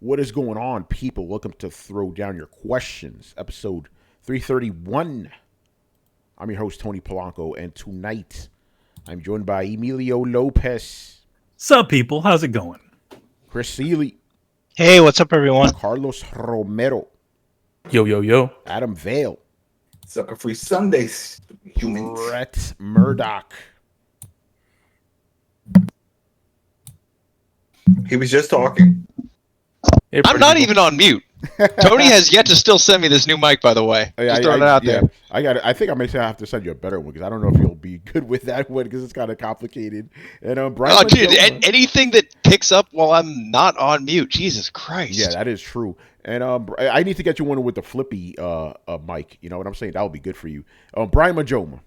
What is going on, people? Welcome to Throw Down Your Questions, episode 331. I'm your host, Tony Polanco, and tonight I'm joined by Emilio Lopez. Sup, people? How's it going? Chris Seeley. Hey, what's up, everyone? Carlos Romero. Yo, yo, yo. Adam Vale. Sucker Free Sundays, humans. Brett Murdoch. He was just talking. Hey, I'm not even on mute. Tony has yet to still send me this new mic, by the way. Just throwing it out there. I got it. I think I may have to send you a better one because I don't know if you'll be good with that one because it's kind of complicated. And Brian, oh, dude, anything that picks up while I'm not on mute, Jesus Christ. Yeah, that is true. And I need to get you one with the flippy mic. You know what I'm saying? That would be good for you. Brian Majoma.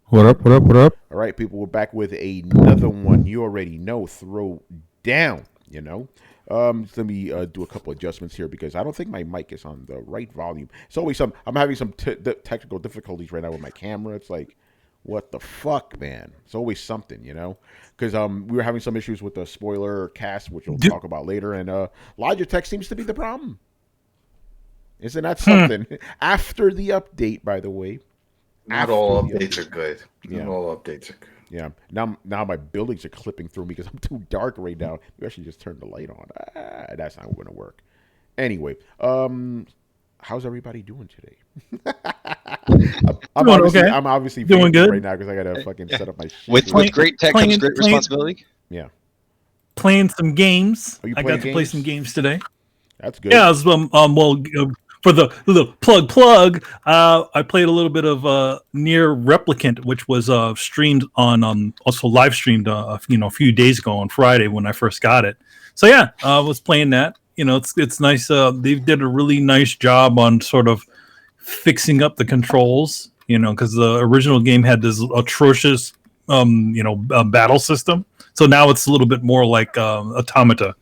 What up? What up? What up? All right, people, we're back with another one. You already know. Throw down. You know. Let me do a couple adjustments here because I don't think my mic is on the right volume. It's always I'm having some technical difficulties right now with my camera. It's like, what the fuck, man? It's always something, you know? Because we were having some issues with the spoiler cast, which we'll talk about later, and Logitech seems to be the problem. Isn't that something? After the update, by the way. Not all updates are good. Yeah. Not all updates are good. Yeah. Now my buildings are clipping through me because I'm too dark right now. Maybe I should just turn the light on. That's not going to work. Anyway, how's everybody doing today? I'm obviously doing good right now because I got to fucking set up my shit. With great tech comes great responsibility. Yeah. Playing some games. I got to play some games today. That's good. Yeah, I was, for the plug, I played a little bit of Near Replicant, which was streamed on also live streamed a few days ago on Friday when I first got it. So yeah, I was playing that. You know, it's nice. They did a really nice job on sort of fixing up the controls. You know, because the original game had this atrocious battle system. So now it's a little bit more like Automata,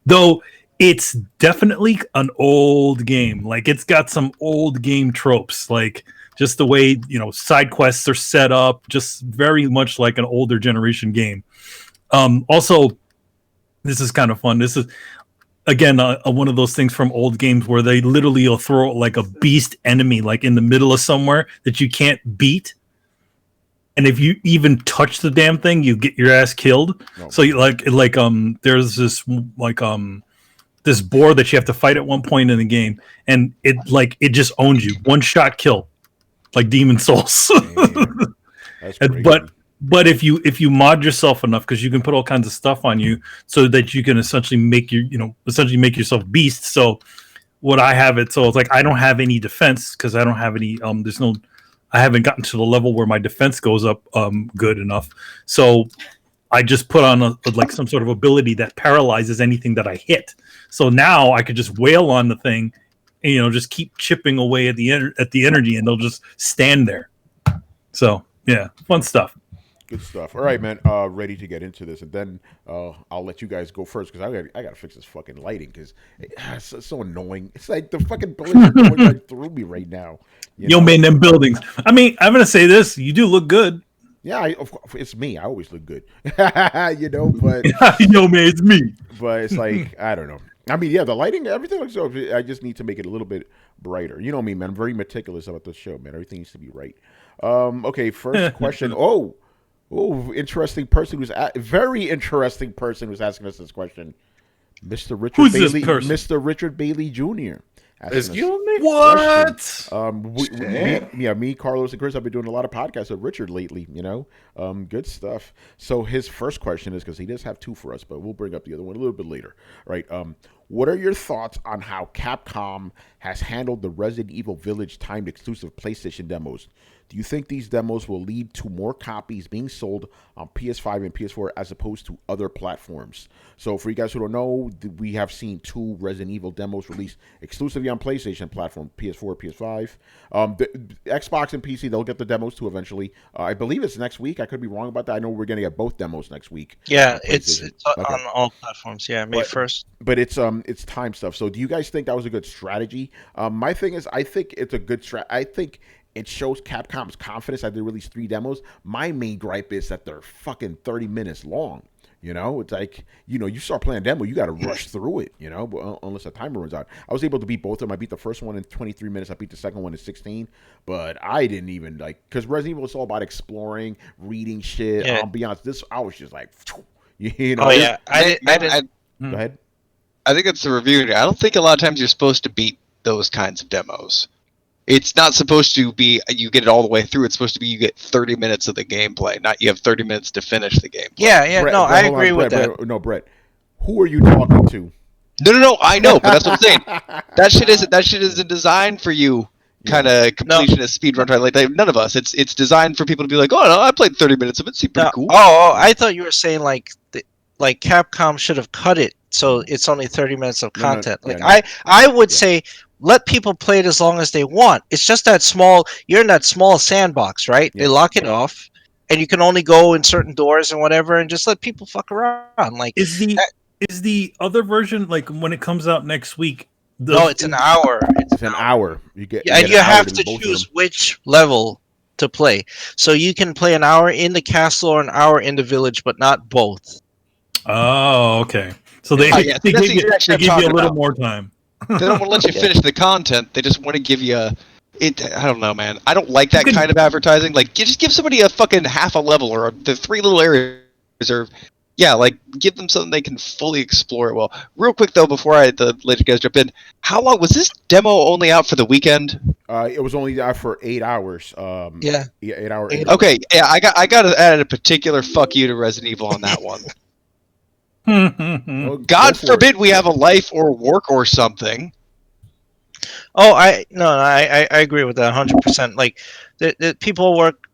though. It's definitely an old game. Like, it's got some old game tropes, like just the way, side quests are set up, just very much like an older generation game. Also, this is kind of fun. This is, again, one of those things from old games where they literally will throw like a beast enemy like in the middle of somewhere that you can't beat. And if you even touch the damn thing, you get your ass killed. No. So there's this this boar that you have to fight at one point in the game, and it just owns you. One shot kill, like Demon Souls. That's crazy. But if you mod yourself enough, because you can put all kinds of stuff on you, so that you can essentially make yourself beast. So what I have it's like I don't have any defense because I don't have any. I haven't gotten to the level where my defense goes up good enough. So I just put on some sort of ability that paralyzes anything that I hit. So now I could just wail on the thing, and just keep chipping away at the energy, and they'll just stand there. So yeah, fun stuff. Good stuff. All right, man. Ready to get into this, and then I'll let you guys go first because I got to fix this fucking lighting because it's so annoying. It's like the fucking bullets are going right through me right now. Yo, man, them buildings. I mean, I'm gonna say this: you do look good. Yeah, it's me. I always look good, but yo, man, it's me. But it's like I don't know. I mean, yeah, the lighting, everything looks so. I just need to make it a little bit brighter. You know me, man. I'm very meticulous about this show, man. Everything needs to be right. Okay, first question. Interesting person very interesting person who's asking us this question. Mr. Richard Who's Bailey, this person? Mr. Richard Bailey Jr. Excuse me? What? Me, Carlos, and Chris have been doing a lot of podcasts with Richard lately, good stuff. So his first question is, because he does have two for us, but we'll bring up the other one a little bit later, right? What are your thoughts on how Capcom has handled the Resident Evil Village timed exclusive PlayStation demos? Do you think these demos will lead to more copies being sold on PS5 and PS4 as opposed to other platforms? So for you guys who don't know, we have seen two Resident Evil demos released exclusively on PlayStation platform, PS4, PS5. The Xbox and PC, they'll get the demos too eventually. I believe it's next week. I could be wrong about that. I know we're going to get both demos next week. Yeah, it's on all platforms. Yeah, May 1st. But it's time stuff. So do you guys think that was a good strategy? My thing is, I think it's a good strategy. I think it shows Capcom's confidence that they released 3 demos. My main gripe is that they're fucking 30 minutes long. You know, it's like, you start playing demo, you got to rush through it, unless the timer runs out. I was able to beat both of them. I beat the first one in 23 minutes. I beat the second one in 16. But I didn't even, because Resident Evil is all about exploring, reading shit, Yeah. ambiance. I was just like, Oh yeah, I didn't. Go ahead. I think it's the review. I don't think a lot of times you're supposed to beat those kinds of demos. It's not supposed to be you get it all the way through. It's supposed to be you get 30 minutes of the gameplay, not you have 30 minutes to finish the gameplay. Yeah, Brett, no, Brett, I hold on, agree with Brett, that. No, Brett, who are you talking to? No, I know, but that's what I'm saying. That shit isn't designed for you. Kind of completionist speedrun type. Like none of us. It's designed for people to be like, oh no, I played 30 minutes of it. Seemed pretty cool. Oh, I thought you were saying like Capcom should have cut it so it's only 30 minutes of content. I would say let people play it as long as they want. It's just that small. You're in that small sandbox, right? Yeah. They lock it off, and you can only go in certain doors and whatever, and just let people fuck around. Like Is the other version, like when it comes out next week? No, it's an hour. It's an hour. And you have to choose which level to play. So you can play an hour in the castle or an hour in the village, but not both. Oh, okay. So they give you a little more time. They don't want to let you finish the content. They just want to give you I don't know, man. I don't like that kind of advertising. Like, just give somebody a fucking half a level or the 3 little areas, or like give them something they can fully explore. Well, real quick though, before let you guys jump in, how long was this demo only out for the weekend? It was only out for 8 hours. 8 hours. Okay, yeah, I got to add a particular fuck you to Resident Evil on that one. God forbid we have a life or work or something. Oh, I agree with that 100%. Like, the people work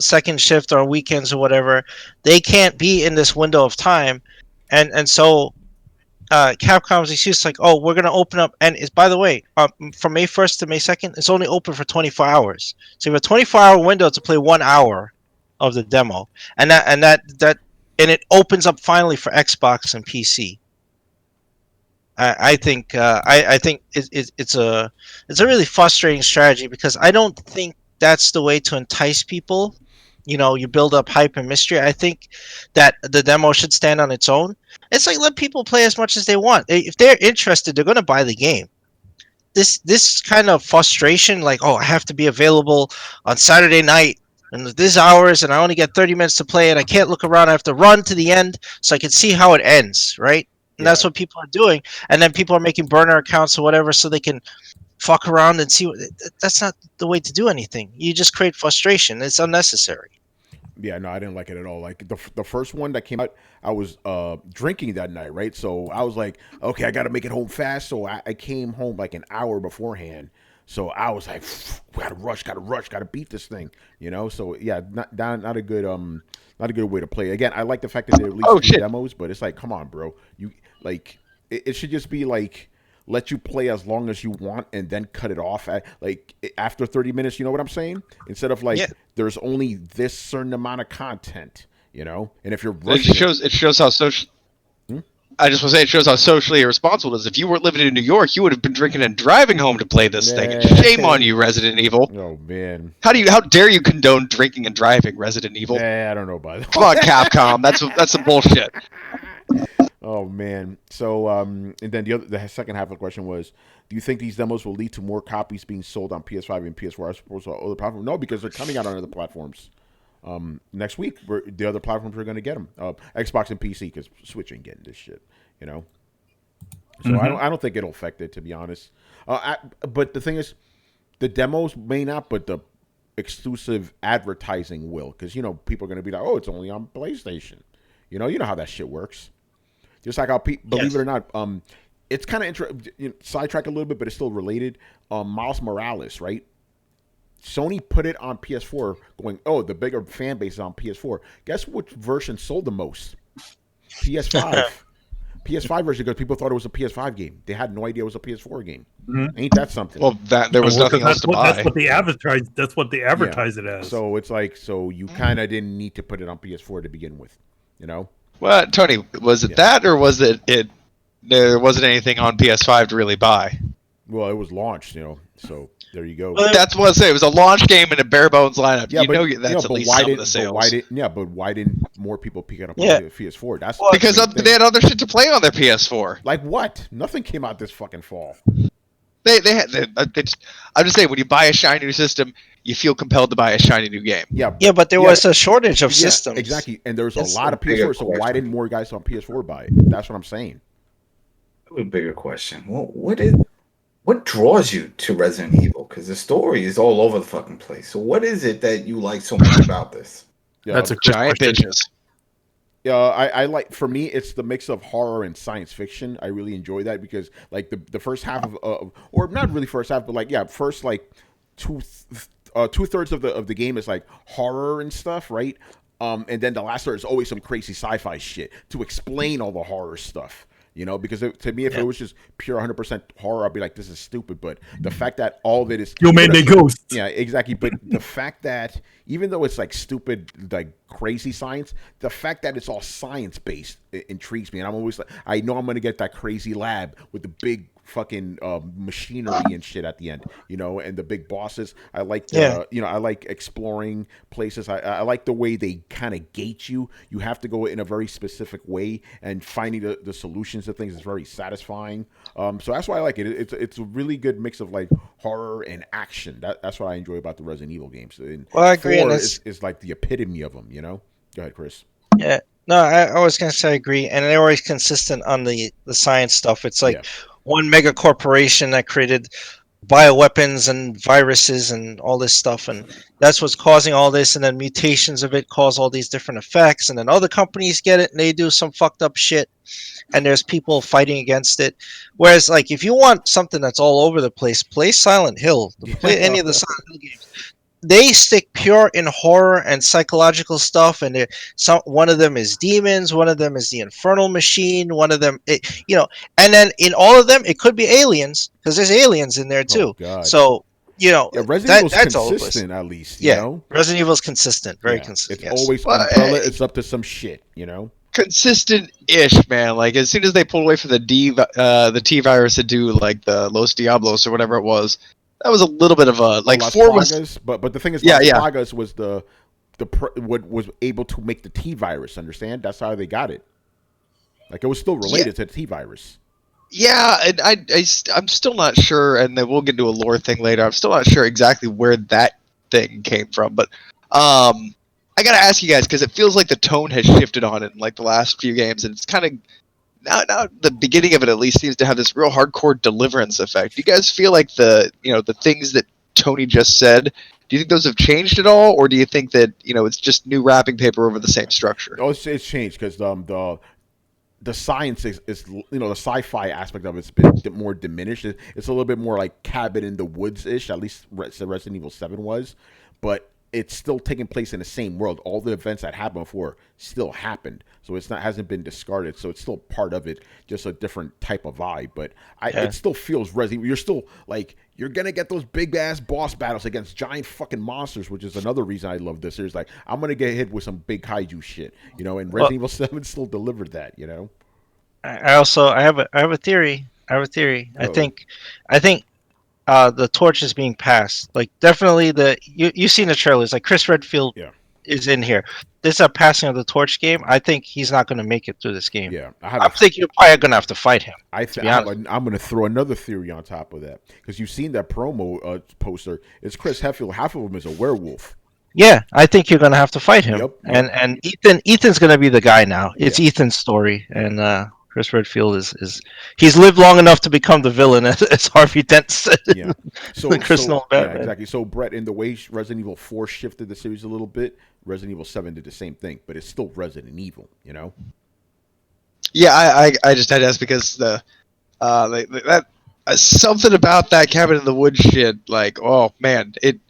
second shift or weekends or whatever. They can't be in this window of time, and so Capcom's excuse like, oh, we're gonna open up, and it's, by the way, from May 1st to May 2nd, it's only open for 24 hours. So you have a 24-hour window to play 1 hour of the demo, and it opens up finally for Xbox and PC. I think it's a really frustrating strategy because I don't think that's the way to entice people. You build up hype and mystery. I think that the demo should stand on its own. It's like, let people play as much as they want. If they're interested, they're going to buy the game. This kind of frustration, like, oh, I have to be available on Saturday night and this hours, and I only get 30 minutes to play it. I can't look around. I have to run to the end so I can see how it ends, right? And that's what people are doing. And then people are making burner accounts or whatever so they can fuck around and see. That's not the way to do anything. You just create frustration. It's unnecessary. Yeah, no, I didn't like it at all. Like the first one that came out, I was drinking that night, right? So I was like, okay, I got to make it home fast. So I came home like an hour beforehand. So I was like, gotta rush, gotta beat this thing, So yeah, not a good way to play. Again, I like the fact that they release demos, but it's like, come on, bro, you like it should just be like, let you play as long as you want and then cut it off at like after 30 minutes. You know what I'm saying? Instead of like, there's only this certain amount of content, and if you're rushing it shows how social. I just want to say it shows how socially irresponsible it is. If you weren't living in New York, you would have been drinking and driving home to play this thing. Shame on you, Resident Evil. Oh man, how dare you condone drinking and driving, Resident Evil? I don't know about that. Come on, Capcom. That's some bullshit. Oh man. So and then the second half of the question was, do you think these demos will lead to more copies being sold on PS5 and PS4 as opposed to other platforms? No, because they're coming out on other platforms. Next week, the other platforms are going to get them. Xbox and PC, because Switch ain't getting this shit, So I don't think it'll affect it, to be honest. But the thing is, the demos may not, but the exclusive advertising will, because people are going to be like, oh, it's only on PlayStation. You know how that shit works. Just like how believe it or not, it's kind of interesting. Sidetrack a little bit, but it's still related. Miles Morales, right? Sony put it on PS4 going, oh, the bigger fan base is on PS4. Guess which version sold the most? PS5. PS5 version, because people thought it was a PS5 game. They had no idea it was a PS4 game. Mm-hmm. Ain't that something? Well, there was nothing else to buy. That's what they advertise. That's what they advertise it as. So it's like, you kind of didn't need to put it on PS4 to begin with, Well, Tony, was it that, or was it there wasn't anything on PS5 to really buy? Well, it was launched, so there you go. Well, That's what I say. It was a launch game and a bare bones lineup. Yeah, you but know that's at but least why some of didn't the sales. but why didn't more people pick it up Yeah. on the PS4? That's Well, Because the main they thing. had other shit to play on their PS4. Like what? Nothing came out this fucking fall. They had. I'm just saying, when you buy a shiny new system, you feel compelled to buy a shiny new game. Yeah, but there was a shortage of systems. exactly. And there's a That's lot a of bigger PS4. So why question. didn't more guys on PS4 buy it? That's what I'm saying. A bigger question. What draws you to Resident Evil? Because the story is all over the fucking place. So what is it that you like so much about this? Yeah, That's a good Giant question. bitches. Yeah, I like. For me, it's the mix of horror and science fiction. I really enjoy that because, like, the first half of or not really first half, but like, first like two-thirds of the game is like horror and stuff, right? And then the last third is always some crazy sci-fi shit to explain all the horror stuff. Because to me, if it was just pure 100% horror, I'd be like, this is stupid. But the fact that all of it is... Yo, man, they ghosts. Yeah, exactly. But the fact that, even though it's like stupid, like crazy science, the fact that it's all science-based intrigues me. And I'm always like, I know I'm going to get that crazy lab with the big fucking machinery and shit at the end, and the big bosses. I like, I like exploring places. I like the way they kind of gate you. You have to go in a very specific way, and finding the solutions to things is very satisfying. So that's why I like it. It's a really good mix of like horror and action. That's what I enjoy about the Resident Evil games. And Well, I agree, 4 and is like the epitome of them. Go ahead, Chris. Yeah. No, I was gonna say I agree, and they're always consistent on the science stuff. It's like one mega corporation that created bioweapons and viruses and all this stuff, and that's what's causing all this, and then mutations of it cause all these different effects, and then other companies get it and they do some fucked up shit, and there's people fighting against it. Whereas, like, if you want something that's all over the place, play Silent Hill. Play any of the Silent Hill games. They stick pure in horror and psychological stuff, and one of them is demons, one of them is the infernal machine, one of them, and then in all of them it could be aliens because there's aliens in there too. Oh, God. So Resident Evil's that's all consistent at least. Resident Evil's consistent, very consistent. It's always Umbrella. It's up to some shit. Consistent-ish, man. Like, as soon as they pulled away from the T virus to do like the Los Diablos or whatever it was, that was a little bit of a like Las 4 Plagas, was. but the thing is, Yeah, Las yeah. Plagas was what was able to make the T virus. Understand? That's how they got it. Like, it was still related to the T virus. Yeah, and I'm still not sure, and then we'll get into a lore thing later. I'm still not sure exactly where that thing came from, but I gotta ask you guys because it feels like the tone has shifted on it in like the last few games, and it's kind of now the beginning of it at least seems to have this real hardcore deliverance effect. Do you guys feel like the things that Tony just said? Do you think those have changed at all, or do you think that it's just new wrapping paper over the same structure? Oh, it's changed because the science is the sci-fi aspect of it's been more diminished. It's a little bit more like cabin in the woods ish. At least Resident Evil 7 was, but it's still taking place in the same world. All the events that happened before still happened, so hasn't been discarded. So it's still part of it, just a different type of vibe. But it still feels Resident. You're still like you're gonna get those big ass boss battles against giant fucking monsters, which is another reason I love this. There's like I'm gonna get hit with some big kaiju shit, and Resident Evil 7 still delivered that. I have a theory. I think the torch is being passed. Like, definitely you've seen the trailers. Like, Chris Redfield is in here. This is a passing of the torch game. I think he's not going to make it through this game. Yeah, I think you're probably going to have to fight him. I'm going to throw another theory on top of that because you've seen that promo poster. It's Chris Redfield. Half of him is a werewolf. Yeah, I think you're going to have to fight him. Yep. And Ethan's going to be the guy now. It's Ethan's story, and Chris Redfield he's lived long enough to become the villain, as Harvey Dent said. Yeah. So exactly. So Brett, in the way Resident Evil 4 shifted the series a little bit, Resident Evil 7 did the same thing, but it's still Resident Evil. Yeah, I just had to ask because that something about that cabin in the woods shit. Like, oh man, it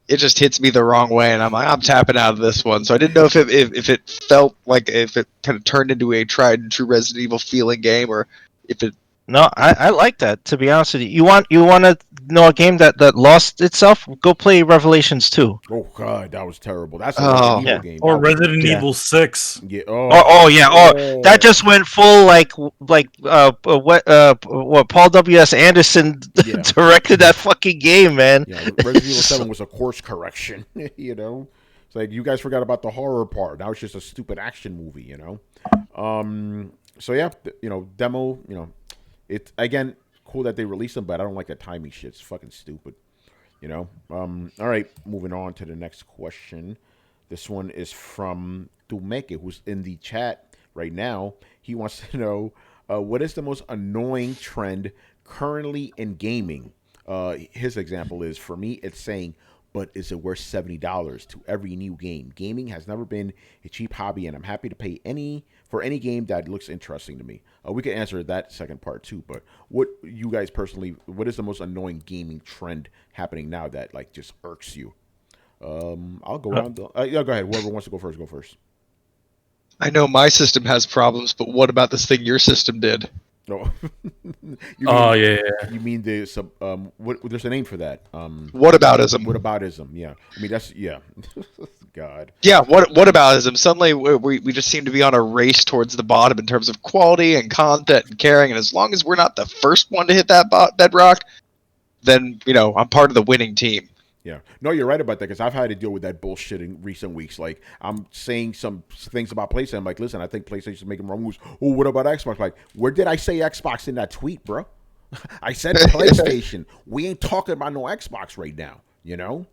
just hits me the wrong way, and I'm like, I'm tapping out of this one. So I didn't know if it felt like if it kind of turned into a tried and true Resident Evil feeling game, or if it No, I like that. To be honest with you, you want to know a game that lost itself? Go play Revelations 2. Oh God, that was terrible. That's a Resident Oh, Evil Yeah. game. Or That was Resident Yeah. Evil 6. yeah. Oh yeah. Oh, that Oh just went full what Paul W.S. Anderson yeah. directed that fucking game, man. Yeah, Resident Evil 7 was a course correction, you know? It's like you guys forgot about the horror part. Now it's just a stupid action movie, you know? So yeah, demo, it's again cool that they released them, but I don't like the timing shit. It's fucking stupid, you know? All right, moving on to the next question. This one is from Tumeke, who's in the chat right now. He wants to know what is the most annoying trend currently in gaming? His example is for me, it's saying, but is it worth $70 to every new game? Gaming has never been a cheap hobby, and I'm happy to pay for any game that looks interesting to me. We can answer that second part too, but what you guys personally, what is the most annoying gaming trend happening now that like just irks you? I'll go around. Yeah, go ahead. Whoever wants to go first, go first. I know my system has problems, but what about this thing your system did? No, Oh yeah. you mean the sub? What? There's a name for that. Whataboutism. Whataboutism? Yeah, I mean that's yeah. God. Yeah, whataboutism? Suddenly we just seem to be on a race towards the bottom in terms of quality and content and caring, and as long as we're not the first one to hit that bedrock, then I'm part of the winning team. Yeah, no, you're right about that because I've had to deal with that bullshit in recent weeks. Like I'm saying some things about PlayStation. I'm like, listen, I think PlayStation's making wrong moves. Oh, what about Xbox? Like, where did I say Xbox in that tweet, bro? I said PlayStation. We ain't talking about no Xbox right now. You know,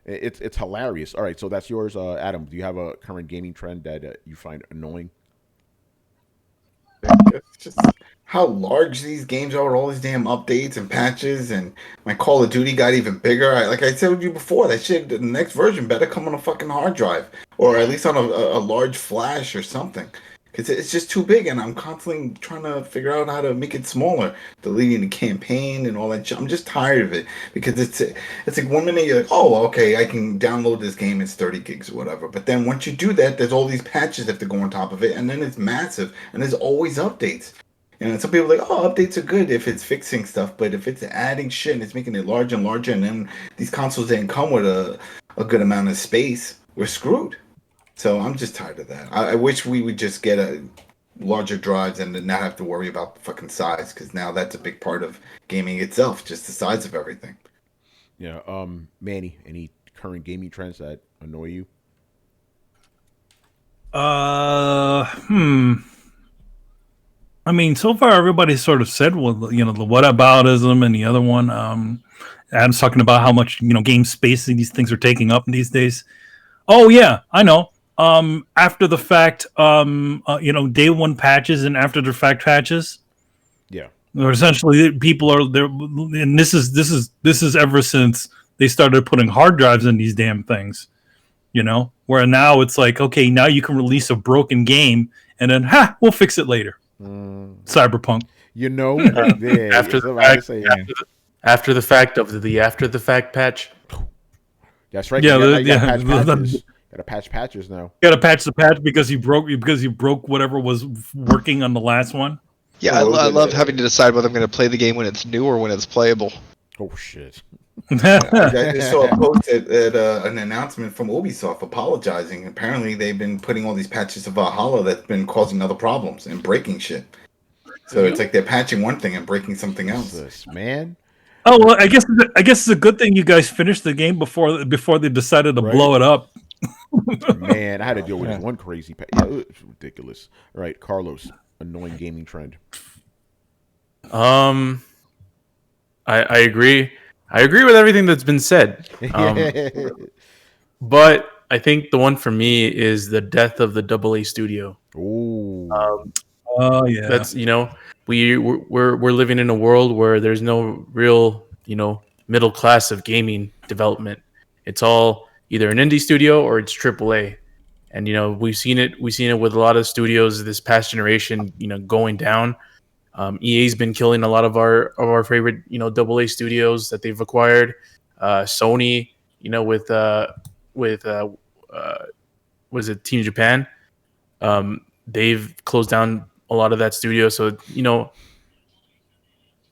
it's hilarious. All right, so that's yours, Adam. Do you have a current gaming trend that you find annoying? It's just how large these games are with all these damn updates and patches, and my Call of Duty got even bigger. Like I said with you before, that shit, the next version better come on a fucking hard drive, or at least on a large flash or something. Because it's just too big, and I'm constantly trying to figure out how to make it smaller, deleting the campaign and all that shit. I'm just tired of it because it's like 1 minute you're like, oh, okay, I can download this game. It's 30 gigs or whatever. But then once you do that, there's all these patches that have to go on top of it, and then it's massive, and there's always updates. And some people are like, oh, updates are good if it's fixing stuff, but if it's adding shit and it's making it larger and larger, and then these consoles didn't come with a good amount of space, we're screwed. So I'm just tired of that. I wish we would just get a larger drives and not have to worry about the fucking size, because now that's a big part of gaming itself, just the size of everything. Yeah. Manny, any current gaming trends that annoy you? I mean, so far everybody sort of said, well, the whataboutism and the other one. Adam's talking about how much game space these things are taking up these days. Oh yeah, I know. After the fact, day one patches and after the fact patches. Yeah. Or essentially, people are there, and this is ever since they started putting hard drives in these damn things. Where now it's like, okay, now you can release a broken game, and then we'll fix it later. Cyberpunk. After the fact of the after the fact patch. That's right. Yeah, Gotta patch patches now. Gotta patch the patch because you broke whatever was working on the last one. Yeah, I love having to decide whether I'm going to play the game when it's new or when it's playable. Oh shit. I just saw a post at an announcement from Ubisoft apologizing. Apparently, they've been putting all these patches of Valhalla that's been causing other problems and breaking shit. So it's like they're patching one thing and breaking something else. This man. Oh well, I guess it's a good thing you guys finished the game before they decided to blow it up. Man, I had to deal with this one crazy. Yeah, it's ridiculous. All right, Carlos, annoying gaming trend. I agree. I agree with everything that's been said. But I think the one for me is the death of the AA studio. Oh. Yeah. That's we're living in a world where there's no real middle class of gaming development. It's all either an indie studio or it's AAA. And we've seen it with a lot of studios this past generation going down. EA's been killing a lot of our favorite AA studios that they've acquired. Sony with was it Team Japan, they've closed down a lot of that studio. So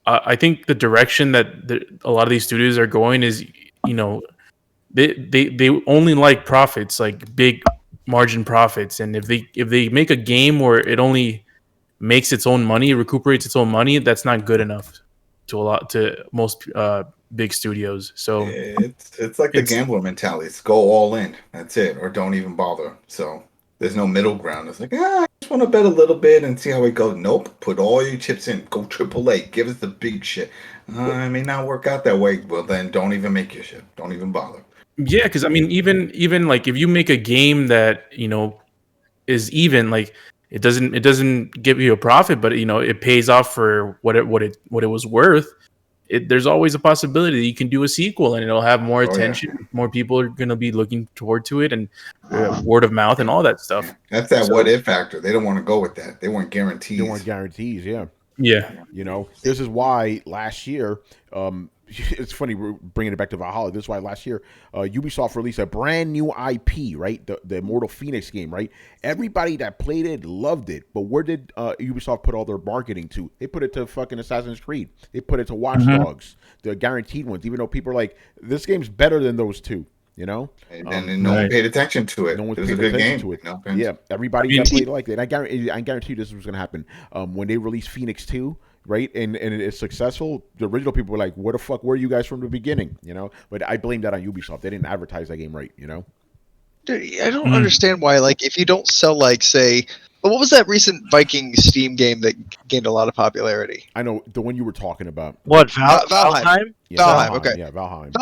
I think the direction that a lot of these studios are going is, you know, they only like profits, like big margin profits, and if they make a game where it only makes its own money, recuperates its own money, that's not good enough to most big studios. So It's like the gambler mentality. It's go all in. That's it, or don't even bother. So there's no middle ground. It's like, I just want to bet a little bit and see how it goes. Nope. Put all your chips in. Go AAA. Give us the big shit. It may not work out that way. Well, then don't even make your shit. Don't even bother. yeah, because I mean, even like if you make a game that, you know, is even, like, it doesn't give you a profit, but, you know, it pays off for what it was worth. There's always a possibility that you can do a sequel and it'll have more attention. Yeah. More people are going to be looking toward to it, and word of mouth and all that stuff. That's that what if factor. They don't want to go with that. They want guarantees. They want guarantees, yeah. Yeah. You know, this is why last year, it's funny we're bringing it back to Valhalla. This is why last year Ubisoft released a brand new IP, right? The Immortal Phoenix game, right? Everybody that played it loved it. But where did Ubisoft put all their marketing to? They put it to fucking Assassin's Creed. They put it to Watch Dogs, the guaranteed ones, even though people are like, this game's better than those two. You know, and no one paid attention to it. No one it was paid a good attention game. to it. No, yeah, everybody that played like that. I guarantee you this was going to happen. When they released Phoenix 2, right, and it's successful, the original people were like, "Where the fuck were you guys from the beginning?" You know, but I blame that on Ubisoft. They didn't advertise that game right. You know, Dude, I don't understand why. Like, if you don't sell, like, say, what was that recent Viking Steam game that gained a lot of popularity? I know the one you were talking about. What, Valheim? Valheim? Yeah, Valheim, okay. Yeah, Valheim.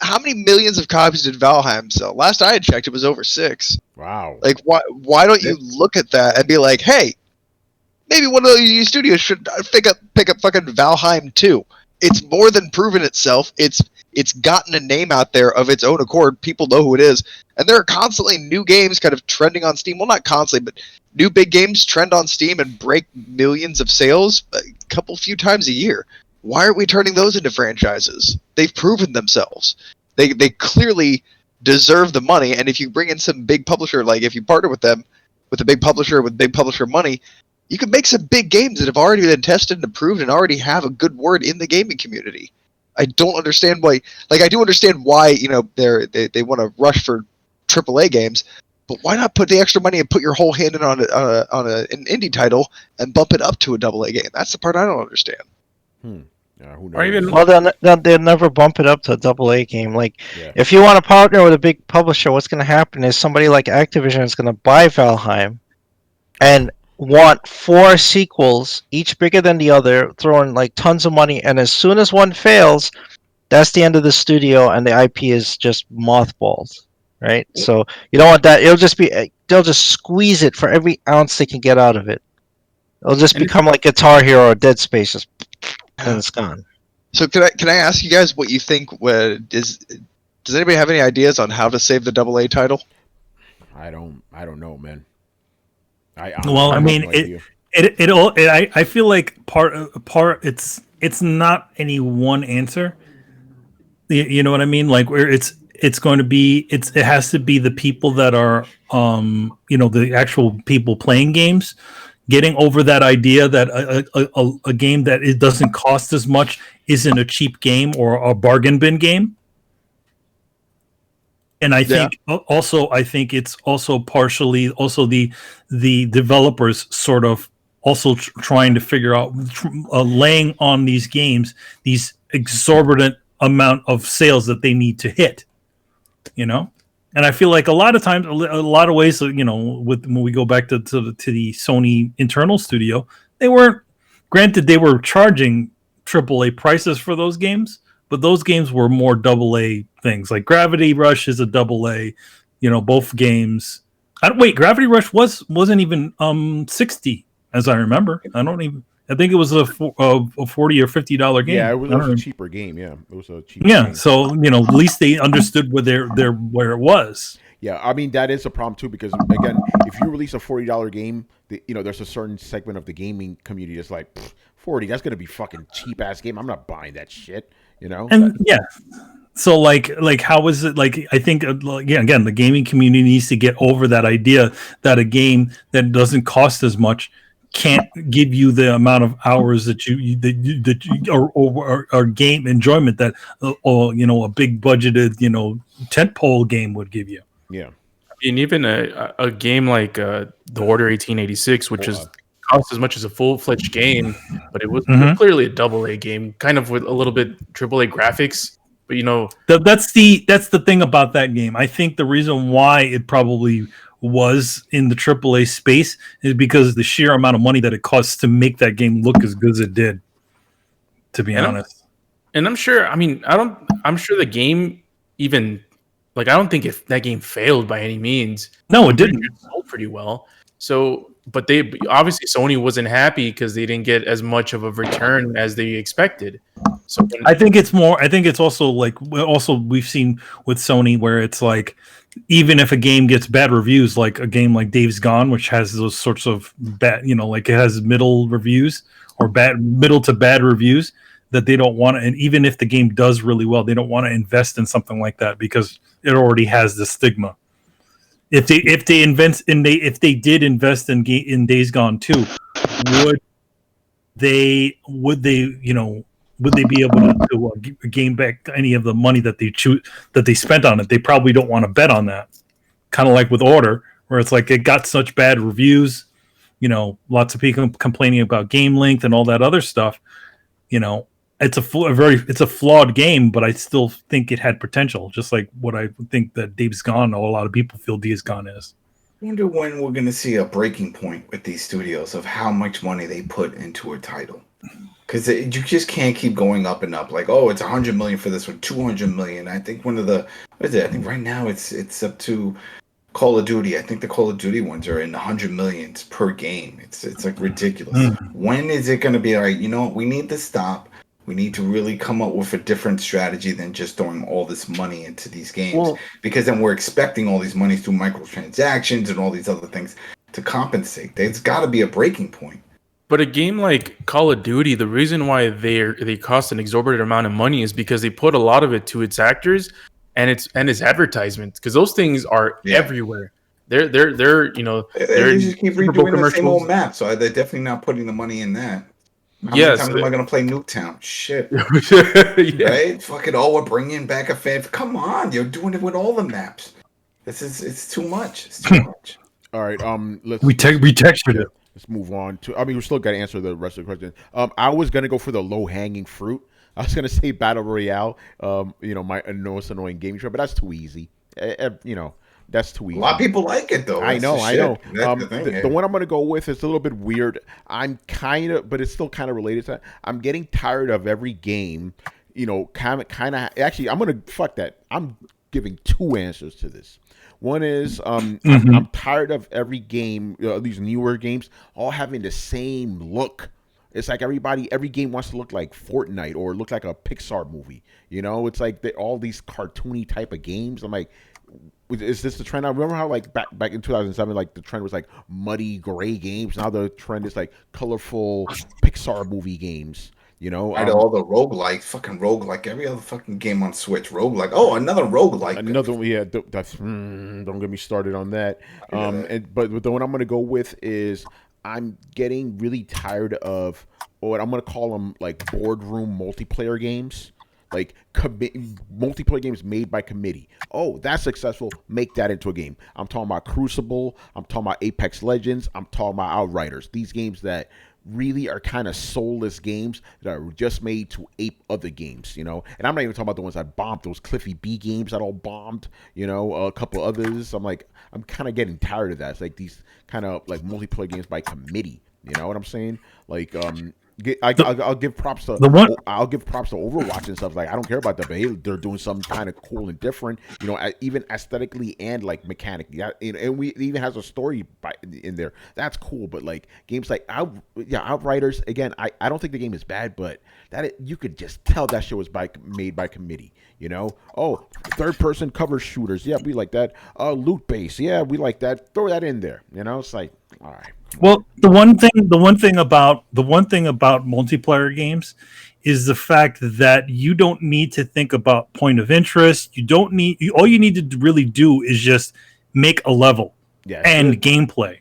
How many millions of copies did Valheim sell? Last I had checked, it was over 6. Wow. Like, why don't you look at that and be like, hey, maybe one of these studios should pick up fucking Valheim 2. It's more than proven itself. It's gotten a name out there of its own accord. People know who it is. And there are constantly new games kind of trending on Steam. Well, not constantly, but new big games trend on Steam and break millions of sales a few times a year. Why aren't we turning those into franchises? They've proven themselves. They clearly deserve the money. And if you bring in some big publisher, like if you partner with them, with a big publisher with big publisher money, you can make some big games that have already been tested and approved and already have a good word in the gaming community. I don't understand why. Like, I do understand why, you know, they want to rush for AAA games, but why not put the extra money and put your whole hand in on an indie title and bump it up to a AA game? That's the part I don't understand. Who knows? Or even Well, they'll never bump it up to a AA game. Like, Yeah. if you want to partner with a big publisher, what's going to happen is somebody like Activision is going to buy Valheim and want 4 sequels, each bigger than the other, throwing like tons of money, and as soon as one fails, that's the end of the studio and the IP is just mothballed, right? So you don't want that. They'll just squeeze it for every ounce they can get out of it. It'll just become like Guitar Hero or Dead Space, just and it's gone. So can I ask you guys what you think? Does anybody have any ideas on how to save the AA title? I don't know, man. I mean, have no idea. I feel like part it's not any one answer. You know what I mean? Like, where it's going to be, it has to be the people that are the actual people playing games getting over that idea that a game that it doesn't cost as much isn't a cheap game or a bargain bin game. And I think it's also partially also the developers sort of also trying to figure out laying on these games these exorbitant amount of sales that they need to hit, you know. And I feel like a lot of times, a lot of ways, you know, when we go back to the Sony internal studio, they weren't, granted they were charging AAA prices for those games, but those games were more AA things. Like Gravity Rush is a AA, you know, both games. Gravity Rush wasn't even 60 as I remember. I think it was a $40 or $50 game. Yeah, it was a cheaper game. Yeah, it was a cheaper game. game. So, you know, at least they understood where it was. Yeah, I mean, that is a problem too, because again, if you release a $40 game, there's a certain segment of the gaming community that's like, 40, that's gonna be fucking cheap ass game. I'm not buying that shit, you know. And yeah, so like how is it? Like, I think again, the gaming community needs to get over that idea that a game that doesn't cost as much can't give you the amount of hours that or game enjoyment that or a big budgeted tentpole game would give you. Yeah. And even a game like The Order 1886, which is cost as much as a full-fledged game, but it was clearly a double-A game, kind of with a little bit triple-A graphics. But that's the thing about that game. I think the reason why it probably was in the AAA space is because the sheer amount of money that it costs to make that game look as good as it did. To be honest, I'm sure. I mean, I'm sure the game even I don't think that game failed by any means. No, it didn't. It sold pretty well. So, but they obviously Sony wasn't happy because they didn't get as much of a return as they expected. So I think it's more. I think it's also we've seen with Sony where it's like, even if a game gets bad reviews, like a game like Days Gone, which has those sorts of bad, it has middle reviews or middle to bad reviews, that they don't want to. And even if the game does really well, they don't want to invest in something like that because it already has the stigma. If they did invest in Days Gone 2, would they be able to gain back any of the money that they spent on it? They probably don't want to bet on that. Kind of like with Order, where it's like it got such bad reviews, lots of people complaining about game length and all that other stuff. It's a flawed game, but I still think it had potential. Just like what I think that Days Gone, a lot of people feel Days Gone is. I wonder when we're going to see a breaking point with these studios of how much money they put into a title. Because you just can't keep going up and up. Like, oh, it's $100 million for this one, $200 million. I think I think right now it's up to Call of Duty. I think the Call of Duty ones are in the $100 millions per game. It's like ridiculous. When is it going to be like, we need to stop. We need to really come up with a different strategy than just throwing all this money into these games. Because then we're expecting all these money through microtransactions and all these other things to compensate. There's got to be a breaking point. But a game like Call of Duty, the reason why they cost an exorbitant amount of money is because they put a lot of it to its actors and its advertisements, because those things are everywhere. They're they just keep redoing the same old map, so they're definitely not putting the money in that. How many times am I going to play Nuketown? Shit. Right? Fucking, we're bringing back a fan. Come on, you're doing it with all the maps. It's too much. It's too much. All right, let's retextured it. Let's move on to. I mean, we're still got to answer the rest of the question. I was gonna go for the low hanging fruit. I was gonna say Battle Royale. My most annoying gaming show, but that's too easy. That's too easy. A lot of people like it though. I know. That's the thing, the one I'm gonna go with is a little bit weird. But it's still kind of related to that. I'm getting tired of every game. Kind of. Actually, I'm gonna fuck that. I'm giving two answers to this. One is I'm tired of every game, these newer games, all having the same look. It's like every game wants to look like Fortnite or look like a Pixar movie. It's like all these cartoony type of games. I'm like, is this the trend? I remember how like back in 2007, like the trend was like muddy gray games. Now the trend is like colorful Pixar movie games. All the roguelike, fucking roguelike, every other fucking game on Switch, roguelike. Oh, another roguelike. Another one, yeah. Don't get me started on that. But the one I'm gonna go with is I'm getting really tired of what I'm gonna call them like boardroom multiplayer games, like multiplayer games made by committee. Oh, that's successful. Make that into a game. I'm talking about Crucible. I'm talking about Apex Legends. I'm talking about Outriders. These games that really are kind of soulless games that are just made to ape other games, and I'm not even talking about the ones that bombed, those Cliffy B games that all bombed, a couple others. I'm kind of getting tired of that. It's like these kind of like multiplayer games by committee, you know what I'm saying? Like, I'll give props to Overwatch and stuff. Like, I don't care about that, but they're doing something kind of cool and different, even aesthetically and like mechanically. And we it even has a story in there. That's cool. But like games like Outriders, again, I don't think the game is bad, but you could just tell that shit was made by committee. Third person cover shooters, yeah, we like that. Loot base, yeah, we like that. Throw that in there. It's like, all right. Well, the one thing about multiplayer games is the fact that you don't need to think about point of interest. All you need to really do is just make a level and gameplay.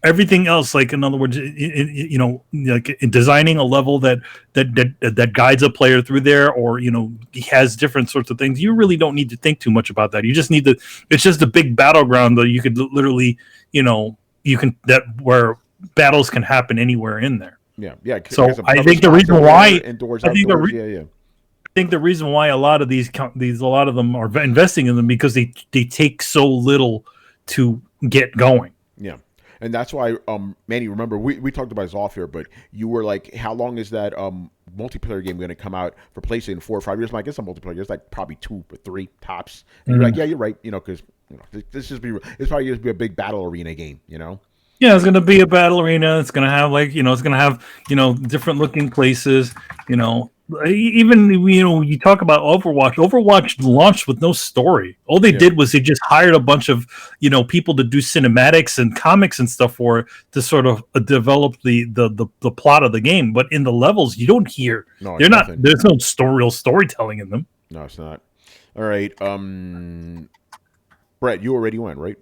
everything else, like in other words, like in designing a level that guides a player through there, or he has different sorts of things. You really don't need to think too much about that. You just need to. It's just a big battleground that you could literally, where battles can happen anywhere in there. Yeah, yeah. So I think the reason why indoors, I think outdoors, I think the reason why a lot of a lot of them are investing in them because they take so little to get going. Yeah. And that's why, Manny, remember, we talked about this off here, but you were like, how long is that multiplayer game going to come out for PlayStation? 4 or 5 years? I guess a multiplayer is like probably 2 or 3 tops. And you're like, yeah, you're right, because it's probably just be a big battle arena game, Yeah, it's going to be a battle arena. It's going to have it's going to have, different looking places, even, you talk about Overwatch. Overwatch launched with no story. All they did was they just hired a bunch of, people to do cinematics and comics and stuff for it to sort of develop the plot of the game. But in the levels, you don't hear. No, there's no real storytelling in them. No, it's not. All right. Brett, you already went, right?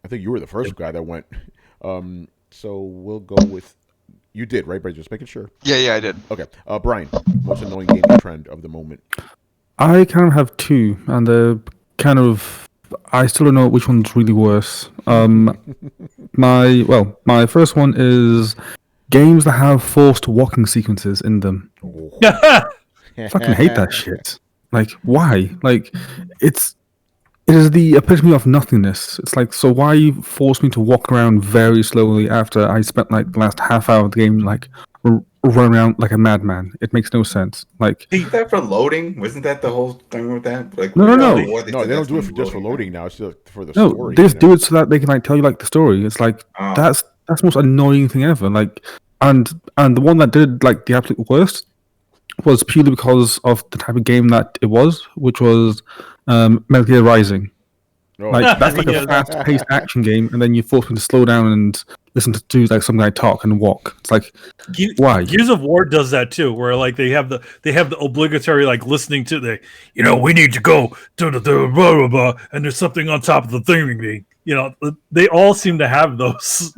I think you were the first guy that went. So we'll go with. You did, right, Brett? Just making sure. Yeah, I did. Okay. Brian, most annoying gaming trend of the moment. I kind of have two, and I still don't know which one's really worse. My first one is games that have forced walking sequences in them. I fucking hate that shit. Like, why? Like, it is the epitome of nothingness. It's like, so why you force me to walk around very slowly after I spent like the last half hour of the game like run around like a madman? It makes no sense. Like, is that for loading? Wasn't that the whole thing with that? Like, no. No, they don't do it just for loading now. It's just for the story. They just do it so that they can like tell you like the story. It's like that's the most annoying thing ever. Like, and the one that did like the absolute worst was purely because of the type of game that it was, which was Metal Gear Rising. Like, that's like a fast-paced action game, and then you force me to slow down and listen to like some guy talk and walk. It's like, why? Gears of War does that too, where like they have the obligatory like listening to we need to go to the blah blah blah, and there's something on top of the thing. They all seem to have those.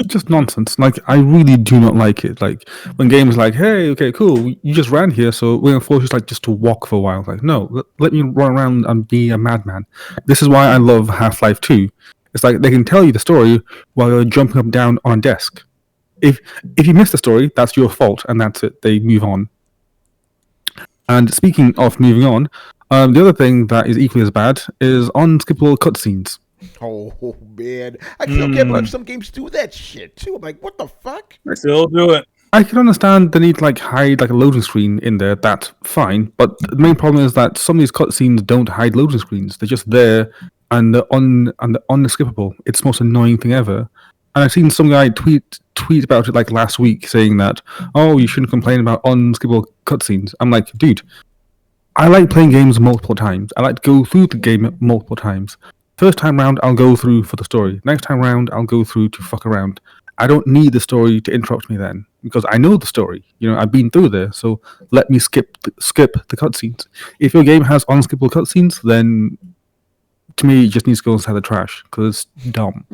just nonsense. Like, I really do not like it. Like, when games like, hey, okay, cool, you just ran here, so we're gonna force you just to walk for a while. Like, no, let me run around and be a madman. This is why I love Half-Life 2. It's like they can tell you the story while you're jumping up and down on a desk. If you miss the story, that's your fault, and that's it. They move on. And speaking of moving on, the other thing that is equally as bad is unskippable cutscenes. Oh man, I can't believe some games do that shit too. I'm like, what the fuck? I still do it. I can understand the need to like hide like a loading screen in there. That's fine, but the main problem is that some of these cutscenes don't hide loading screens. They're just there and they're unskippable. It's the most annoying thing ever. And I've seen some guy tweet about it like last week, saying that, oh, you shouldn't complain about unskippable cutscenes. I'm like, dude, I like playing games multiple times. I like to go through the game multiple times. First time round, I'll go through for the story. Next time round, I'll go through to fuck around. I don't need the story to interrupt me then, because I know the story. I've been through there, so let me skip the cutscenes. If your game has unskippable cutscenes, then to me, it just needs to go inside the trash, because it's dumb.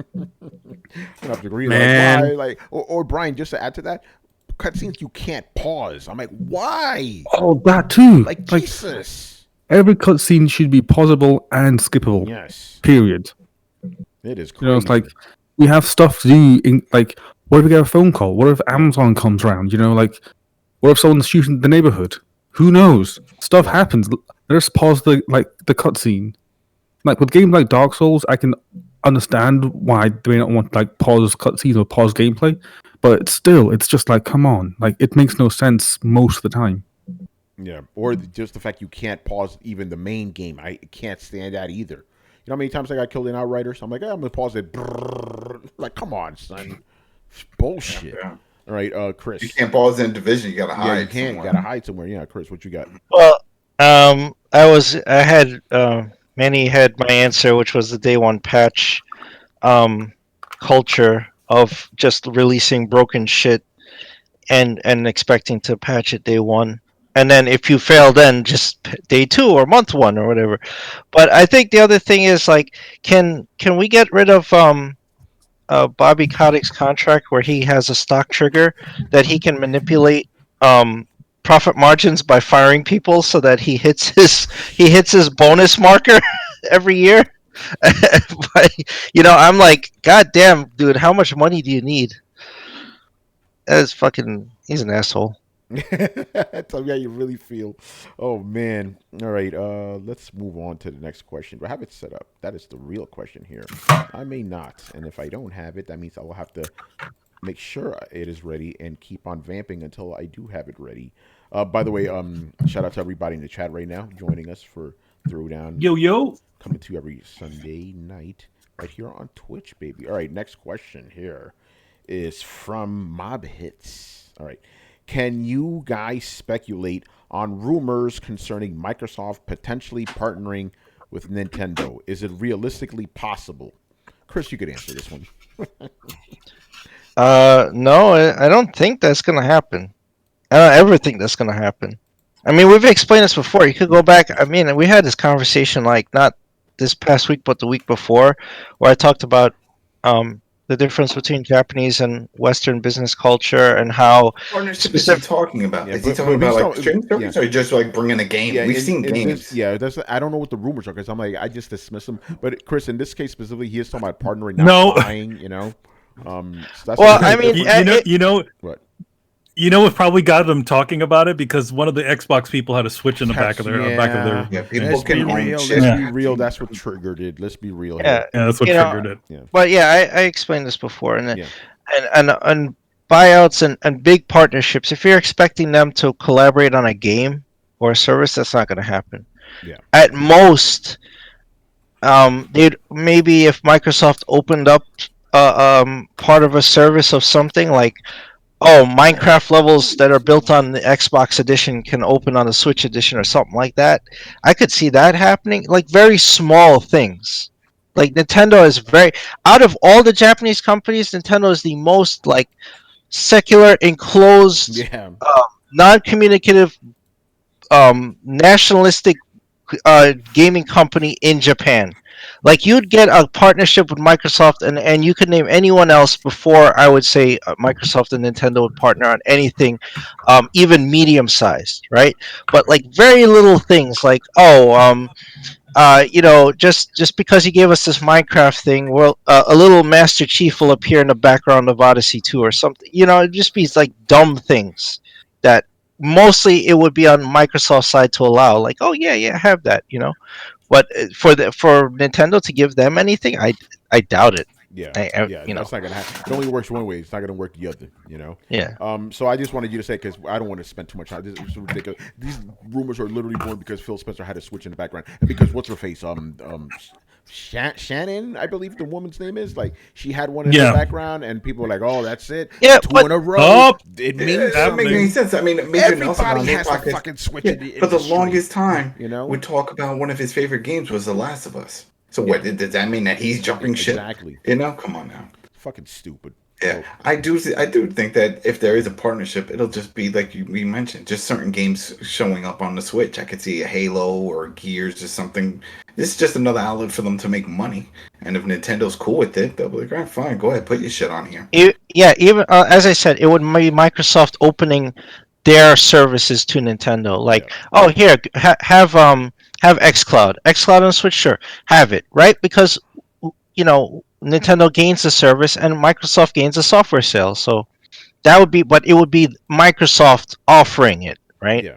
I have to agree. Man. Or Brian, just to add to that, cutscenes you can't pause. I'm like, why? Oh, that too. Like Jesus. Every cutscene should be pausable and skippable. Yes. Period. It is crazy. It's like, we have stuff to do in, like, what if we get a phone call? What if Amazon comes around? Like, what if someone's shooting the neighborhood? Who knows? Stuff happens. Let us pause the cutscene. Like, with games like Dark Souls, I can understand why they may not want to, like, pause cutscenes or pause gameplay, but still, it's just like, come on. Like, it makes no sense most of the time. Yeah, or just the fact you can't pause even the main game. I can't stand that either. You know how many times I got killed in Outriders? I'm like, I'm going to pause it. Like, come on, son. Bullshit. Yeah. All right, Chris. You can't pause in Division. You got to hide. Yeah, you can't. You got to hide somewhere. Yeah, Chris, what you got? Well, Manny had my answer, which was the day one patch culture of just releasing broken shit and expecting to patch it day one. And then if you fail, then just day two or month one or whatever. But I think the other thing is, like, can we get rid of Bobby Kotick's contract where he has a stock trigger that he can manipulate profit margins by firing people so that he hits his bonus marker every year. But, I'm like, God damn, dude, how much money do you need? That's fucking. He's an asshole. Tell me how you really feel. Oh man. All right. Let's move on to the next question. Do I have it set up? That is the real question here. I may not, and if I don't have it, that means I will have to make sure it is ready and keep on vamping until I do have it ready. By the way, shout out to everybody in the chat right now joining us for Throwdown. Yo. Coming to you every Sunday night right here on Twitch, baby. All right, next question here is from Mob Hits. All right. Can you guys speculate on rumors concerning Microsoft potentially partnering with Nintendo? Is it realistically possible? Chris, you could answer this one. No, I don't think that's gonna happen. I don't ever think that's gonna happen. I mean, we've explained this before. You could go back. I mean, we had this conversation like not this past week, but the week before, where I talked about the difference between Japanese and Western business culture and how Partnership is he talking about? Yeah, is he but talking about like streaming yeah. service or just like bringing a game? Yeah, We've seen in games. this, I don't know what the rumors are because I'm like, I just dismiss them. But Chris, in this case specifically, he is talking about partnering, not No. buying. So that's Well, what I mean, what? What probably got them talking about it because one of the Xbox people had a Switch in the back of their Yeah, people Let's can be own real. shit. Let's be real. That's what triggered it. Let's be real. Yeah, Yeah, that's what triggered it. Yeah. but yeah, I explained this before, and Yeah. and buyouts and big partnerships. If you're expecting them to collaborate on a game or a service, that's not going to happen. Yeah. At most, they'd maybe if Microsoft opened up part of a service of something like, oh, Minecraft levels that are built on the Xbox edition can open on the Switch edition or something like that. I could see that happening, like very small things. Like Nintendo is very out of all the Japanese companies, Nintendo is the most like secular, enclosed, Yeah. non-communicative, nationalistic gaming company in Japan. Like you'd get a partnership with Microsoft, and you could name anyone else before I would say Microsoft and Nintendo would partner on anything, even medium sized, right? But like very little things, like just because he gave us this Minecraft thing, well, a little Master Chief will appear in the background of Odyssey 2 or something. It'd just be like dumb things that mostly it would be on Microsoft's side to allow. Like, oh yeah, have that. But for Nintendo to give them anything, I doubt it. Yeah, I that's not gonna happen. It only works one way. It's not gonna work the other. Yeah. So I just wanted you to say because I don't want to spend too much time. This is ridiculous. These rumors are literally born because Phil Spencer had a Switch in the background, and because what's her face? Shannon, I believe the woman's name is. Like she had one in the background, and people were like, "Oh, that's it. Yeah, two in a row. It means It doesn't make any sense. I mean, Major Nelson on everybody his has a podcast, fucking Switch yeah, in the for the industry, longest time, would talk about one of his favorite games was The Last of Us. So what does that mean that he's jumping ship? Exactly. Come on now. Fucking stupid. Yeah, I do think that if there is a partnership, it'll just be like we mentioned, just certain games showing up on the Switch. I could see a Halo or Gears, just something. This is just another outlet for them to make money. And if Nintendo's cool with it, they'll be like, all right, fine, go ahead, put your shit on here. Even as I said, it would be Microsoft opening their services to Nintendo. Like, oh, here, have xCloud on the Switch, sure, have it, right? Because Nintendo gains the service and Microsoft gains the software sales. So that would be, but it would be Microsoft offering it, right? Yeah.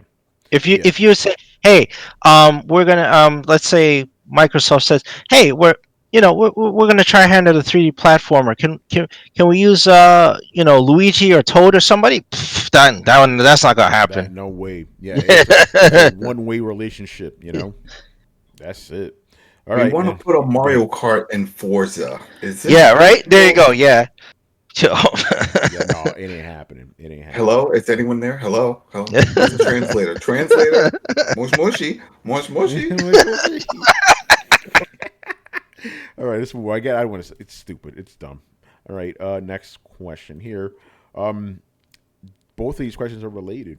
If you say, hey, we're gonna let's say Microsoft says, hey, we're gonna try hand at a 3D platformer. Can we use Luigi or Toad or somebody? Pfft, that's not gonna happen. No way. Yeah, it's a one-way relationship. That's it. All right. We want to put a Mario Kart in Forza. Right? There you go. Yeah. Yeah, no, it ain't happening. Hello? Is anyone there? Hello? Where's the translator? Mosh mushy. All right, this one I don't want to say. It's stupid. It's dumb. All right, next question here. Both of these questions are related.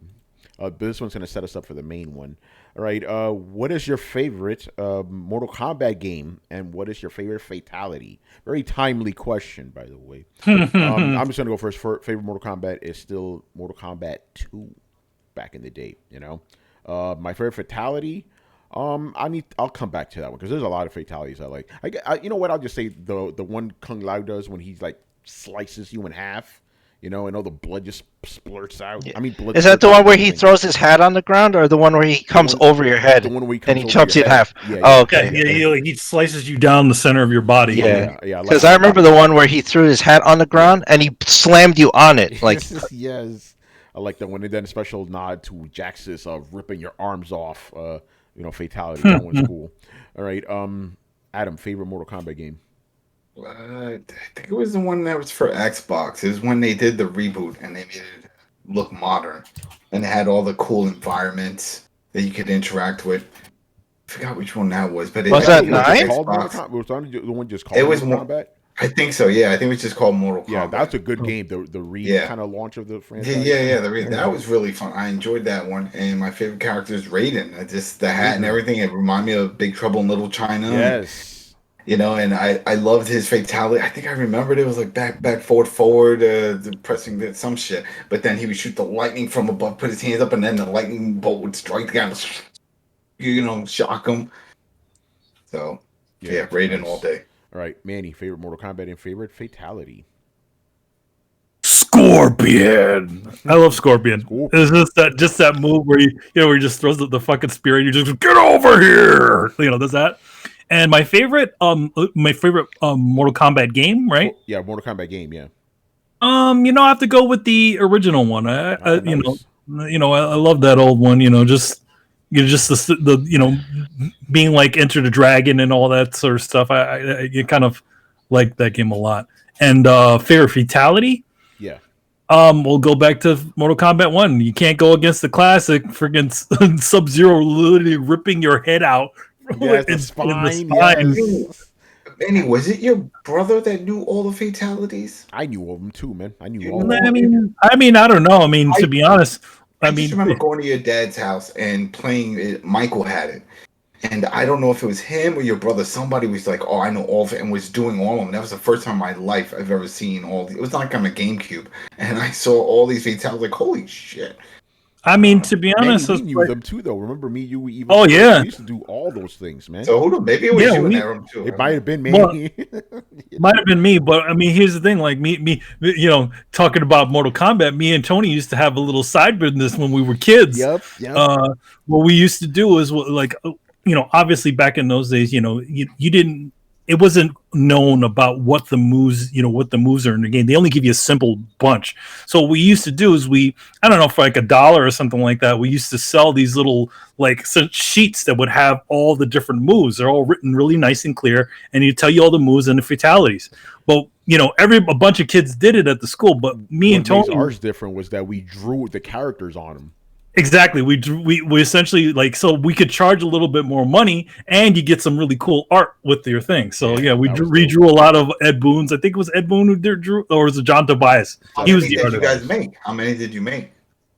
But this one's going to set us up for the main one. All right. What is your favorite Mortal Kombat game, and what is your favorite fatality? Very timely question, by the way. I'm just going to go first. Favorite Mortal Kombat is still Mortal Kombat 2 back in the day, you know. My favorite fatality, I'll come back to that one because there's a lot of fatalities I like. You know what? I'll just say the one Kung Lao does when he like slices you in half, you know, and all the blood just splurts out. Yeah. I mean, blood Is that the splurts one out where and he everything. throws his hat on the ground, or the one where he comes over your head The one where he and comes he over chops you your in head. half? Yeah, Oh, yeah. okay. He slices you down the center of your body. Yeah. Yeah, like Because I remember the one where he threw his hat on the ground and he slammed you on it. Like, yes, I like that one. And then a special nod to Jax's ripping your arms off. Fatality. That one's cool. All right, Adam, favorite Mortal Kombat game? I think it was the one that was for Xbox. It was when they did the reboot and they made it look modern, and it had all the cool environments that you could interact with. I forgot which one that was, but Was I that think it was just 9? called Mortal Xbox. Kombat. Was the one just called It was Mortal more. Kombat? I think so. Yeah, I think it was just called Mortal Kombat. Yeah, that's a good game. The Yeah. kind of launch of the Yeah, franchise. that was really fun. I enjoyed that one, and my favorite character is Raiden. Just the hat and Raiden. everything. It reminded me of Big Trouble in Little China. Yes. You know, and I loved his fatality. I think I remembered it was like back, forward, pressing some shit. But then he would shoot the lightning from above, put his hands up, and then the lightning bolt would strike the guy, shock him. So, yeah, Raiden nice. all day. All right, Manny, favorite Mortal Kombat and favorite fatality. Scorpion. I love Scorpion. Scorpion. It's just that move where where he just throws the fucking spear and you just get over here. Does that. And my favorite Mortal Kombat game, right? Yeah, Mortal Kombat game. Yeah. I have to go with the original one. I Nice. I love that old one. Just the being like Enter the Dragon and all that sort of stuff. I kind of like that game a lot. And favorite fatality. Yeah. We'll go back to Mortal Kombat 1. You can't go against the classic freaking Sub-Zero literally ripping your head out. Yes, the in spine. Yes. Manny, was it your brother that knew all the fatalities? I knew all of them too, man. I knew You all of know- them. I mean, I don't know. I mean, to be honest, I just remember going to your dad's house and playing it. Michael had it. And I don't know if it was him or your brother. Somebody was like, "Oh, I know all of it," and was doing all of them. That was the first time in my life I've ever seen all these. It was like on a GameCube. And I saw all these fatalities. Like, holy shit. I mean, to be honest, we it's knew like- them too, though. Remember me, you, even. Oh, yeah. We used to do all those things, man. So maybe it was Yeah, you in we- that room too. It might have been me. Well, might have been me, but I mean, here's the thing: like me, talking about Mortal Kombat. Me and Tony used to have a little side business when we were kids. Yep. What we used to do is like, obviously back in those days, you didn't. It wasn't known about what the moves are in the game. They only give you a simple bunch. So what we used to do is I don't know, for like $1 or something like that, we used to sell these little like sheets that would have all the different moves. They're all written really nice and clear, and you tell you all the moves and the fatalities. But a bunch of kids did it at the school, but me and What Tony, made ours different was that we drew the characters on them. exactly. We essentially like, so we could charge a little bit more money, and you get some really cool art with your thing. So Yeah, we that was redrew a lot of Ed Boon's. I think it was Ed Boon who drew, or was it John Tobias? How He was many the did you artist. guys make? How many did you make?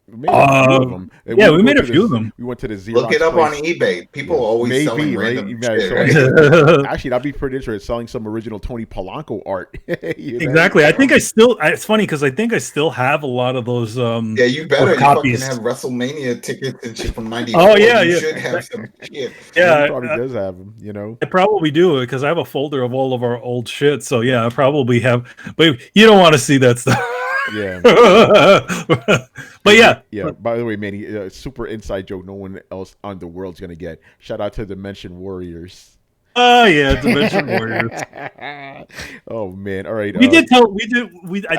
We made a few of them. And yeah, would we go made a to few of them. We went to the Xerox Look it up on place. eBay. People Yeah. always Maybe, selling right? random Yeah, shit, so- right? Actually, that'd be pretty interesting. Selling some original Tony Polanco art. You know? Exactly. I think it's funny because I think I still have a lot of those. Yeah, you better. You fucking copies. have WrestleMania tickets and shit from '94. Oh, yeah, you yeah. should have some shit. Yeah, he Yeah, probably does have them. I probably do because I have a folder of all of our old shit. So yeah, I probably have. But you don't want to see that stuff. Yeah. But yeah. Yeah. By the way, Manny, super inside joke. No one else on the world's gonna get. Shout out to Dimension Warriors. Oh yeah, Dimension Warriors. Oh man! All right. I think I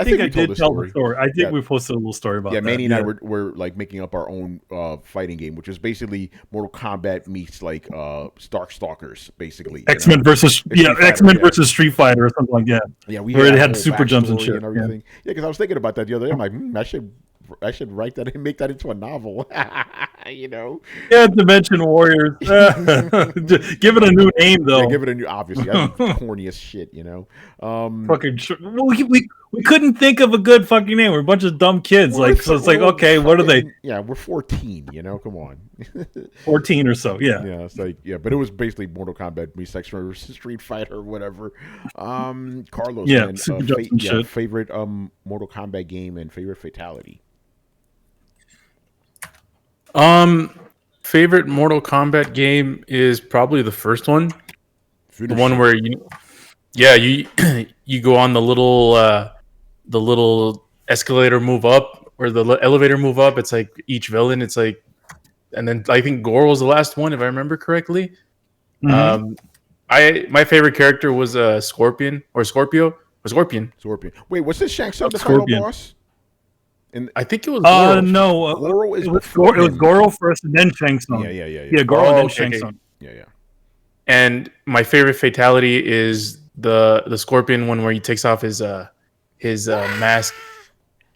think we did told the tell story. the story. I think Yeah. we posted a little story about Yeah, that. Manny and I were like making up our own fighting game, which is basically Mortal Kombat meets like Darkstalkers, basically. X-Men versus X-Men versus Street Fighter or something like that. Yeah, we where it a had whole super jumps and backstory shit. and everything. Yeah, because I was thinking about that the other day. I'm like, I should write that and make that into a novel. you know. Yeah, Dimension Warriors. Give it a new name though. Yeah, give it a new. Obviously, that's corny as shit, you know. Fucking. Well, we couldn't think of a good fucking name. We're a bunch of dumb kids. Like, so it's like, okay, what are they? Yeah, we're 14. You know, come on. 14 or so. Yeah. Yeah, it's like but it was basically Mortal Kombat, Street Fighter, or whatever. Carlos, Yeah, man, Super Justin shit. favorite Mortal Kombat game and favorite fatality. Favorite Mortal Kombat game is probably the first one. The one where you you go on the little escalator move up or the elevator move up. It's like each villain. It's like, and then I think Gore was the last one if I remember correctly. Mm-hmm. My favorite character was Scorpion or Scorpio. Was Scorpion? Wait, what's this Shang Tsung the final boss? And I think it was Goro. No, Goro is it was Goro first and then Shang Tsung. Yeah. Goro and then Shang Tsung. Yeah. And my favorite fatality is the Scorpion one where he takes off his mask.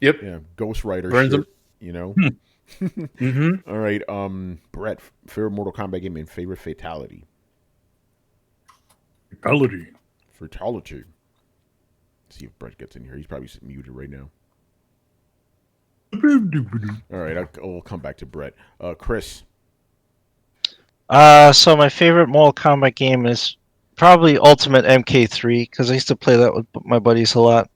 Yep. Yeah, Ghost Rider burns shit, him. You know. Mm-hmm. All right, Brett, favorite Mortal Kombat game and favorite fatality. Fatality. See if Brett gets in here. He's probably muted right now. All right, I'll come back to Brett. Chris. So my favorite Mortal Kombat game is probably Ultimate MK3 because I used to play that with my buddies a lot.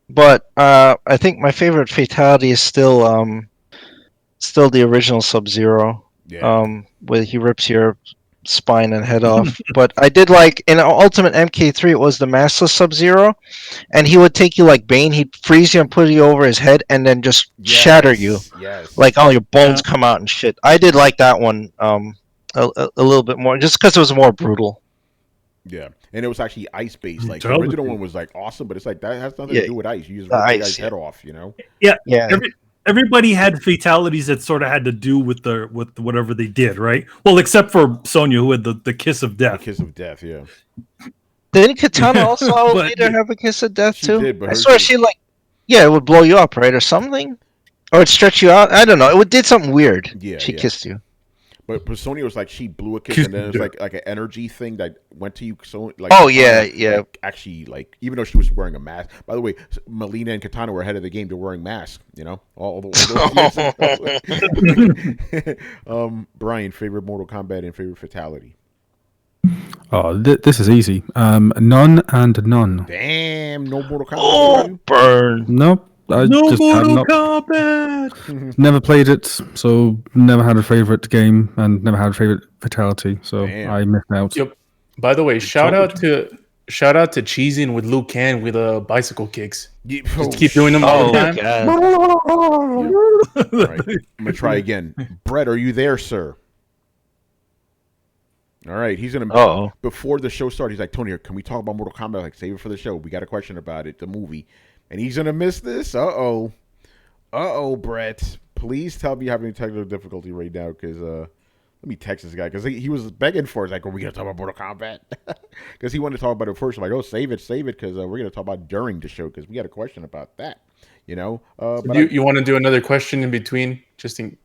But I think my favorite fatality is still the original Sub-Zero. Yeah. Where he rips your spine and head off. But I did like in Ultimate MK3 it was the Master Sub-Zero, and he would take you like Bane. He'd freeze you and put you over his head, and then just shatter you. Yes. Like all your bones come out and shit. I did like that one a little bit more, just because it was more brutal. Yeah, and it was actually ice based. Like the original one was like awesome, but it's like that has nothing to do with ice. You just rip the guy's head off, you know. Yeah. Yeah. Everybody had fatalities that sort of had to do with whatever they did, right? Well, except for Sonya, who had the kiss of death. The kiss of death, yeah. Didn't Katana also later have a kiss of death too? Did, but I swear she it would blow you up, right, or something, or it'd stretch you out. I don't know. It did something weird. Yeah, she kissed you. But Sonya was like she blew a kiss, and then it was like an energy thing that went to you. So like yeah. Actually, like even though she was wearing a mask. By the way, Melina and Katana were ahead of the game. They're wearing masks. You know, all those years. Brian, favorite Mortal Kombat and favorite fatality. Oh, this is easy. None and none. Damn, no Mortal Kombat. Oh, burn. Nope. No Mortal Kombat. Never played it, so never had a favorite game and never had a favorite fatality. So I missed out. Yep. By the way, shout out to cheesing with Liu Kang with bicycle kicks. Just keep doing them all the time. All right, I'm gonna try again. Brett, are you there, sir? All right, he's gonna. Before the show started, he's like, Tony, can we talk about Mortal Kombat? Like, save it for the show. We got a question about it, the movie. And he's gonna miss this. Brett. Please tell me you have any technical difficulty right now, because let me text this guy because he was begging for it. Like, are we gonna talk about Mortal Kombat? Because he wanted to talk about it first. I'm like, save it, because we're gonna talk about during the show because we got a question about that. You know. But you want to do another question in between, just to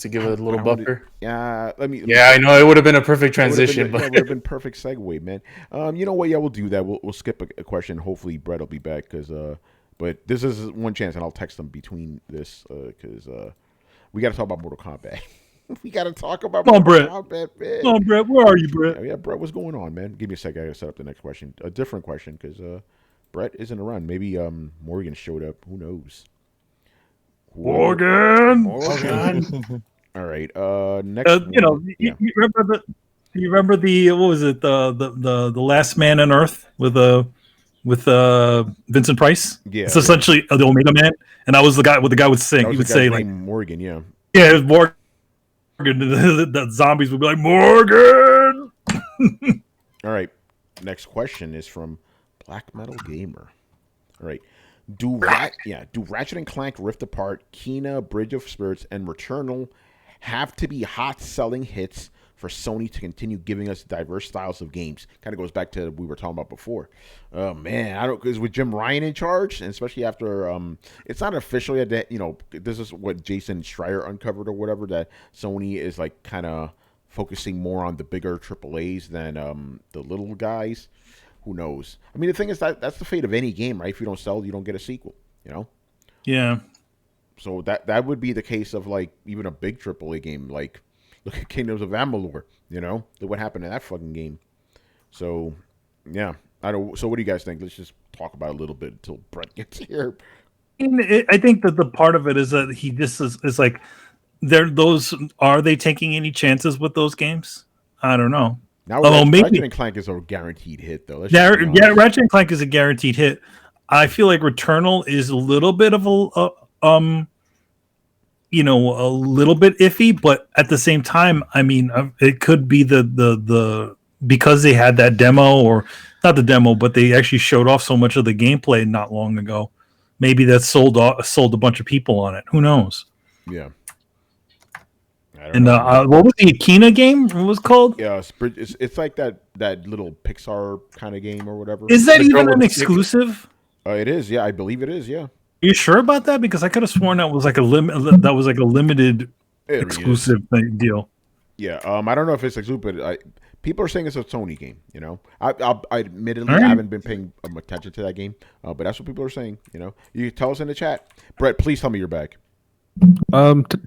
give it a little buffer? Let me. Yeah, I know it would have been a perfect transition, but it would have been perfect segue, man. You know what? Yeah, we'll do that. We'll skip a question. Hopefully, Brett will be back because. But this is one chance, and I'll text them between this because we got to talk about Mortal Kombat. We got to talk about Mortal Kombat, man. Come on, Brett. Where are you, Brett? Yeah, Brett, what's going on, man? Give me a second. I got to set up the next question. A different question because Brett isn't around. Maybe Morgan showed up. Who knows? Morgan. All right. Next. You remember the what was it? The Last Man on Earth with Vincent Price. Yeah, it's essentially the Omega Man, and that was the guy. What the guy would sing. He would say like Morgan. Yeah. Yeah, it was Morgan. The zombies would be like Morgan. All right. Next question is from Black Metal Gamer. All right. Do Ratchet and Clank Rift Apart, Kena, Bridge of Spirits, and Returnal have to be hot selling hits for Sony to continue giving us diverse styles of games. Kind of goes back to what we were talking about before. Oh man, I don't, because with Jim Ryan in charge, and especially after it's not official yet that this is what Jason Schreier uncovered or whatever, that Sony is like kind of focusing more on the bigger AAAs than the little guys. Who knows? I mean, the thing is that's the fate of any game, right? If you don't sell, you don't get a sequel. Yeah. So that would be the case of like even a big AAA game, like look at Kingdoms of Amalur. Look what happened in that fucking game. So yeah, I don't. So what do you guys think? Let's just talk about it a little bit until Brett gets here. I think that the part of it is that he just is like, are they taking any chances with those games? I don't know. Now, maybe Ratchet and Clank is a guaranteed hit, though. Yeah, Ratchet and Clank is a guaranteed hit. I feel like Returnal is a little bit of a little bit iffy, but at the same time, I mean, it could be the because they had that demo, or not the demo, but they actually showed off so much of the gameplay not long ago. Maybe that sold a bunch of people on it. Who knows? Yeah. And what was the Akina game? What was it called? Yeah, it's like that little Pixar kind of game or whatever. Is that even an exclusive? It is. Yeah, I believe it is. Yeah. Are you sure about that? Because I could have sworn that was like a limited exclusive deal. Yeah. I don't know if it's exclusive, but people are saying it's a Sony game. I admittedly I haven't been paying attention to that game, but that's what people are saying. You tell us in the chat. Brett, please tell me you're back.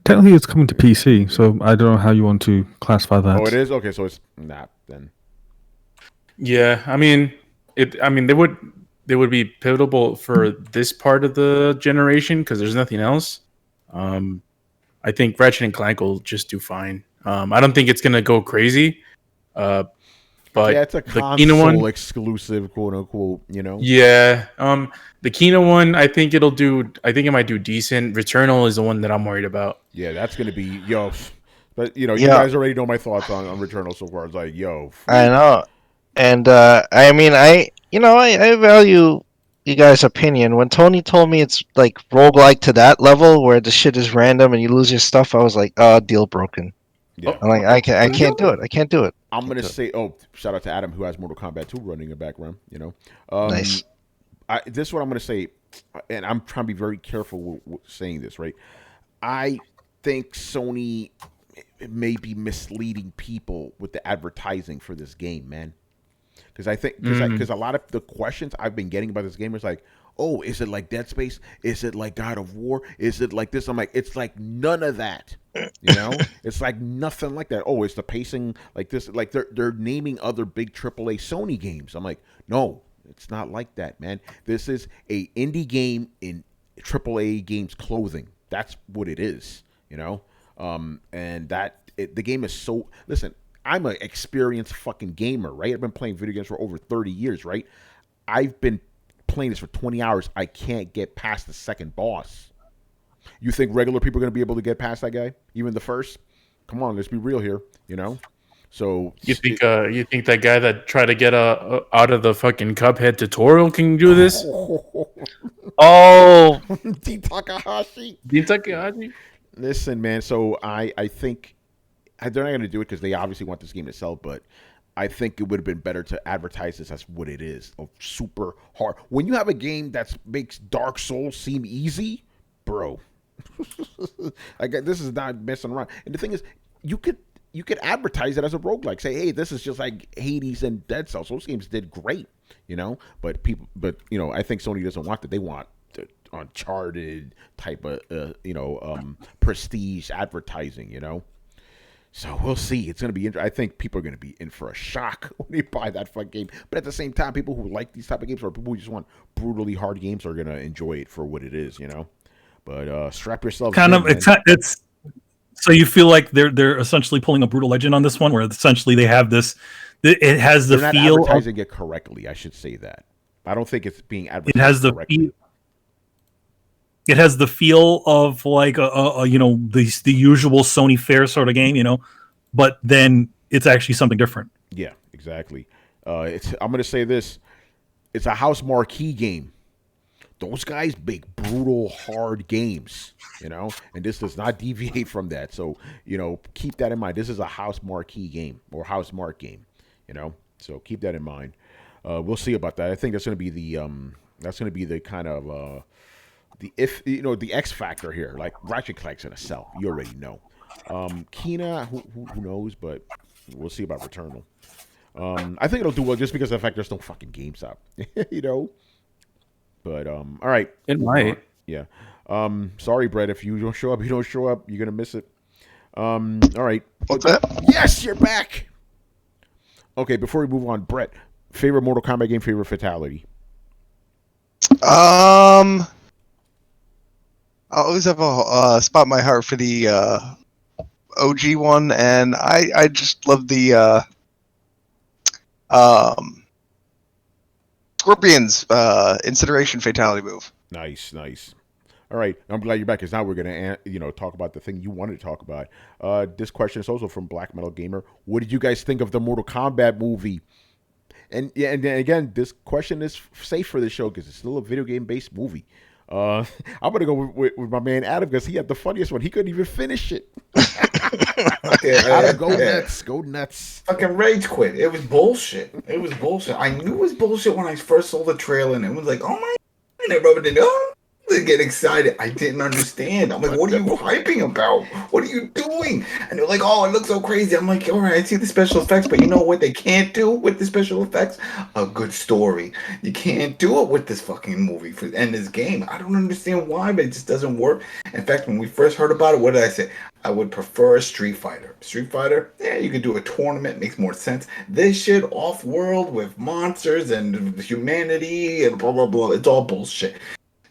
Technically, it's coming to PC, so I don't know how you want to classify that. Oh, it is? Okay, so it's not then. Yeah, I mean, they would be pivotal for this part of the generation because there's nothing else. I think Ratchet and Clank will just do fine. I don't think it's gonna go crazy. But yeah, it's a console exclusive, quote unquote. Yeah. The Kena one, I think it might do decent. Returnal is the one that I'm worried about. Yeah, that's gonna be But you guys already know my thoughts on Returnal so far. It's like I know, and I mean, I value you guys' opinion. When Tony told me it's like roguelike to that level where the shit is random and you lose your stuff, I was like, deal broken. Yeah. I'm like, I can't do it. I can't do it. I'm gonna say, shout out to Adam who has Mortal Kombat 2 running in the background. Nice. This is what I'm gonna say, and I'm trying to be very careful with saying this. Right, I think Sony may be misleading people with the advertising for this game, man. Because I think because a lot of the questions I've been getting about this game is like, oh, is it like Dead Space? Is it like God of War? Is it like this? I'm like, it's like none of that. It's like nothing like that. Oh, it's the pacing like this. Like they're naming other big AAA Sony games. I'm like, no, it's not like that, man. This is a indie game in AAA games clothing. That's what it is, and the game is so. Listen, I'm an experienced fucking gamer, right? I've been playing video games for over 30 years, right? I've been playing this for 20 hours. I can't get past the second boss. You think regular people are going to be able to get past that guy, even the first? Come on, let's be real here. So you think that guy that tried to get out of the fucking Cuphead tutorial can do this? Oh, Dean Takahashi. Listen, man. So I think they're not going to do it because they obviously want this game to sell, but I think it would have been better to advertise this as what it is, super hard. When you have a game that makes Dark Souls seem easy, bro. Like this is not messing around. And the thing is, you could advertise it as a roguelike. Say, hey, this is just like Hades and Dead Cells. Those games did great, But I think Sony doesn't want that. They want the Uncharted type of prestige advertising, So we'll see. It's going to be interesting. I think people are going to be in for a shock when they buy that fucking game. But at the same time, people who like these type of games or people who just want brutally hard games are going to enjoy it for what it is, But strap yourselves it's so you feel like they're essentially pulling a Brutal Legend on this one, where essentially they have this. It has the they're not feel advertising it correctly. I should say that. I don't think it's being advertised. It has the correctly. It has the feel of like the usual Sony fare sort of game, but then it's actually something different. Yeah, exactly. I'm going to say this: it's a house marquee game. those guys make brutal, hard games, and this does not deviate from that. So, keep that in mind. This is a house marquee game or house mark game, so keep that in mind. We'll see about that. I think that's going to be the kind of the X factor here. Like Ratchet Clank's going to sell. You already know. Kina, who knows, but we'll see about Returnal. I think it'll do well just because of the fact there's no fucking games out, But all right, It might. Yeah. Sorry, Brett. If you don't show up, you're gonna miss it. All right. What's that? Yes, you're back. Okay. Before we move on, Brett, favorite Mortal Kombat game, favorite fatality. I always have a spot in my heart for the OG one, and I just love the Scorpion's incineration fatality move. Nice. All right, I'm glad you're back because now we're gonna, talk about the thing you wanted to talk about. This question is also from Black Metal Gamer. What did you guys think of the Mortal Kombat movie? And again, this question is safe for this show because it's still a video game based movie. I'm gonna go with my man Adam because he had the funniest one. He couldn't even finish it. Adam, go nuts. Fucking rage quit. It was bullshit. I knew it was bullshit when I first saw the trailer, and it was like, oh my, and I rubbed it. Oh, they get excited. I didn't understand. I'm like, what are you hyping about? What are you doing? And they're like, oh, it looks so crazy. I'm like, all right, I see the special effects, but you know what they can't do with the special effects? A good story. You can't do it with this fucking movie and this game. I don't understand why, but it just doesn't work. In fact, when we first heard about it, what did I say? I would prefer a Street Fighter. Street Fighter, yeah, you could do a tournament, makes more sense. This shit, off-world with monsters and humanity and blah, blah, blah. It's all bullshit.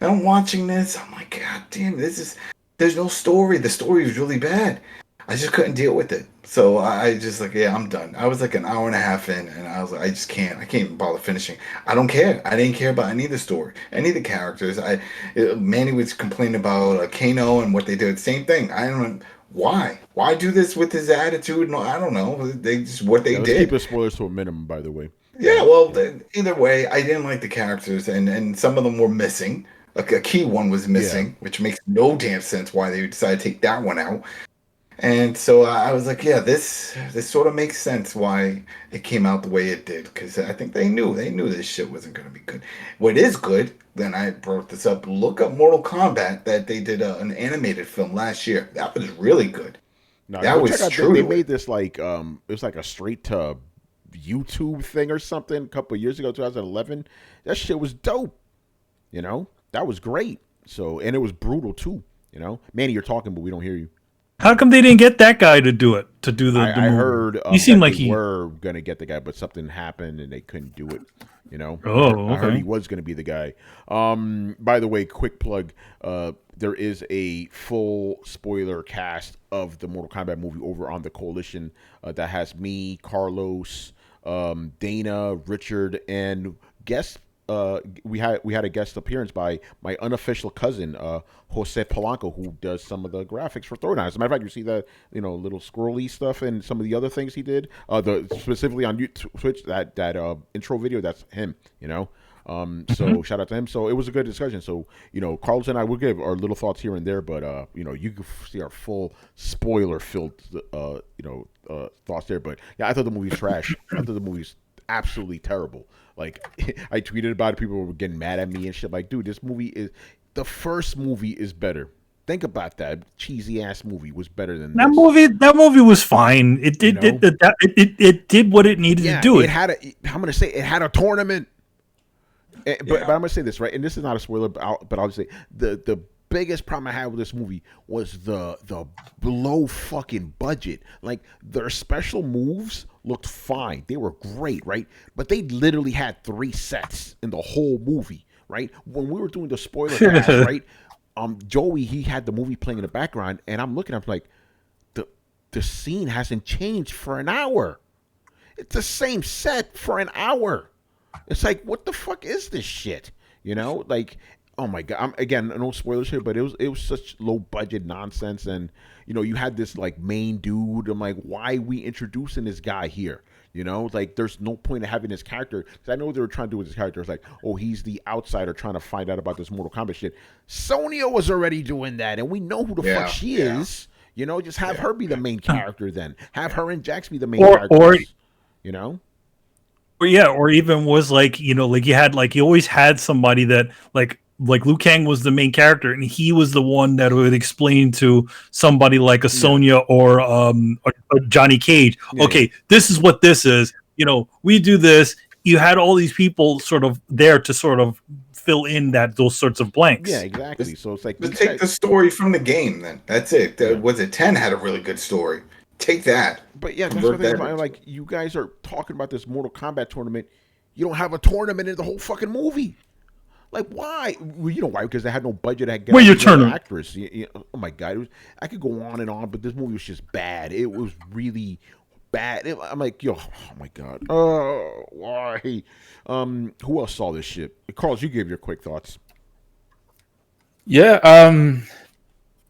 And I'm watching this, I'm like, God damn, there's no story. The story was really bad. I just couldn't deal with it. So I just like, yeah, I'm done. I was like an hour and a half in, and I was like, I can't even bother finishing. I don't care. I didn't care about any of the story, any of the characters. Manny was complaining about Kano and what they did. Same thing. I don't know. Why do this with his attitude? No, I don't know. They just what they let's did. Keep the spoilers to a minimum, by the way. Yeah, well, either way, I didn't like the characters, and some of them were missing. Like a key one was missing, which makes no damn sense why they decided to take that one out. And so I was like, yeah, this sort of makes sense why it came out the way it did, because I think they knew this shit wasn't going to be good. What is good, then I brought this up, look up Mortal Kombat, that they did an animated film last year. That was really good. No, that was true. They made this like, it was like a straight to YouTube thing or something a couple of years ago, 2011. That shit was dope, That was great. So, and it was brutal too, Manny, you're talking, but we don't hear you. How come they didn't get that guy to do it? To do the I heard he seemed like they were gonna get the guy, but something happened and they couldn't do it. Oh, okay. I heard he was gonna be the guy. By the way, quick plug. There is a full spoiler cast of the Mortal Kombat movie over on the Coalition that has me, Carlos, Dana, Richard, and guest. We had a guest appearance by my unofficial cousin, Jose Polanco, who does some of the graphics for Throwdown. As a matter of fact, you see the little squirrely stuff and some of the other things he did. Specifically on YouTube, Twitch, that intro video, that's him. So shout out to him. So it was a good discussion. So Carlos and I will give our little thoughts here and there, but you can see our full spoiler filled thoughts there. But yeah, I thought the movie was trash. I thought the movie was absolutely terrible. Like, I tweeted about it, people were getting mad at me and shit. Like, dude, the first movie is better. Think about that. Cheesy ass movie was better than that this. movie. That movie was fine. It did it did what it needed to do. I'm gonna say it had a tournament. But I'm gonna say this, right? And this is not a spoiler, but I'll just say the biggest problem I had with this movie was the below fucking budget. Like, their special moves looked fine. They were great, right? But they literally had 3 sets in the whole movie, right? When we were doing the spoiler cast, right? Joey, he had the movie playing in the background, and I'm looking, I'm like, the scene hasn't changed for an hour. It's the same set for an hour. It's like, what the fuck is this shit? Like, oh my god! Again, no spoilers here, but it was such low budget nonsense, and you had this like main dude. I'm like, why are we introducing this guy here? You know, like there's no point in having this character because I know what they were trying to do with this character. It's like, oh, he's the outsider trying to find out about this Mortal Kombat shit. Sonya was already doing that, and we know who the fuck she is. You know, just have her be the main character. Then have her and Jax be the main characters. You know. Or even was like, you know, like you always had somebody that like Liu Kang was the main character, and he was the one that would explain to somebody like a Sonya or Johnny Cage, this is what this is. You know, we do this. You had all these people sort of there to sort of fill in those sorts of blanks. Yeah, exactly. So it's like take the story from the game. Then that's it. Was it 10 had a really good story? Take that. But yeah, that's what I'm like. You guys are talking about this Mortal Kombat tournament. You don't have a tournament in the whole fucking movie. Like, why? Well, you know why? Because they had no budget. Where's your tournament? Actress. Oh my god, I could go on and on, but this movie was just bad. It was really bad. I'm like, oh my god. Oh, why? Who else saw this shit? Carlos, you gave your quick thoughts. Yeah.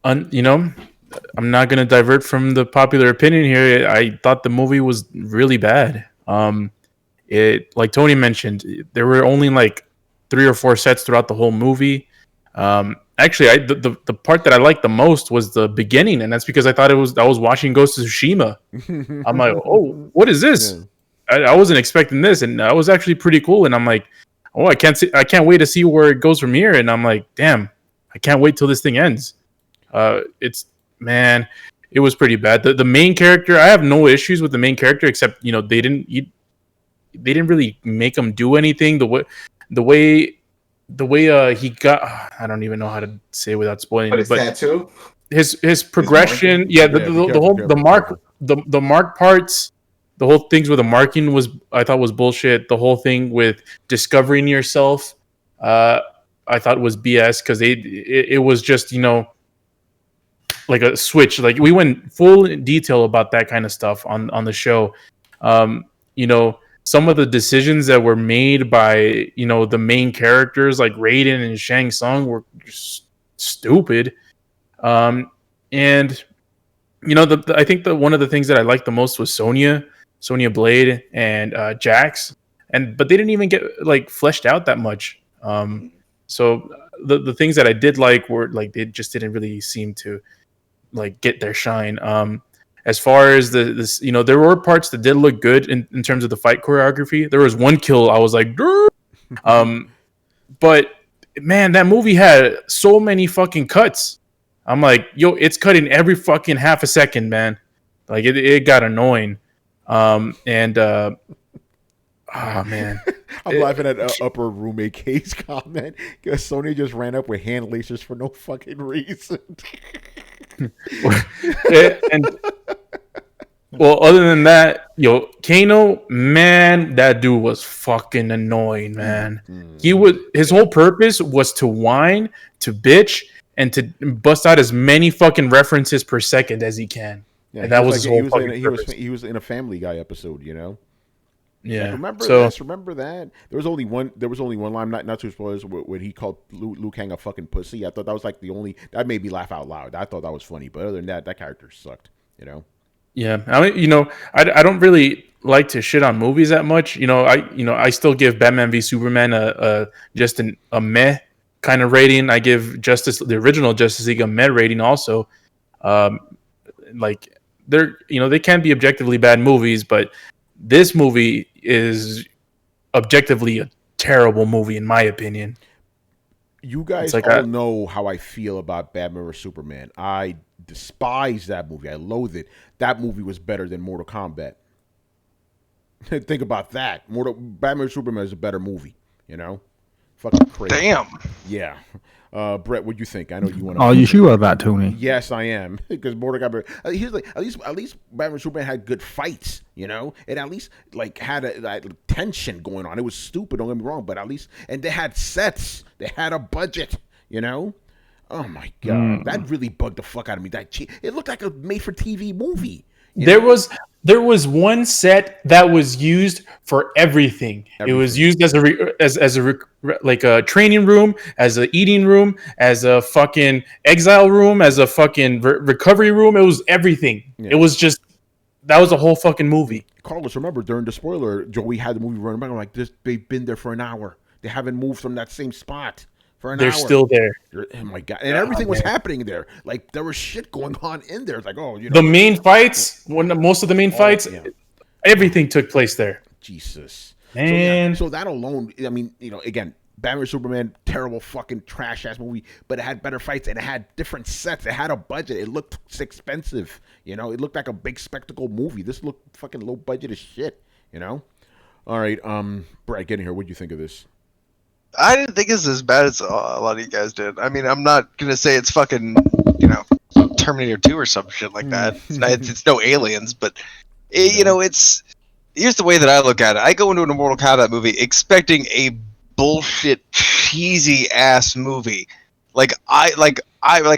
You know, I'm not gonna divert from the popular opinion here. I thought the movie was really bad. It, like Tony mentioned, there were only like 3 or 4 sets throughout the whole movie. Actually, the part that I liked the most was the beginning, and that's because I thought I was watching Ghost of Tsushima. I'm like, oh, what is this? Yeah. I wasn't expecting this, and that was actually pretty cool. And I'm like, oh, I can't wait to see where it goes from here. And I'm like, damn, I can't wait till this thing ends. It was pretty bad. The main character, I have no issues with the main character, except, you know, they didn't really make him do anything. The way he got, I don't even know how to say without spoiling it, but tattoo? His progression, the mark parts, the whole things with the marking I thought was bullshit. The whole thing with discovering yourself, I thought was BS, because it was just, you know, like a switch. Like, we went full detail about that kind of stuff on the show. You know, some of the decisions that were made by, you know, the main characters like Raiden and Shang Tsung were just stupid. And you know, I think that one of the things that I liked the most was Sonya Blade, and Jax, but they didn't even get like fleshed out that much. So the things that I did like were like, they just didn't really seem to like get their shine. As far as this, you know, there were parts that did look good in terms of the fight choreography. There was one kill I was like, but man, that movie had so many fucking cuts. I'm like, yo, it's cutting every fucking half a second, man. Like, it got annoying. Oh man, I'm laughing at upper roommate K's comment because Sony just ran up with hand lasers for no fucking reason. And well, other than that, yo, Kano, man, that dude was fucking annoying, man. His whole purpose was to whine, to bitch, and to bust out as many fucking references per second as he can. Yeah, and that was his whole fucking purpose. He was in a Family Guy episode, you know. Yeah. Like, remember this? Remember that? There was only one line, not too spoilers, when he called Liu Kang a fucking pussy. I thought that was like the only that made me laugh out loud. I thought that was funny, but other than that character sucked. You know. Yeah, I mean, you know, I don't really like to shit on movies that much. You know, I still give Batman v Superman just a meh kind of rating. I give the original Justice League a meh rating also. Like, they can be objectively bad movies, but this movie is objectively a terrible movie in my opinion. You guys all know how I feel about Batman vs Superman. I despise that movie. I loathe it. That movie was better than Mortal Kombat. Think about that. Batman vs Superman is a better movie. You know, fucking crazy. Damn. Yeah. Brett, what do you think? I know you want to. Are you sure of that, Tony? Yes, I am. Because Mortal Kombat. Here's like at least Batman vs Superman had good fights. You know, it at least like had a tension going on. It was stupid. Don't get me wrong, but at least they had sets. They had a budget. You know. Oh my god, that really bugged the fuck out of me. It looked like a made-for-TV movie. There was one set that was used for everything. It was used as a training room, as a eating room, as a fucking exile room, as a fucking recovery room. It was everything. Yeah. It was just that was a whole fucking movie. Carlos, remember during the spoiler, Joey had the movie running back. I'm like, they've been there for an hour. They haven't moved from that same spot for an hour. They're still there. Oh my god! And everything was happening there. Like there was shit going on in there. It's like, oh, the main fights, most of the main fights, everything took place there. Jesus, man. So that alone, I mean, again, Batman vs Superman, terrible fucking trash ass movie, but it had better fights and it had different sets. It had a budget. It looked expensive. It looked like a big spectacle movie. This looked fucking low budget as shit. All right, Brad, get in here. What do you think of this? I didn't think it's as bad as a lot of you guys did. I mean, I'm not gonna say it's fucking, Terminator 2 or some shit like that. It's no aliens, but it's. Here's the way that I look at it. I go into a Mortal Kombat movie expecting a bullshit cheesy ass movie. I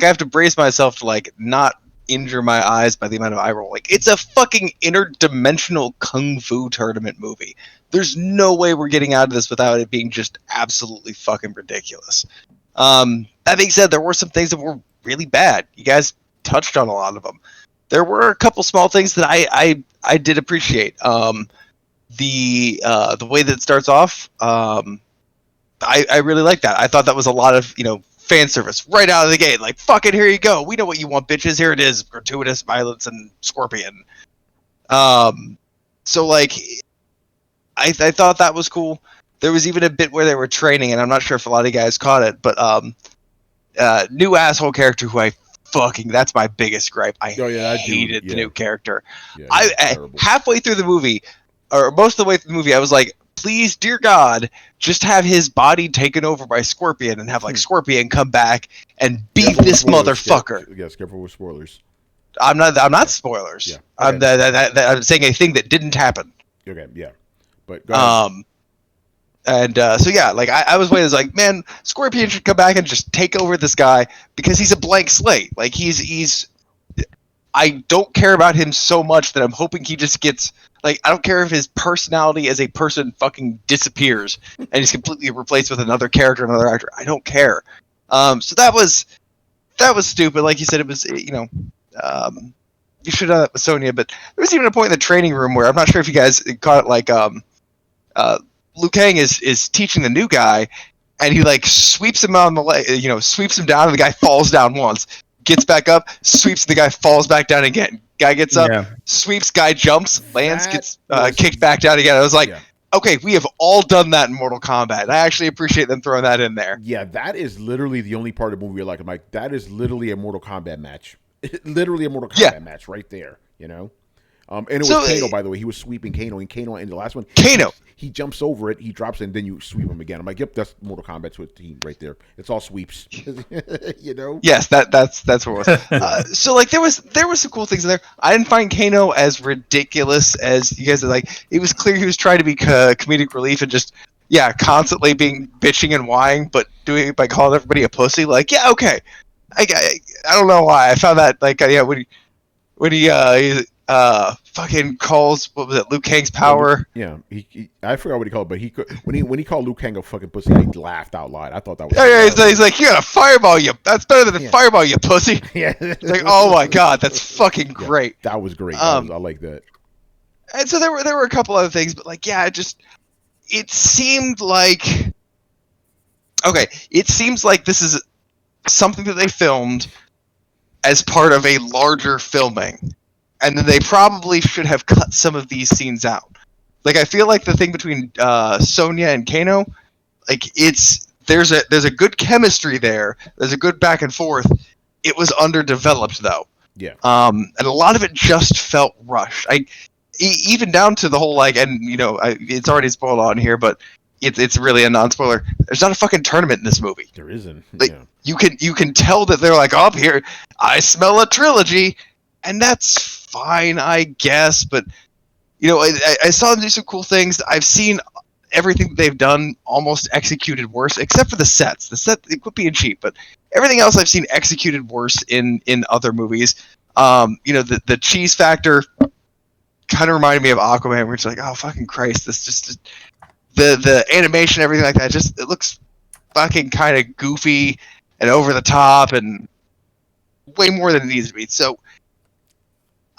have to brace myself to not injure my eyes by the amount of eye roll. It's a fucking interdimensional kung fu tournament movie. There's no way we're getting out of this without it being just absolutely fucking ridiculous. That being said, there were some things that were really bad. You guys touched on a lot of them. There were a couple small things that I did appreciate. The way that it starts off, I really like that. I thought that was a lot of fan service right out of the gate. Like, fucking here you go. We know what you want, bitches. Here it is. Gratuitous violence and Scorpion. So I thought that was cool. There was even a bit where they were training, and I'm not sure if a lot of you guys caught it, but new asshole character who that's my biggest gripe. I hated the new character. Yeah, I halfway through the movie, or most of the way through the movie, I was like, please, dear God, just have his body taken over by Scorpion and have Scorpion come back and beat this motherfucker. Yes, careful with spoilers. I'm not spoilers. Yeah. Okay. I'm saying a thing that didn't happen. Okay, yeah. But go ahead. I was waiting. I was like, man, Scorpion should come back and just take over this guy because he's a blank slate. he's I don't care about him so much that I'm hoping he just gets I don't care if his personality as a person fucking disappears and he's completely replaced with another character, another actor. I don't care. So that was stupid. Like you said, it was you should have done that with Sonya, but there was even a point in the training room where I'm not sure if you guys caught it. Liu Kang is teaching the new guy, and he sweeps him on the leg, sweeps him down, and the guy falls down once, gets back up, sweeps the guy, falls back down again. Guy gets up, sweeps, guy jumps, lands, gets kicked back down again. I was like, okay, we have all done that in Mortal Kombat. I actually appreciate them throwing that in there. Yeah, that is literally the only part of the movie I'm like, that is literally a Mortal Kombat match. Literally a Mortal Kombat match right there, And it was Kano, by the way. He was sweeping Kano, and Kano in the last one. Kano! He jumps over it, he drops it, and then you sweep him again. I'm like, yep, that's Mortal Kombat to a team right there. It's all sweeps. Yes, that's what it was. So there was some cool things in there. I didn't find Kano as ridiculous as you guys are it was clear he was trying to be comedic relief and just constantly being bitching and whining, but doing it by calling everybody a pussy. Okay. I don't know why. I found that when he fucking calls, what was it, Liu Kang's power? Yeah, I forgot what he called, but when he called Liu Kang a fucking pussy, I laughed out loud. I thought that was he's like, you got a fireball, that's better than a fireball, you pussy. Yeah, it's like, oh my god, that's fucking great. Yeah, that was great. I like that. And so there were a couple other things, but it seemed like this is something that they filmed as part of a larger filming. And then they probably should have cut some of these scenes out. I feel like the thing between Sonya and Kano, there's a good chemistry there. There's a good back and forth. It was underdeveloped though. Yeah. And a lot of it just felt rushed. Even down to the whole it's already spoiled on here, but it's really a non-spoiler. There's not a fucking tournament in this movie. There isn't. You can tell that they're up here. I smell a trilogy, and that's fine, I guess, but I saw them do some cool things. I've seen everything that they've done almost executed worse, except for the sets. The set, it quit being cheap, but everything else I've seen executed worse in other movies. The cheese factor kind of reminded me of Aquaman, where it's like, oh fucking Christ, this just the animation, everything like that, it looks fucking kind of goofy and over the top and way more than it needs to be. So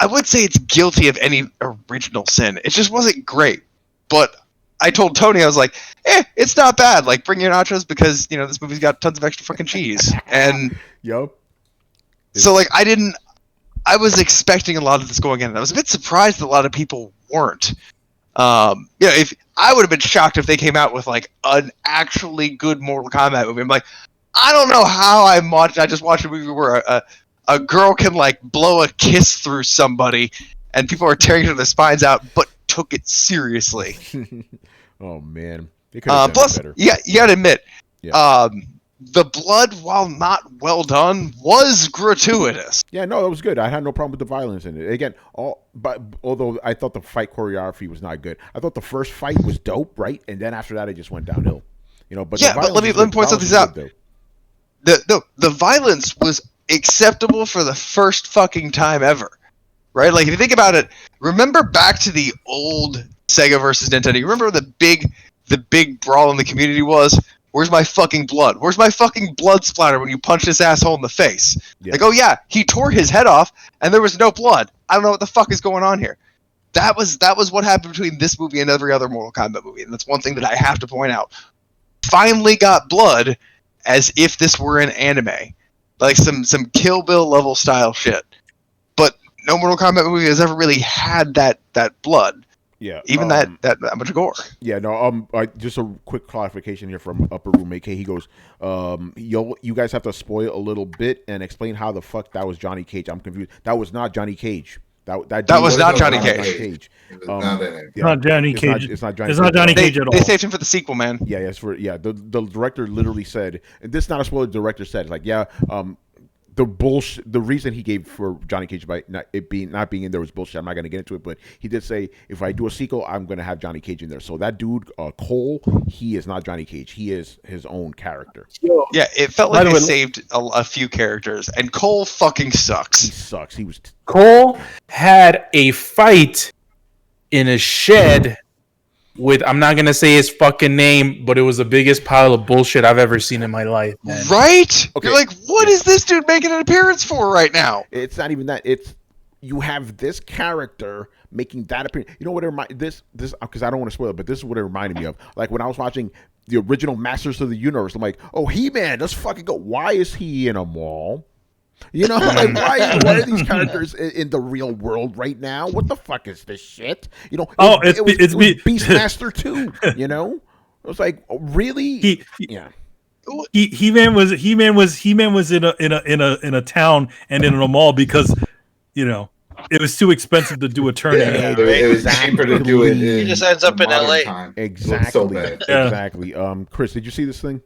I would say it's guilty of any original sin. It just wasn't great. But I told Tony, I was like, it's not bad. Like, bring your nachos because, this movie's got tons of extra fucking cheese. And Yup. so, like, I was expecting a lot of this going in. And I was a bit surprised that a lot of people weren't. If I would have been shocked if they came out with, like, an actually good Mortal Kombat movie. I'm like, I don't know how I just watched a movie where a girl can, like, blow a kiss through somebody and people are tearing their spines out, but took it seriously. Oh man, they could have done Plus, better. you gotta admit, Yeah. the blood, while not well done, was gratuitous. Yeah, no, it was good. I had no problem with the violence in it. Again, although I thought the fight choreography was not good. I thought the first fight was dope, right? And then after that, it just went downhill. But Yeah, but let me point something out. The violence was acceptable for the first fucking time ever, right? Like, if you think about it, remember back to the old Sega versus Nintendo. You remember the big brawl in the community was? Where's my fucking blood? Where's my fucking blood splatter when you punch this asshole in the face? Yeah. Like, oh yeah, he tore his head off and there was no blood. I don't know what the fuck is going on here. That was what happened between this movie and every other Mortal Kombat movie, and that's one thing that I have to point out. Finally got blood as if this were an anime. Like some Kill Bill level style shit. But no Mortal Kombat movie has ever really had that blood. Yeah, even that much gore. Yeah, no. Just a quick clarification here from Upper Room AK. He goes, you guys have to spoil a little bit and explain how the fuck that was Johnny Cage. I'm confused. That was not Johnny Cage. That was not Johnny Cage. Not Johnny Cage. It's not Johnny. It's not Johnny Cage at all. They saved him for the sequel, man. Yeah, it's for The director literally said, and this is not a spoiler. The director said, like, the bullshit. The reason he gave for Johnny Cage by not being in there was bullshit. I'm not gonna get into it, but he did say if I do a sequel, I'm gonna have Johnny Cage in there. So that dude, Cole, he is not Johnny Cage. He is his own character. Yeah, it felt like they saved a few characters, and Cole fucking sucks. He sucks. Cole had a fight in a shed with, I'm not gonna say his fucking name, but it was the biggest pile of bullshit I've ever seen in my life, man. Right? Okay. You're like, what is this dude making an appearance for right now? It's not even that. It's you have this character making that appearance. You know what it this because I don't want to spoil it, but this is what it reminded me of. Like when I was watching the original Masters of the Universe, I'm like, oh, He-Man, let's fucking go. Why is he in a mall? Like why are these characters in the real world right now? What the fuck is this shit? It was Beastmaster too. It was like, really? He-Man was in a town and in a mall because it was too expensive to do a turning. Yeah, it was cheaper to do it. He just ends up in LA. Time. Exactly. So bad. Exactly. Chris, did you see this thing?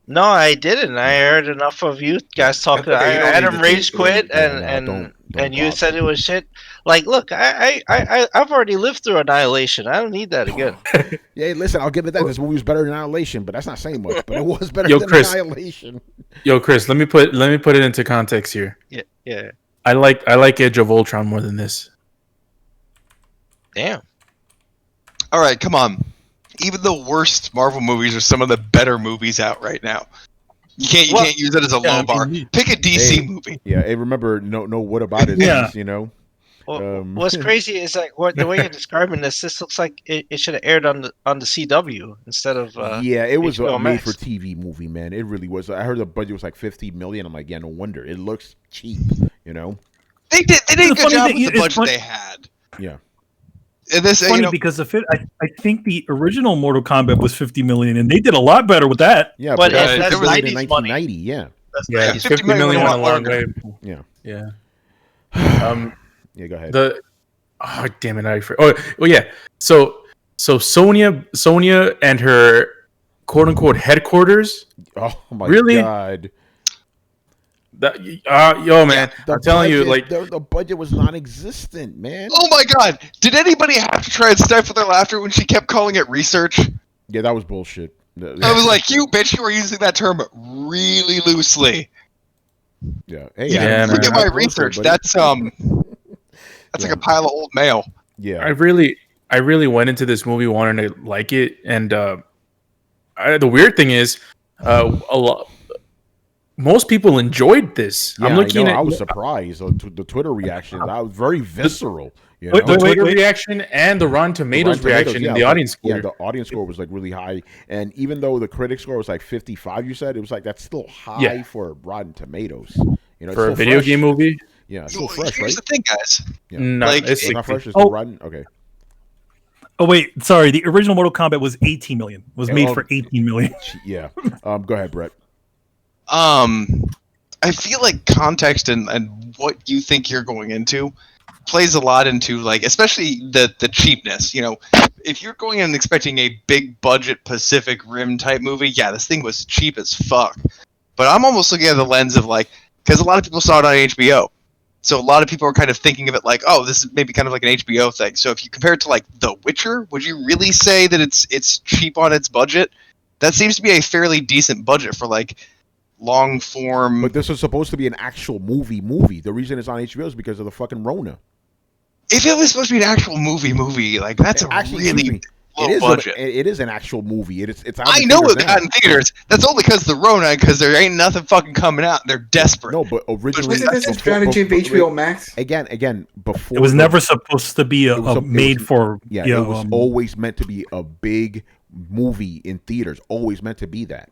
No, I didn't. I heard enough of you guys talk. Adam Rage quit, and you said it was shit. Like, look, I've already lived through Annihilation. I don't need that again. Yeah, listen, I'll give it that. This movie was better than Annihilation, but that's not saying much. But it was better than Chris. Annihilation. Yo, Chris, let me put it into context here. Yeah. I like Edge of Ultron more than this. Damn. All right, come on. Even the worst Marvel movies are some of the better movies out right now. You can't use it as a low bar. Pick a DC movie. Yeah, hey, remember, no, what about it? Yeah. Well, what's crazy is like the way you're describing this. This looks like it should have aired on the CW instead of. It was a HBO Max. made-for-TV movie, man. It really was. I heard the budget was like $50 million. I'm like, yeah, no wonder. It looks cheap. They did a good job with the budget they had. Yeah. It's funny because I think the original Mortal Kombat was $50 million, and they did a lot better with that. Yeah, but that was in 1990. Yeah. Yeah, $50 million went a long way. Yeah. Yeah. Yeah, go ahead. Oh damn it! Yeah. So Sonya and her quote unquote headquarters. Oh my god. Yo, man, I'm telling you, like the budget was non-existent, man. Oh my god! Did anybody have to try and stifle their laughter when she kept calling it research? Yeah, that was bullshit. I was like, you bitch, you were using that term really loosely. Yeah. Hey, look at my research. That's like a pile of old mail. Yeah. I really went into this movie wanting to like it, and the weird thing is, most people enjoyed this. Yeah, I'm looking I at was surprised. The Twitter reactions, I was very visceral. You Wait, know? the Twitter wait. reaction and the Rotten Tomatoes Rotten Tomatoes, reaction yeah, and the but- audience score. Yeah, the audience score was like really high, and even though the critic score was like 55, you said it was like that's still high Yeah. for Rotten Tomatoes. You know, it's For a still video fresh. game movie, Yeah, it's Well, still fresh, here's right? the thing, guys. Yeah. no, Like, it's It's not 60. fresh. It's still Oh. Rotten. Okay. Oh wait, sorry. The original Mortal Kombat was 18 million. Was Yeah, made oh, for 18 million. Yeah. Go ahead, Brett. I feel like context and what you think you're going into plays a lot into, like, especially the cheapness. You know, if you're going in and expecting a big budget Pacific Rim type movie, yeah, this thing was cheap as fuck. But I'm almost looking at the lens of, like, because a lot of people saw it on HBO. So a lot of people are kind of thinking of it like, oh, this is maybe kind of like an HBO thing. So if you compare it to, like, The Witcher, would you really say that it's cheap on its budget? That seems to be a fairly decent budget for, like, long form. But this is supposed to be an actual movie. The reason it's on HBO is because of the fucking Rona. If it was supposed to be an actual movie, like, that's a Actually, really excuse me, low it is budget. it is an actual movie. It's out I in know theaters it now. got in theaters. That's only because the Rona, because there ain't nothing fucking coming out. They're desperate. No, but originally, Isn't this a before- strategy of before- HBO Max? Again, before It was the- never supposed to be It was a- made for. Yeah, you it know, was always meant to be a big movie in theaters. Always meant to be that.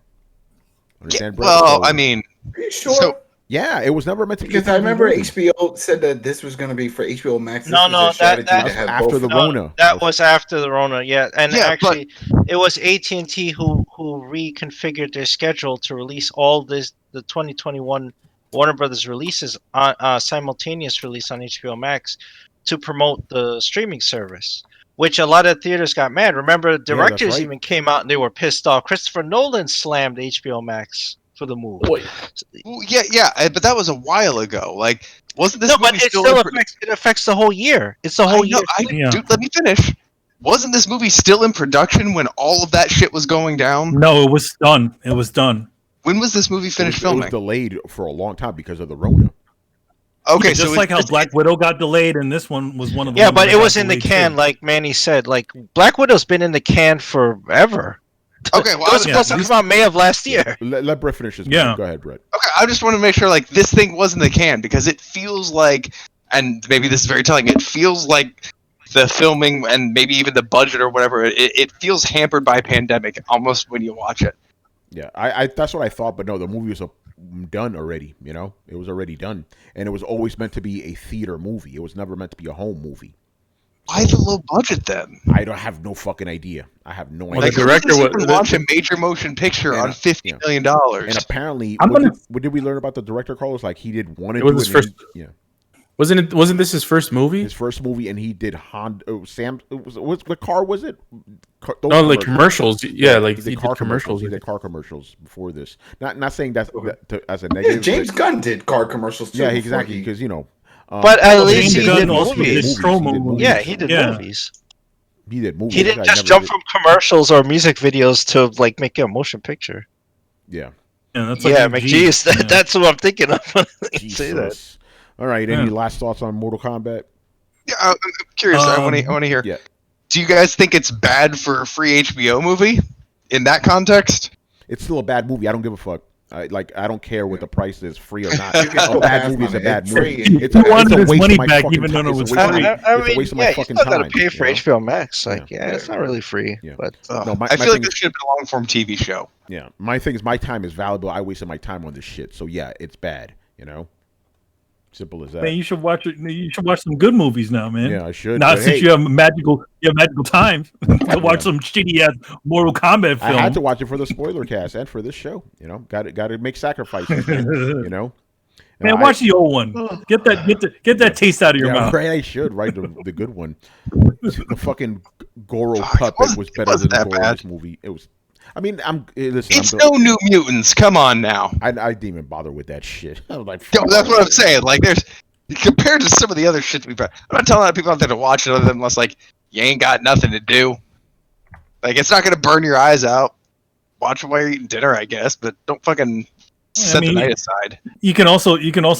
Understand, Brett? Well, So- I mean, Are you sure? So- yeah, it was never meant to be. a Because I TV remember movie. HBO said that this was going to be for HBO Max. This No, was no, their that- strategy that- to have After both. the of them. Rona. That was after the Rona, yeah. And Yeah, actually, it was AT&T who reconfigured their schedule to release all the 2021 Warner Brothers releases on simultaneous release on HBO Max to promote the streaming service. Which a lot of theaters got mad. Remember, directors right. even came out and they were pissed off. Christopher Nolan slammed HBO Max for the move. Wait, well, yeah, but that was a while ago. Like, wasn't this No, movie but it still still in it affects the whole year. It's the I whole know, year. Yeah. Dude, let me finish. Wasn't this movie still in production when all of that shit was going down? No, it was done. It was done. When was this movie finished It was filming? delayed for a long time because of the Rona. Okay, Yeah, so just like how Black Widow got delayed, and this one was one of the. Yeah, ones but that it got was in the delayed, can, too. like Manny said. Like Black Widow's been in the can forever. okay, It well, was supposed to come out May of last year. Let Brett finish his Yeah. point. Go ahead, Brett. okay, I just want to make sure like this thing was in the can because it feels like, and maybe this is very telling. It feels like the filming and maybe even the budget or whatever. It feels hampered by pandemic almost when you watch it. Yeah, I that's what I thought, but no, the movie was done already. You know, it was already done, and it was always meant to be a theater movie. It was never meant to be a home movie. Why the low budget then? I don't have no fucking idea. I have no Well, idea. Like, the who director does was- even watch a major motion picture And, on $50 yeah. million And dollars. apparently, I'm what, gonna- what did we learn about the director, Carlos? Like he did want to It do was his and first- he- yeah, wasn't this his first movie? his first movie, and he did Honda. Sam, what car was it? Those No, like commercials. commercials. Yeah, like he he did did car commercials. He did car commercials before this. Not saying that's as a Yeah, negative. James but- Gunn did car commercials too. Yeah, before exactly. he- Because you know, But at least James he Gunn did also movies. did promo movies. Yeah, he did Yeah. movies. he did movies. He didn't I just never jump did- from commercials or music videos to like make a motion picture. Yeah. Yeah, that's Yeah, like McGee's. yeah. That's what I'm thinking of when you say that. Jesus. All right. Any Yeah. last thoughts on Mortal Kombat? Yeah, I'm curious. I want to hear. Yeah. Do you guys think it's bad for a free HBO movie in that context? It's still a bad movie. I don't give a fuck. I don't care what the price is, free or not. You can A still bad have movie is a money. bad It's movie. free. It's He a wanted his waste money of my back, fucking even though time. it It's a was waste of free. my- I it's a mean, waste of my yeah, you fucking still gotta time. pay for you know? HBO Max. Like, Yeah. yeah, it's not really free. Yeah. But No, my I feel like thing this is- should have been a long form TV show. Yeah, my thing is my time is valuable. I wasted my time on this shit. So yeah, it's bad. You know, simple as that. Man, you should watch it. You should watch some good movies now, man. Yeah, I should. Not but since hey, you have magical time to watch Yeah. some shitty ass Mortal Kombat I film. had to watch it for the spoiler cast and for this show. You know, got to make sacrifices. Man, you know, Man, I- watch the old one. Get that taste out of your yeah, mouth. right. I should right the good one. The fucking Goro puppet was better than wasn't that the Goro in bad. this movie. It was. I mean, listen. It's I'm no New Mutants. Come on now. I didn't even bother with that shit. I was like, Yo, fuck that's what I'm it. saying. Like, there's compared to some of the other shit we've had. I'm not telling a lot of people out there to watch it other than unless like you ain't got nothing to do. Like, it's not gonna burn your eyes out. Watch it while you're eating dinner, I guess, but don't fucking Set the night aside. You can also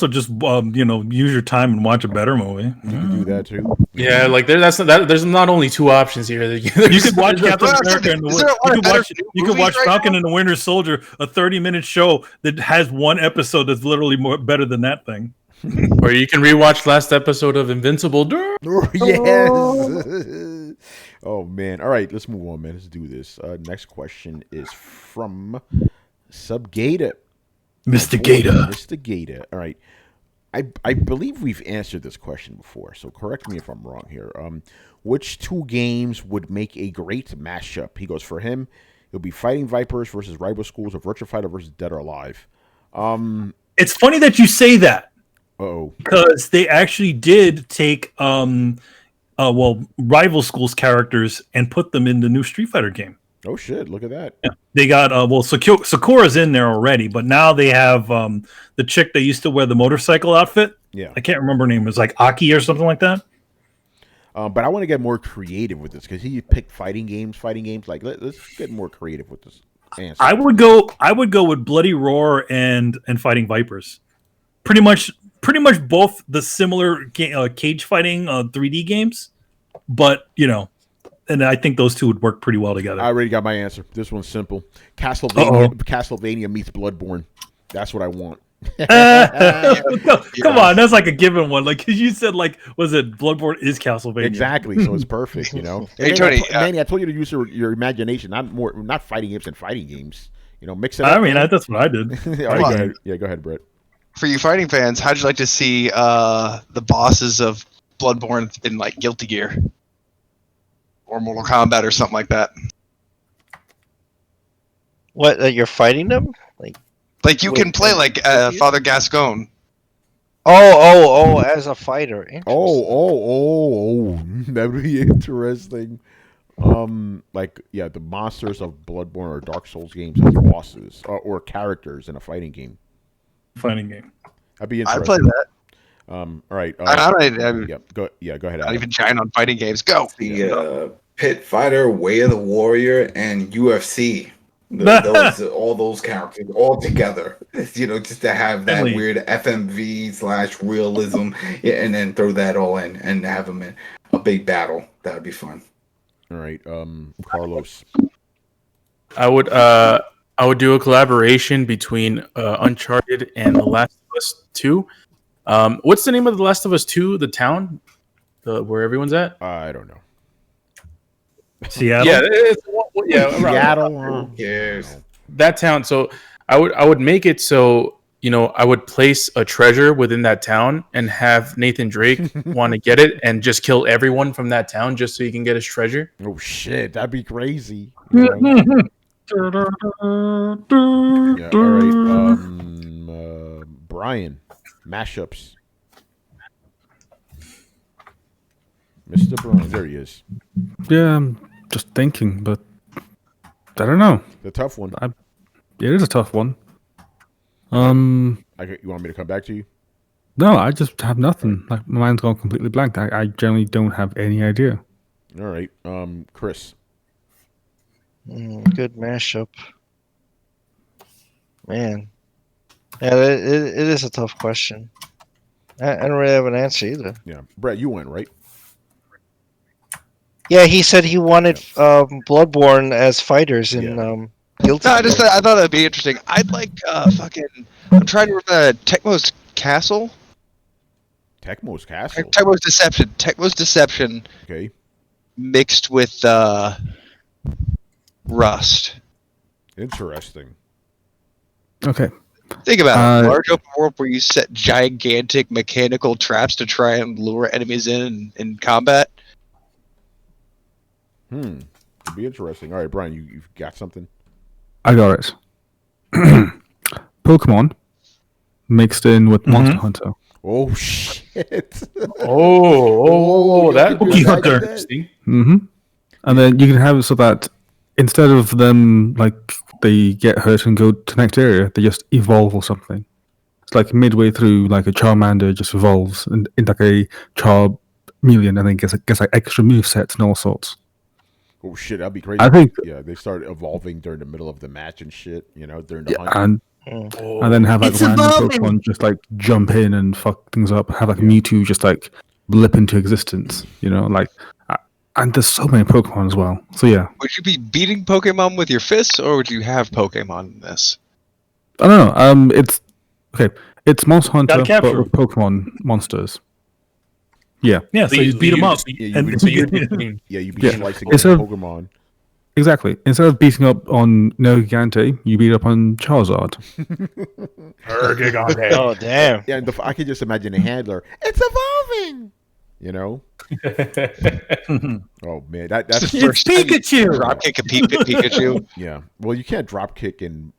just use your time and watch a better movie. You can do that too. Yeah, like there's not only two options here. You could watch Captain America and you could watch Falcon and the Winter Soldier, a 30-minute show that has one episode that's literally better than that thing. Or you can rewatch last episode of Invincible. Yes. Oh man. All right, let's move on, man. Let's do this. Next question is from Subgata. Mr. Gator. Mr. Gator. All right. I believe we've answered this question before, so correct me if I'm wrong here. Which two games would make a great mashup? He goes, for him, it'll be Fighting Vipers versus Rival Schools or Virtua Fighter versus Dead or Alive. It's funny that you say that. Uh-oh. Because they actually did take Rival Schools characters and put them in the new Street Fighter game. Oh shit! Look at that. Yeah. They got Sakura's in there already, but now they have the chick that used to wear the motorcycle outfit. Yeah, I can't remember her name. It was like Aki or something like that. But I want to get more creative with this because he picked fighting games. Like let's get more creative with this answer. I would go with Bloody Roar and Fighting Vipers. Pretty much both the similar cage fighting 3D games, but and I think those two would work pretty well together. I already got my answer. This one's simple. Castlevania meets Bloodborne. That's what I want. Come on, that's like a given one. Like, cause you said, was it Bloodborne is Castlevania? Exactly. So it's perfect. Hey, Tony, Manny, I told you to use your imagination, not fighting games and fighting games. Mix it up. I mean, that's what I did. All right, go ahead. Yeah, go ahead, Brett. For you fighting fans, how'd you like to see the bosses of Bloodborne in like Guilty Gear or Mortal Kombat or something like that? What? You're fighting them? Like you can play like Father Gascon. Oh, as a fighter. Oh, that would be interesting. The monsters of Bloodborne or Dark Souls games as bosses or characters in a fighting game. Fighting game. That'd be interesting. I play that. All right. Go ahead. Not even giant on fighting games. Go. The Pit Fighter, Way of the Warrior, and UFC. All those characters all together. Just to have that weird FMV / realism, and then throw that all in and have them in a big battle. That would be fun. All right, Carlos. I would do a collaboration between Uncharted and The Last of Us 2. What's the name of The Last of Us 2? The town, where everyone's at? I don't know. Seattle. Seattle. Who cares? That town. So I would make it so I would place a treasure within that town and have Nathan Drake want to get it and just kill everyone from that town just so he can get his treasure. Oh shit, that'd be crazy. Yeah, all right. Brian, mashups. Mr. Brian, there he is. Yeah, I'm just thinking, but I don't know. The tough one. It is a tough one. You want me to come back to you? No, I just have nothing. Like my mind's gone completely blank. I generally don't have any idea. All right, Chris. Good mashup, man. Yeah, it is a tough question. I don't really have an answer either. Yeah, Brett, you went right. Yeah, he said he wanted Bloodborne as fighters in Guilty. No, I thought that'd be interesting. I'd like I'm trying to remember Tecmo's Castle. Tecmo's Castle. Tecmo's Deception. Okay. Mixed with Rust. Interesting. Okay. Think about it. A large open world where you set gigantic mechanical traps to try and lure enemies in combat. Could be interesting. All right, Brian, you've got something? I got it. Pokemon mixed in with Monster Hunter. Oh shit! That Cookie Hunter. interesting. And then you can have it so that instead of them they get hurt and go to the next area, they just evolve or something. It's like midway through, like a Charmander just evolves into like a Charmeleon, and then gets like extra movesets and all sorts. Oh shit, that'd be crazy. I think they start evolving during the middle of the match and shit. During the hunt. And and then have like It's random evolving! Pokemon just like jump in and fuck things up. Have like Mewtwo just like blip into existence, and there's so many Pokemon as well. So yeah, Would you be beating Pokemon with your fists, or would you have Pokemon in this? I don't know. It's okay. It's Monster Hunter, Gotta capture but with Pokemon monsters. Yeah, Yeah, so you beat them up. you and beat- you you'd be Yeah. slicing It's up a- Pokemon. exactly. Instead of beating up on Nergigante, you beat up on Charizard. Oh damn! Yeah, and I could just imagine the handler. It's evolving. You know. Oh man, that's It's the It's first time you Pikachu! drop kick a Pikachu. yeah. Well, you can't drop kick and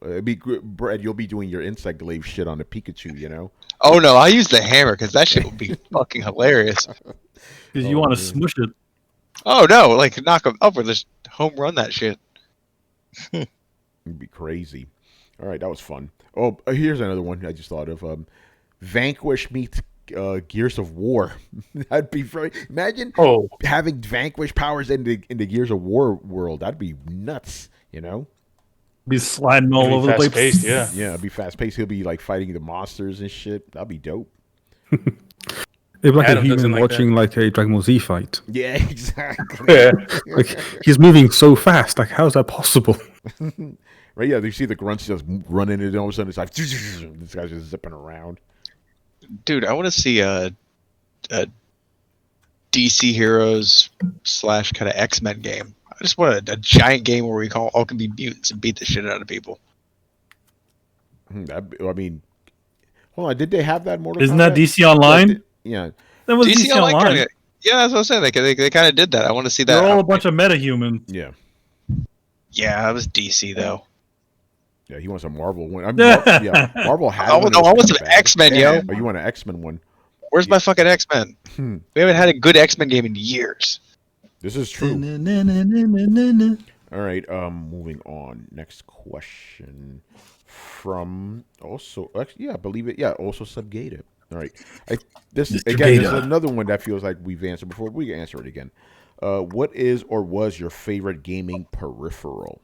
it'd be Brad. You'll be doing your insect glaive shit on the Pikachu. You know. Oh no, I use the hammer because that shit would be fucking hilarious. Because you want to smush it. Oh no, like knock them up or just home run that shit. It'd be crazy. All right, that was fun. Oh, here's another one I just thought of. Vanquish meets Gears of War. That'd be funny. Imagine having Vanquish powers in the Gears of War world. That'd be nuts. You know. Be sliding all over the place. Fast-paced, yeah. Yeah, it'd be fast paced. He'll be like fighting the monsters and shit. That'd be dope. It'd be like Adam a doesn't human like watching like a Dragon Ball Z fight. Yeah, exactly. Yeah. Like he's moving so fast. Like how's that possible? Right? Yeah, you see the grunts just running, and all of a sudden it's like this guy's just zipping around. Dude, I want to see a DC Heroes / kind of X-Men game. I just want a giant game where we all can be mutants and beat the shit out of people. I mean, hold on. Did they have that in Mortal Isn't Kombat? that DC Online? Yeah. That was DC DC Online. kinda, yeah, that's what I'm saying. They kind of did that. I want to see that. They're all a bunch of metahumans. Yeah. Yeah, that was DC though. Yeah, he wants a Marvel one. I mean, Marvel had one. I want some Bad. X-Men, yo. Oh, you want an X-Men one? Where's my fucking X-Men? We haven't had a good X-Men game in years. This is true. All right, moving on. Next question from also, actually, I believe it. Yeah, also Subgated. All right, this Mr. again. This Gator. is another one that feels like we've answered before. We can answer it again. What is or was your favorite gaming peripheral?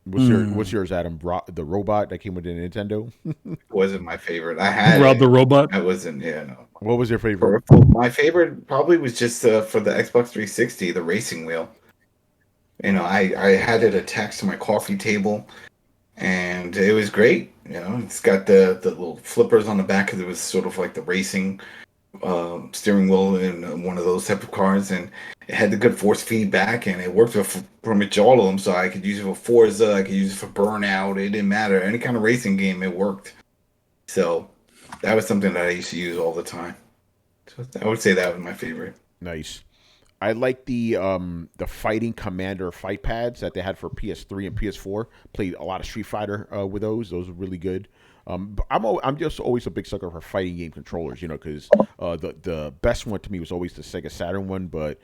What's yours, Adam? The robot that came with the Nintendo. Wasn't my favorite. I had Rob it. the robot. I wasn't. Yeah, no. What was your favorite? My favorite probably was just for the Xbox 360, the racing wheel. I had it attached to my coffee table, and it was great. It's got the little flippers on the back because it was sort of like the racing steering wheel in one of those type of cars, and it had the good force feedback, and it worked for pretty much all of them. So I could use it for Forza, I could use it for Burnout. It didn't matter, any kind of racing game, it worked. So that was something that I used to use all the time. So I would say that was my favorite. Nice. I like the Fighting Commander fight pads that they had for PS3 and PS4. Played a lot of Street Fighter with those. Those were really good. But I'm just always a big sucker for fighting game controllers, because the best one to me was always the Sega Saturn one. But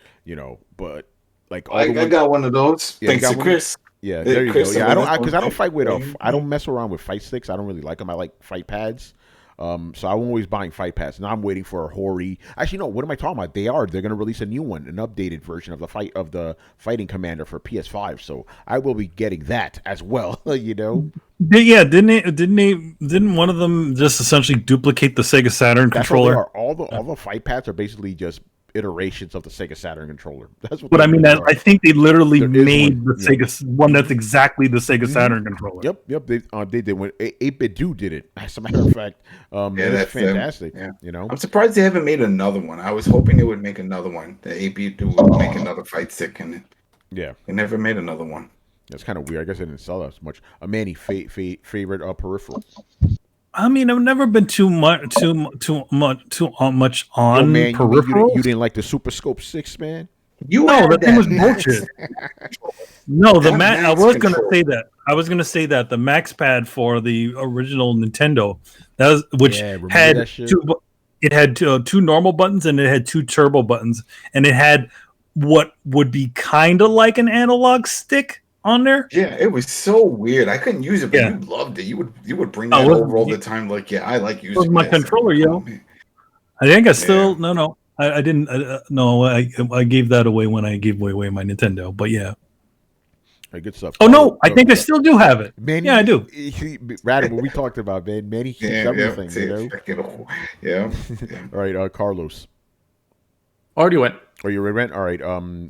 like all I got one of those. Yeah, you Thanks got to one? Chris. Yeah, there you go. Chris, Yeah, I don't because I don't okay. fight with I don't mess around with fight sticks. I don't really like them. I like fight pads. So I'm always buying fight pads. Now I'm waiting for a Hori. Actually, no. What am I talking about? They're going to release a new one, an updated version of the Fighting Commander for PS5. So I will be getting that as well. Yeah, didn't one of them just essentially duplicate the Sega Saturn That's what they controller? are. All the fight pads are basically just iterations of the Sega Saturn controller. That's what. But I mean, really are. I think they literally There is made one, the Sega one that's exactly the Sega Saturn controller. Yep. They did when 8-Bit Do did it. As a matter of fact, that's that's fantastic. yeah. I'm I'm surprised they haven't made another one. I was hoping they would make another one. The AP would make another fight stick, and yeah. they never made another one. That's kind of weird. I guess they didn't sell as much. Manny, favorite peripheral? I mean, I've never been too much on Oh man, peripherals. you didn't like the Super Scope 6, man? You No, had that thing was Max. bullshit. No, the That Max. I Max was gonna control. say that. I was gonna say that the Max Pad for the original Nintendo, which Yeah, remember had that shit? it had two normal buttons and it had two turbo buttons, and it had what would be kind of like an analog stick on there. Yeah, it was so weird. I couldn't use it, but Yeah. you loved it. You would bring Oh, that well, over all the time. Like, yeah, I like using was my this. controller, yo. man. I think I still no. I didn't. No, I gave that away when I gave away my Nintendo. But yeah, Right, good stuff. Oh no, I Carlo, think I still do have it. Manny, Yeah, I do. Rad, what we talked about, man. Manny keeps Yeah, everything, see, you know. Yeah. All right, Carlos. Already went. Oh, you already went? All right,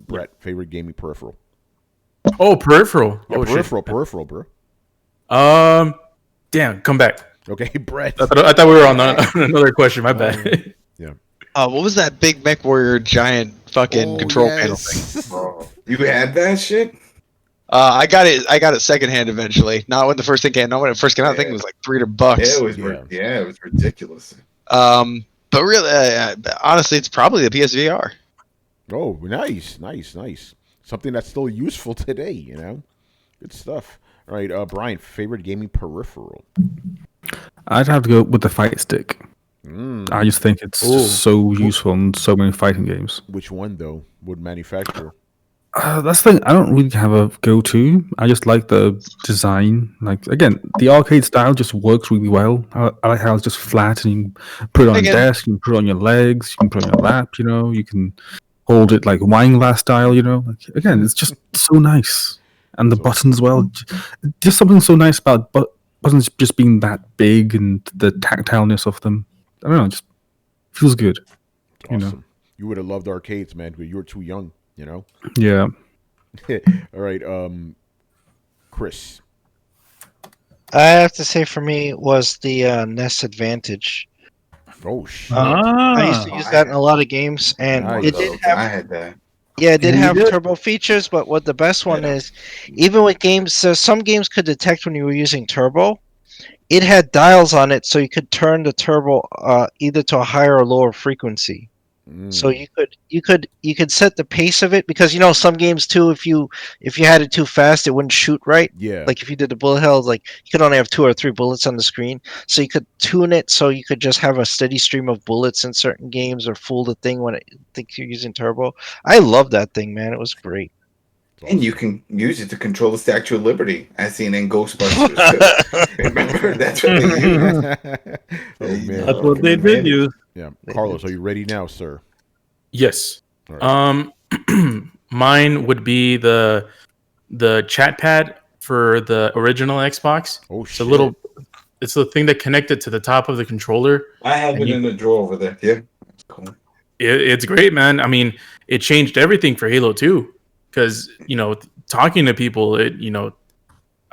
Brett, favorite gaming peripheral. Oh, peripheral. Yeah, Oh peripheral, bro. Damn, come back. Okay, Brett. I thought we were on another question. My bad. Yeah. What was that big mech warrior giant fucking control panel thing? Oh, you had that shit? I got it secondhand eventually. Not when the first thing came. Not when it first came out. I think it was like $300. It was ridiculous. But really, honestly, it's probably the PSVR. Oh, nice. Something that's still useful today, you know. Good stuff. All right, Brian, favorite gaming peripheral. I'd have to go with the fight stick. I just think it's just so useful in so many fighting games. Which one though? Would manufacturer? That's the thing. I don't really have a go-to. I just like the design. Like again, the arcade style just works really well. I like how it's just flat, and you can put it on your desk, you can put it on your legs, you can put it on your lap. You know, you can hold it like wine glass style. You know, like again, it's just so nice. And the buttons as well. Just something so nice about buttons just being that big and the tactileness of them. I don't know, it just feels good. Awesome. You know. You would have loved arcades, man, but you were too young, you know? Yeah. All right, Chris. I have to say, for me, was the NES Advantage. Oh shit! I used to use that in a lot of games, and Nice. it did have. I had that. Yeah, it did You have did? turbo features, but what the best one is, even with games, so some games could detect when you were using turbo. It had dials on it, so you could turn the turbo either to a higher or lower frequency. So you could set the pace of it, because some games too, if you had it too fast, it wouldn't shoot right. Yeah. Like if you did the bullet hells, like you could only have 2 or 3 bullets on the screen. So you could tune it so you could just have a steady stream of bullets in certain games, or fool the thing when it thinks you're using turbo. I love that thing, man. It was great. And you can use it to control the Statue of Liberty, as seen in Ghostbusters. Remember, that's what they used. Oh man. That's what they did use. Yeah, Carlos, are you ready now, sir? Yes. All right. Mine would be the chat pad for the original Xbox. Oh It's shit! it's the thing that connected to the top of the controller. I have it in the drawer over there. Yeah, cool. It's great, man. I mean, it changed everything for Halo 2, because talking to people,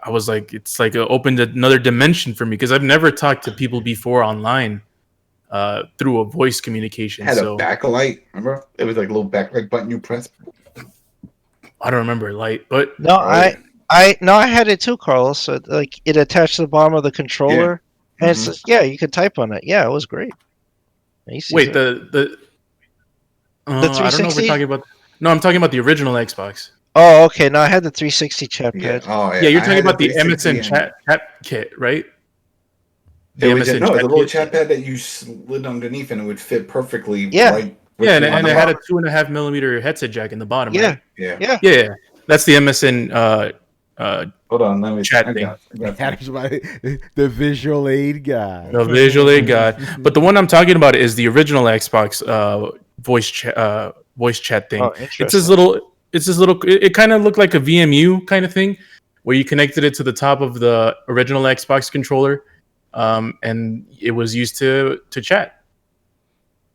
I was like, it's like it opened another dimension for me, because I've never talked to people before online through a voice communication. It had a backlight. Remember, it was like a little backlight button you press. I don't remember light, but No, I had it too, Carlos. So like it attached to the bottom of the controller, and it's just, you could type on it. Yeah, it was great. Wait, the I don't know if 360? we're talking about. No, I'm talking about the original Xbox. Oh, okay. No, I had the 360 chat pad. Oh, Yeah, you're I talking had about the 360 MSN chat kit, right? It was MSN no, it's a little kit. chat pad that you slid underneath, and it would fit perfectly. Yeah. Right Yeah, and on it the had a bottom. 2.5 millimeter headset jack in the bottom. Yeah. Right? Yeah. Yeah. That's the MSN Hold on, let me chat I thing. got it. That's the visual aid guy. The visual aid guy. But the one I'm talking about is the original Xbox voice chat thing. Oh, It's this little. It kind of looked like a VMU kind of thing, where you connected it to the top of the original Xbox controller, and it was used to chat.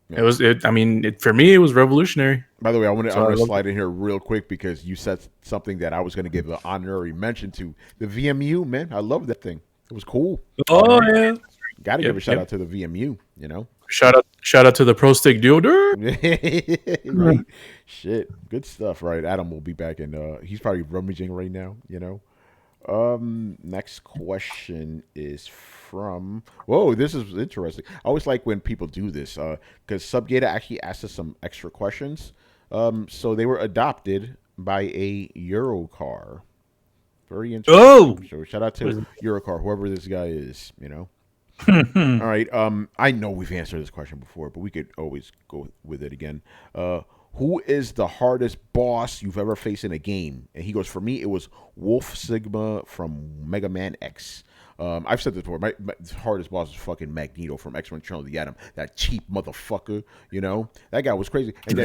For me, it was revolutionary. By the way, I want to So slide in here real quick, because you said something that I was going to give an honorary mention to. The VMU, man, I love that thing. It was cool. Oh yeah. Got to give a shout out to the VMU. Shout out to the Pro Stick Duo. Right. Shit, good stuff. Right, Adam will be back, and he's probably rummaging right now. Next question is from. Whoa, this is interesting. I always like when people do this, because Subgata actually asked us some extra questions. So they were adopted by a Eurocar. Very interesting. Oh! So shout out to Eurocar, whoever this guy is. All right. I know we've answered this question before, but we could always go with it again. Who is the hardest boss you've ever faced in a game? And he goes, for me, it was Wolf Sigma from Mega Man X. I've said this before. My hardest boss is fucking Magneto from X-Men: Return of the Atom. That cheap motherfucker. You know, that guy was crazy. And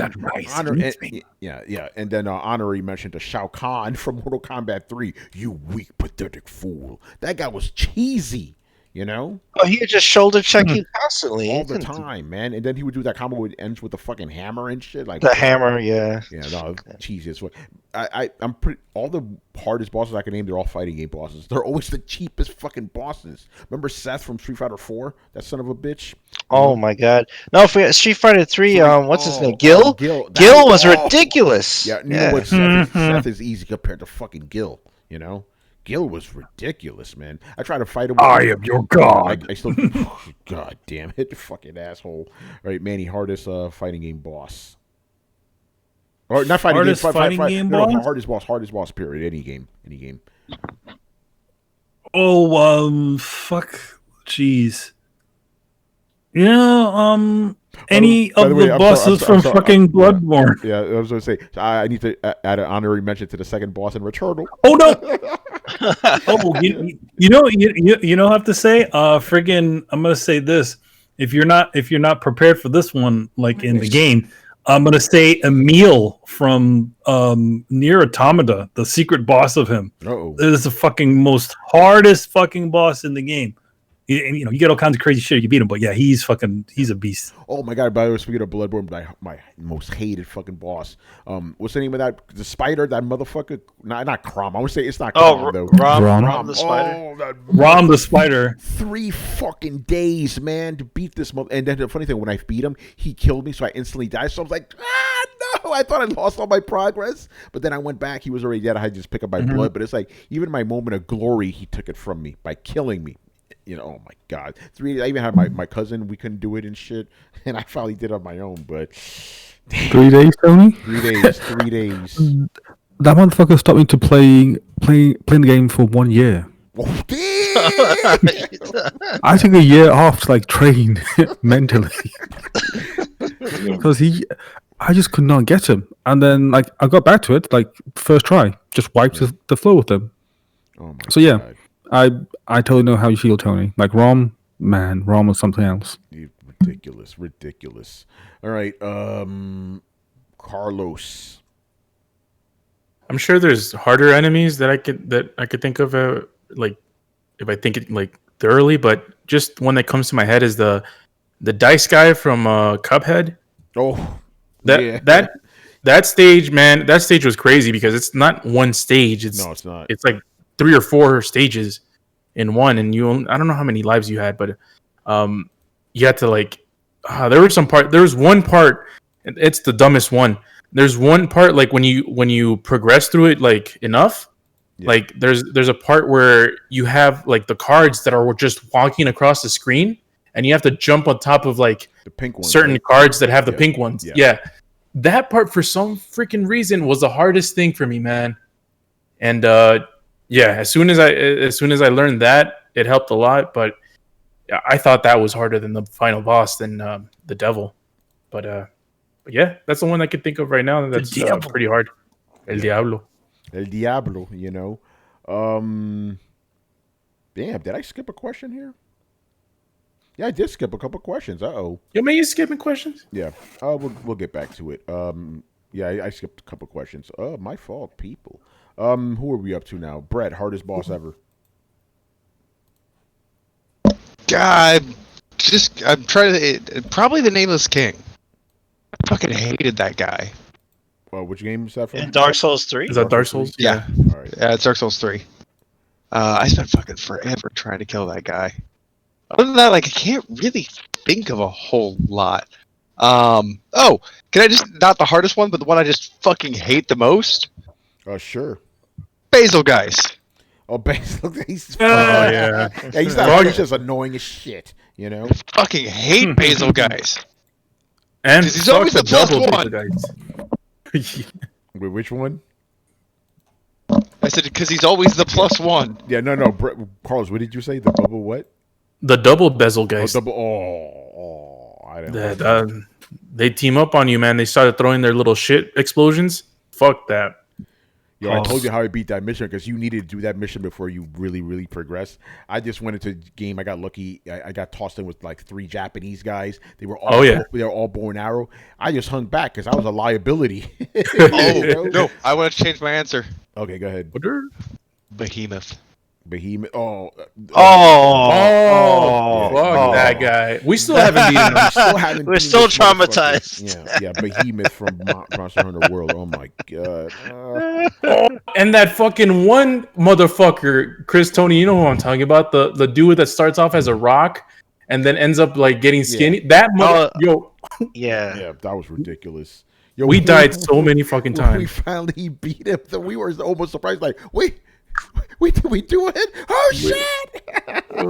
then Honorary mentioned the Shao Kahn from Mortal Kombat 3. You weak, pathetic fool. That guy was cheesy. You know? Oh, he would just shoulder check you constantly. All the time, man. And then he would do that combo that ends with the fucking hammer and shit. Like the hammer, yeah. Yeah, no, cheesy as fuck. I'm pretty. All the hardest bosses I can name, they're all fighting game bosses. They're always the cheapest fucking bosses. Remember Seth from Street Fighter 4? That son of a bitch. Oh my god! No, for Street Fighter 3, what's his name? Gil. Gil was ridiculous. Yeah, you know what? Seth is easy compared to fucking Gil. You know. Gil was ridiculous, man. I tried to fight him. I am your god. I still, god damn it, fucking asshole. All right, Manny, hardest fighting game boss. Or not fighting hardest game, fighting game boss? No, hardest boss. Period. Any game. Oh, fuck, jeez. Yeah, any of the bosses from fucking Bloodborne. Yeah, I was gonna say I need to add an honorary mention to the second boss in Returnal. Oh no! Oh, you know, have to say, friggin', I'm gonna say this: if you're not prepared for this one, like in the game, I'm gonna say Emil from Nier Automata, the secret boss of him. Uh-oh. It is the fucking most hardest fucking boss in the game. You know, you get all kinds of crazy shit. You beat him, but yeah, he's a beast. Oh my god! By the way, speaking of Bloodborne, my most hated fucking boss. What's the name of that? The spider, that motherfucker. Not Crom. I would say it's not Crom though. Rom the spider. Rom the spider. 3 fucking days, man, to beat this mother. And then the funny thing, when I beat him, he killed me, so I instantly died. So I was like, no! I thought I lost all my progress, but then I went back. He was already dead. I had to just pick up my blood. But it's like even my moment of glory, he took it from me by killing me. You know, oh my god! 3 days. I even had my cousin. We couldn't do it and shit, and I finally did it on my own. But 3 days, Tony. 3 days. 3 days. That motherfucker stopped me to playing the game for 1 year. Oh, damn! I took a year off to like train mentally because I just could not get him. And then like I got back to it like first try, just wiped the floor with him. Oh my so yeah. God. I totally know how you feel, Tony. Like Rom was something else. Ridiculous. All right, Carlos. I'm sure there's harder enemies that I could think of, like if I think it like thoroughly. But just one that comes to my head is the dice guy from Cuphead. Oh, that stage, man. That stage was crazy because it's not one stage. No, it's not. It's like 3 or 4 stages in one, and I don't know how many lives you had, but you had to like there was one part, it's the dumbest one. There's one part like when you progress through it like enough, like there's a part where you have like the cards that are just walking across the screen, and you have to jump on top of like the pink ones, certain cards that have the pink ones. Yeah, that part for some freaking reason was the hardest thing for me, man. And yeah, as soon as I learned that, it helped a lot. But I thought that was harder than the final boss, than the devil. But yeah, that's the one I could think of right now. That's pretty hard. El Diablo. El Diablo. You know. Damn, did I skip a question here? Yeah, I did skip a couple questions. Uh-oh. You mean you skipping questions? Yeah. We'll get back to it. Yeah, I skipped a couple questions. My fault, people. Who are we up to now? Brett, hardest boss ever. God, I'm trying to. Probably the Nameless King. I fucking hated that guy. Which game is that from? In Dark Souls 3? Is that Dark Souls? Yeah. All right. Yeah, it's Dark Souls 3. I spent fucking forever trying to kill that guy. Other than that, like, I can't really think of a whole lot. Oh, can I just, not the hardest one, but the one I just fucking hate the most? Sure. Basil Geist. Oh, Basil. He's yeah. He's not. He's just annoying as shit. You know. Fucking hate Basil Geist. And he's always the plus one. Wait, which one? I said because he's always the plus one. Yeah, no. Carlos, what did you say? The bubble what? The double bezel guys. I didn't. They team up on you, man. They started throwing their little shit explosions. Fuck that. Yo, I told you how I beat that mission because you needed to do that mission before you really, really progress. I just went into the game. I got lucky. I got tossed in with like 3 Japanese guys. They were all they were all bow and arrow. I just hung back because I was a liability. No, I want to change my answer. Okay, go ahead. Behemoth. Behemoth. Fuck that guy. We still haven't beaten him. We're still traumatized. Yeah, Behemoth from Monster Hunter World. Oh my god. And that fucking one motherfucker, Chris, Tony, you know who I'm talking about? The dude that starts off as a rock and then ends up like getting skinny. That yeah, that was ridiculous. Yo, we died so many fucking times. We finally beat him. We were almost surprised. Like, wait, did we do it? Oh shit! I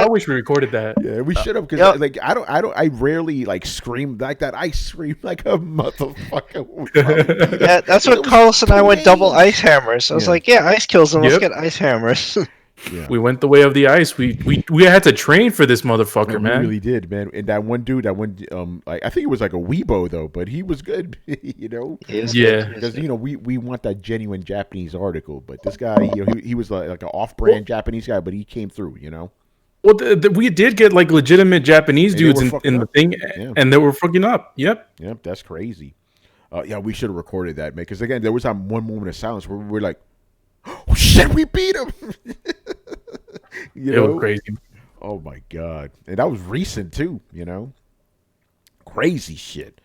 wish we recorded that. Yeah, we should have because like I rarely like scream like that. I scream like a motherfucker. Yeah, that's what Carlos and I went double ice hammers. I was like, yeah, ice kills them. Let's get ice hammers. Yeah. We went the way of the ice. We had to train for this motherfucker, man. We really did, man. And that one dude, like I think it was like a Weibo though, but he was good, you know. Yeah, because you know we want that genuine Japanese article, but this guy, you know, he was like an off-brand Japanese guy, but he came through, you know. Well, we did get like legitimate Japanese dudes in the thing, and they were fucking up. Yep, that's crazy. Yeah, we should have recorded that, man. Because again, there was that one moment of silence where we were like, "Oh shit, we beat him!" It was crazy. Oh my god, and that was recent too. You know, crazy shit.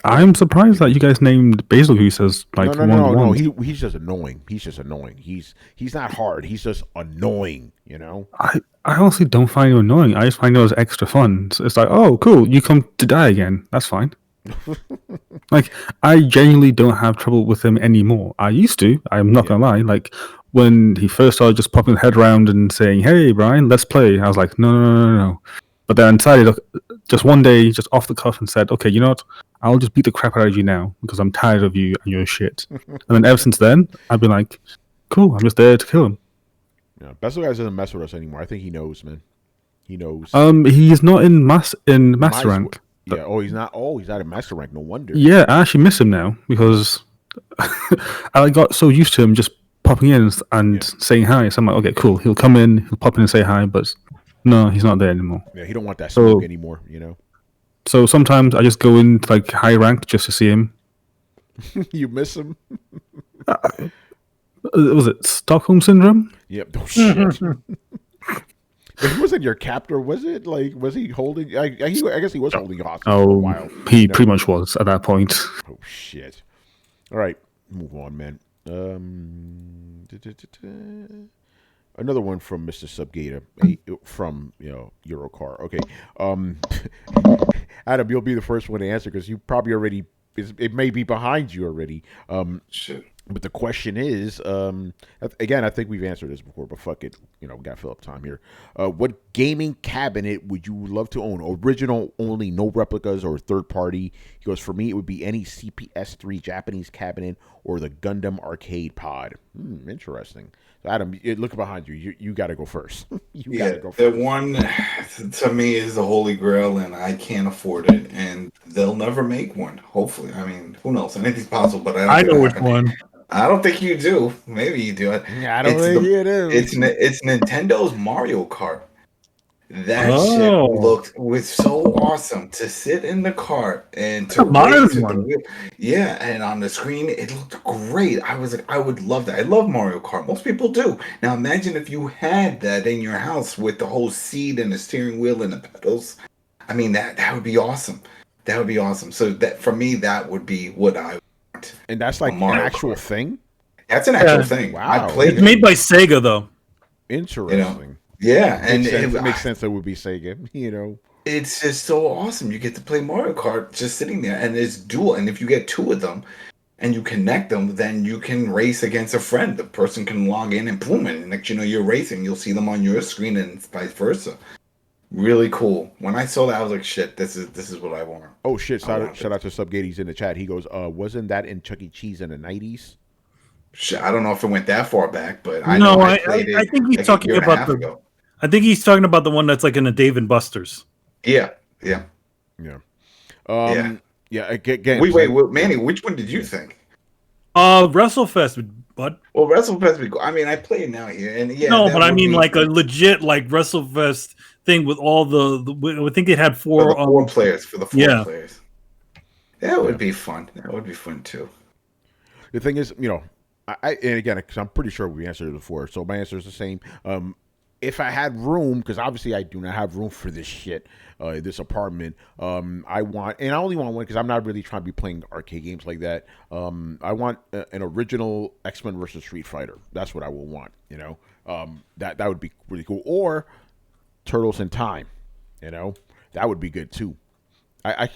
I'm surprised that you guys named Basil Goose as like no. He's just annoying. He's just annoying. He's not hard. He's just annoying. You know. I honestly don't find him annoying. I just find those extra fun. It's like, oh, cool, you come to die again. That's fine. Like, I genuinely don't have trouble with him anymore. I used to. I'm not gonna lie. Like, when he first started just popping his head around and saying, "Hey, Brian, let's play," I was like, no. But then I decided, just one day, just off the cuff, and said, "Okay, you know what? I'll just beat the crap out of you now because I'm tired of you and your shit." And then ever since then, I've been like, "Cool, I'm just there to kill him." Yeah, Best Guys doesn't mess with us anymore. I think he knows, man. He knows. He's not in master rank. Yeah. Oh, he's not in master rank. No wonder. Yeah, I actually miss him now because I got so used to him just popping in and saying hi. So I'm like, okay, cool. He'll come in, he'll pop in and say hi, but no, he's not there anymore. Yeah, he don't want that smoke anymore, you know. So sometimes I just go in to like high rank just to see him. You miss him? Was it Stockholm Syndrome? Yep. Oh, shit. But he wasn't your captor, was it? Like, was he holding? I guess he was holding you hostage for a while. He pretty much was at that point. Oh shit! All right, move on, man. Another one from Mr. Subgator from Eurocar. Okay, Adam, you'll be the first one to answer because you probably already. It may be behind you already. Shit. But the question is, again, I think we've answered this before, but fuck it. We got to fill up time here. What gaming cabinet would you love to own? Original only, no replicas or third party? He goes, for me, it would be any CPS3 Japanese cabinet or the Gundam arcade pod. Interesting. So Adam, look behind you. You got to go first. Gotta go first. The one to me is the Holy Grail, and I can't afford it, and they'll never make one. Hopefully, I mean, who knows? Anything's possible, but I know which one. I don't think you do. Maybe you do. I don't think you do. It's Nintendo's Mario Kart. That shit was so awesome to sit in the cart and to race with the wheel. Yeah, and on the screen it looked great. I was like, I would love that. I love Mario Kart. Most people do. Now imagine if you had that in your house with the whole seat and the steering wheel and the pedals. I mean, that would be awesome. That would be awesome. So that for me, that would be what I want. And that's like an actual thing? That's an actual thing. Wow. I played it's made by Sega though. Interesting. Yeah, it makes sense that it would be Sega, It's just so awesome. You get to play Mario Kart just sitting there, and it's dual. And if you get 2 of them and you connect them, then you can race against a friend. The person can log in and boom, and next you're racing. You'll see them on your screen and vice versa. Really cool. When I saw that, I was like, shit, this is what I want. Oh, shit. Shout out to Subgate. He's in the chat. He goes, wasn't that in Chuck E. Cheese in the 90s? I don't know if it went that far back, but I think he's talking about I think he's talking about the one that's like in a Dave and Buster's. Yeah. Again, Wait, Manny, which one did you think? WrestleFest, but Well, WrestleFest be cool. I mean, I play it now here, and yeah. no, that but I would mean be like a legit like WrestleFest thing with all I think it had for the 4 four players. For the four yeah. players, that would be fun. That would be fun too. The thing is, and again, because I'm pretty sure we answered it before, so my answer is the same. If I had room, because obviously I do not have room for this shit, this apartment. I only want one because I'm not really trying to be playing arcade games like that. I want an original X-Men versus Street Fighter. That's what I will want. That would be really cool. Or Turtles in Time. That would be good too. I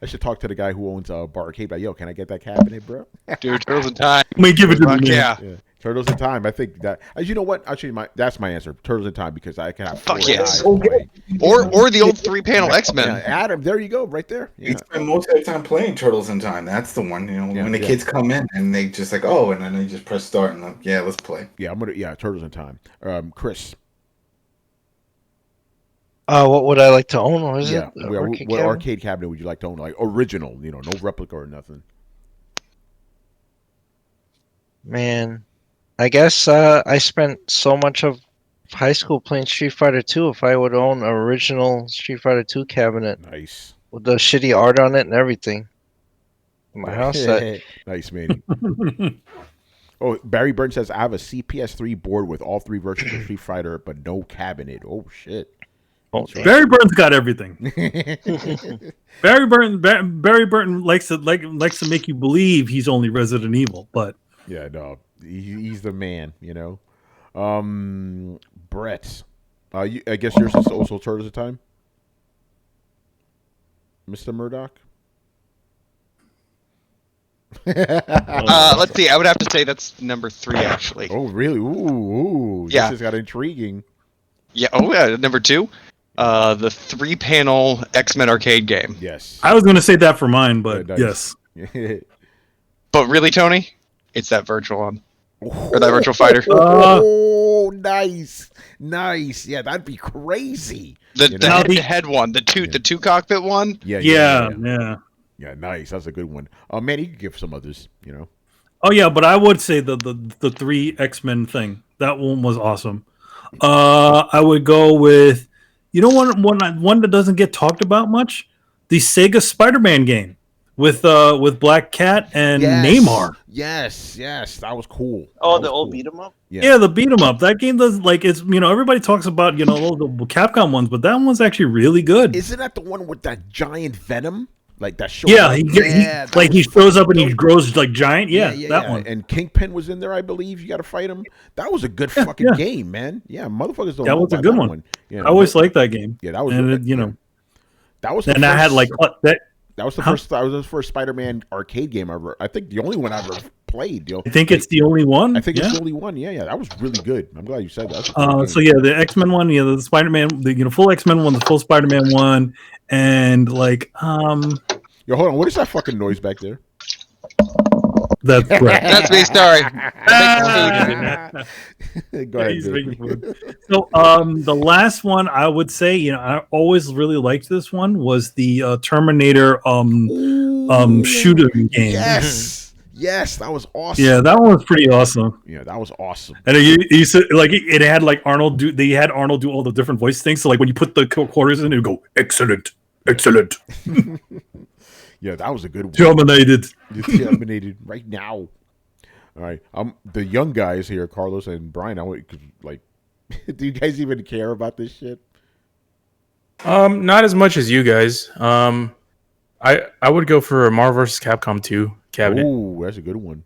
should talk to the guy who owns a barcade. Like, yo, can I get that cabinet, bro? Dude, Turtles in Time. Let me give it to Fuck me. yeah. Turtles in Time. I think that. You know what? Actually, that's my answer. Turtles in Time because I can have Fuck 4 yes. guys play. Or the old 3-panel X-Men. Yeah, Adam, there you go, right there. You spend most of the time playing Turtles in Time. That's the one. When the kids come in and they just like, and then they just press start and like, yeah, let's play. Yeah, Turtles in Time. Chris. What would I like to own? Or is it? What arcade cabinet would you like to own? Like original, no replica or nothing. Man, I guess I spent so much of high school playing Street Fighter 2. If I would own an original Street Fighter 2 cabinet Nice. with the shitty art on it and everything, my house set. Nice, man. Oh, Barry Burns says I have a CPS3 board with all 3 versions of Street Fighter, but no cabinet. Oh shit. Barry Burton's got everything. Barry Burton likes to make you believe he's only Resident Evil, but yeah, no, he's the man. Brett, I guess yours is also Turtles of Time, Mr. Murdoch. Let's see. I would have to say that's number 3 actually. Oh really? Ooh. Yeah. This has got intriguing. Yeah. Oh yeah. Number 2. The 3-panel X-Men arcade game. Yes. I was going to say that for mine, but nice. Yes. But really, Tony, it's that virtual one or that virtual fighter. Oh, nice. Yeah, that'd be crazy. The head one, the two cockpit one. Yeah. Yeah, nice. That's a good one. Man, you could give some others. Oh yeah, but I would say the 3 X-Men thing. That one was awesome. I would go with. One that doesn't get talked about much, the Sega Spider-Man game with Black Cat and Neymar. Yes, that was cool. Oh, the old beat 'em up. Yeah, the beat 'em up. That game does it's everybody talks about the Capcom ones, but that one's actually really good. Isn't that the one with that giant Venom? Like that shows Yeah, up? he shows up and he grows like giant. Yeah, that one. And Kingpin was in there, I believe. You got to fight him. That was a good fucking game, man. Yeah, motherfuckers don't. That was a good one. I always liked that game. Yeah, that was. That was. And I had like that. That was the first. That was the first Spider-Man arcade game ever. I think the only one I ever played. I think it's the only one. I think it's the only one. Yeah, that was really good. I'm glad you said that. So yeah, the X-Men one, the Spider-Man, the full X-Men one, the full Spider-Man one, and like Yo, hold on. What is that fucking noise back there? That's right. That's me. Sorry. Go ahead. So the last one I would say, I always really liked this one was the Terminator shooter game. Yes, that was awesome. Yeah, that one was pretty awesome. Yeah, that was awesome. And you said like it had like Arnold do. They had Arnold do all the different voice things. So like when you put the quarters in, it would go excellent. Yeah, that was a good one. Terminated right now. All right, the young guys here, Carlos and Brian. Do you guys even care about this shit? Not as much as you guys. I would go for a Marvel vs. Capcom 2 cabinet. Ooh, that's a good one.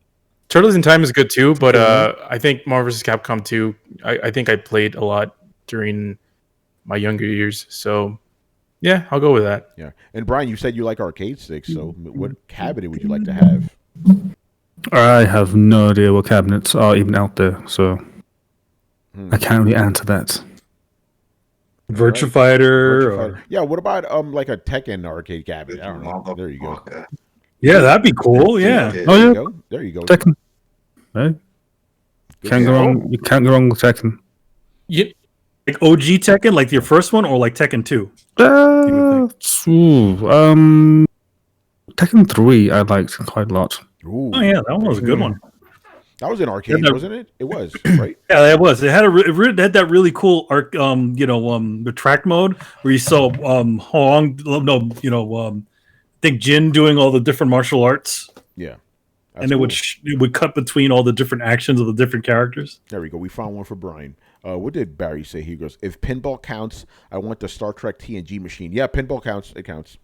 Turtles in Time is good too, but I think Marvel vs. Capcom 2. I think I played a lot during my younger years, so. Yeah, I'll go with that. Yeah. And Brian, you said you like arcade sticks, so what cabinet would you like to have? I have no idea what cabinets are even out there, so I can't really answer that. Virtua Fighter. Yeah, what about like a Tekken arcade cabinet? I don't know. There you go. Yeah, that'd be cool. Yeah. There you go. Tekken. Right? Can't go wrong. You can't go wrong with Tekken. Yep. Like OG Tekken, like your first one, or like Tekken 2? Tekken 3 I liked quite a lot. Ooh, Oh yeah, that one was a good one. that was an arcade, that- wasn't it? It was, right? Yeah, it was. It had had that really cool the track mode where you saw Hong, no, I think Jin doing all the different martial arts, Yeah. That's and it would cool. it would cut between all the different actions of the different characters. There we go. We found one for Brian. What did Barry say? He goes, if pinball counts, I want the Star Trek TNG machine. Yeah, pinball counts. It counts.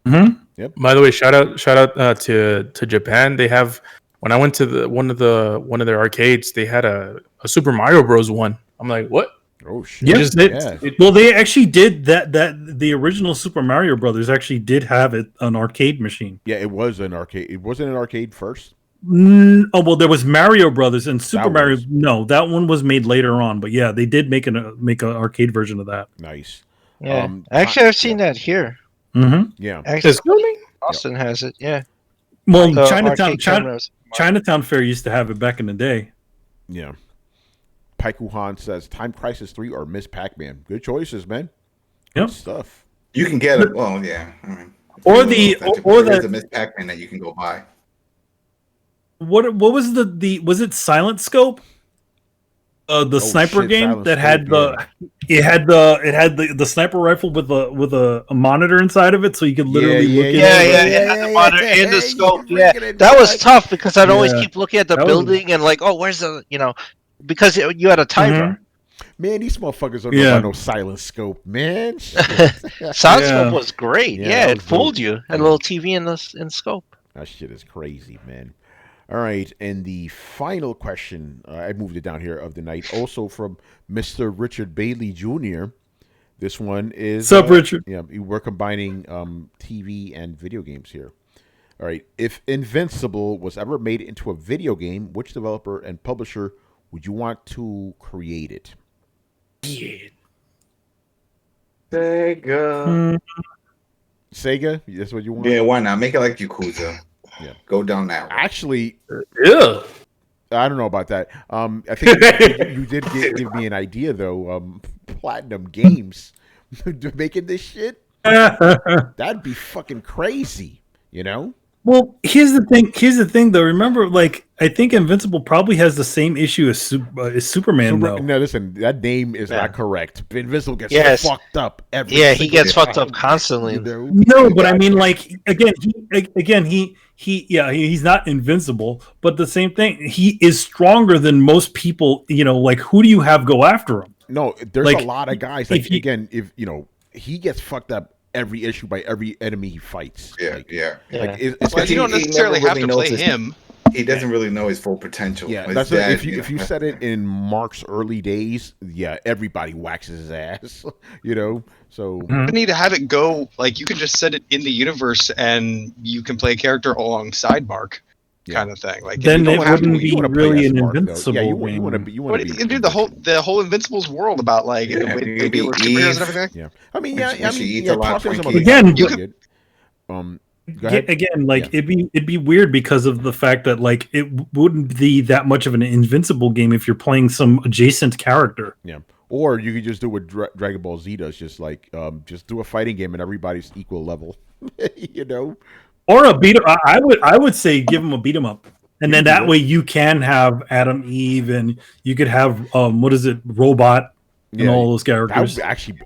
By the way, shout out to Japan. They have when I went to one of their arcades, they had a Super Mario Bros. one. I'm like, what? Oh shit! Yeah, just- well, they actually did that. That the original Super Mario Brothers actually did have an arcade machine. Yeah, it was an arcade. It wasn't an arcade first. Oh well, there was Mario Brothers and Super That Mario. was- No, that one was made later on. But yeah, they did make an arcade version of that. Nice. Yeah. Um, Actually, I've seen that here. Mm-hmm. Yeah. Actually, Excuse me? Austin has it. Yeah. Well, The Chinatown, arcade cameras. Chinatown Fair used to have it back in the day. Yeah. Paiku Han says Time Crisis 3 or Miss Pac-Man. Good choices, man. Good Yep. stuff. You can get it. Well, yeah. I mean, Or there's a Miss Pac-Man that you can go buy. What was the was it Silent Scope? The sniper shit, game Silent that had Scope, it had the sniper rifle with a monitor inside of it, so you could literally look at it. Yeah, the monitor and the you scope. freaking Yeah, it, that was man. tough because I'd always Yeah. keep looking at the That was- building and like, oh, where's the because you had a timer. Man, these motherfuckers don't know Yeah. about no silent scope, man. Shit. Silent Yeah. scope was great. Yeah, Yeah, that it was fooled dope. you. Had a little TV in scope. That shit is crazy, man. All right, and the final question, I moved it down here of the night, also from Mr. Richard Bailey Jr. This one is... What's up, Richard? Yeah, we're combining TV and video games here. All right, if Invincible was ever made into a video game, which developer and publisher would you want to create it? Sega. Sega? That's what you want? Yeah, why not? Make it like Yakuza. Yeah. Go down that road. Actually, Yeah. I don't know about that. I think you did give me an idea though. Platinum Games making this shit, that'd be fucking crazy. You know? Well, here's the thing. Here's the thing, though. Remember, like, I think Invincible probably has the same issue as Superman, though. No, listen, that name is Yeah. not not correct. Invincible gets Yes. fucked up every. Yeah, he single gets fucked time, up constantly. You know? No, but I mean, like, he's not invincible, but the same thing. He is stronger than most people. Like, who do you have go after him? No, there's Like, a lot of guys. Like if you- again, if he gets fucked up every issue by every enemy he fights. Yeah, Like, yeah. Like, Yeah. it's Well, you don't he necessarily never have really to play knows his- him. He doesn't really know his full potential. Yeah, His that's dad, if you said it in Mark's early days, yeah, everybody waxes his ass, So Mhm. You need to have it go like you can just set it in the universe and you can play a character alongside Mark, Yeah. kind of thing. Like Then you don't it have to- wouldn't be you wanna play really as an Mark, though. invincible Yeah, you game. want to be. You want What, to be. you can do the whole Invincibles world about like Yeah, the way you they can be deal with superheroes Eve. and everything. Yeah, I mean, yeah, When she eats a lot of talk to some Twinkies. other Again, guys you who did. Go Again, ahead. like it'd be weird because of the fact that like it wouldn't be that much of an invincible game if you're playing some adjacent character. Yeah, or you could just do what Dragon Ball Z does, just just do a fighting game and everybody's equal level. Or a beat. I would say give him a beat 'em up, and then that way you can have Adam, Eve, and you could have Robot, and all those That characters. would actually,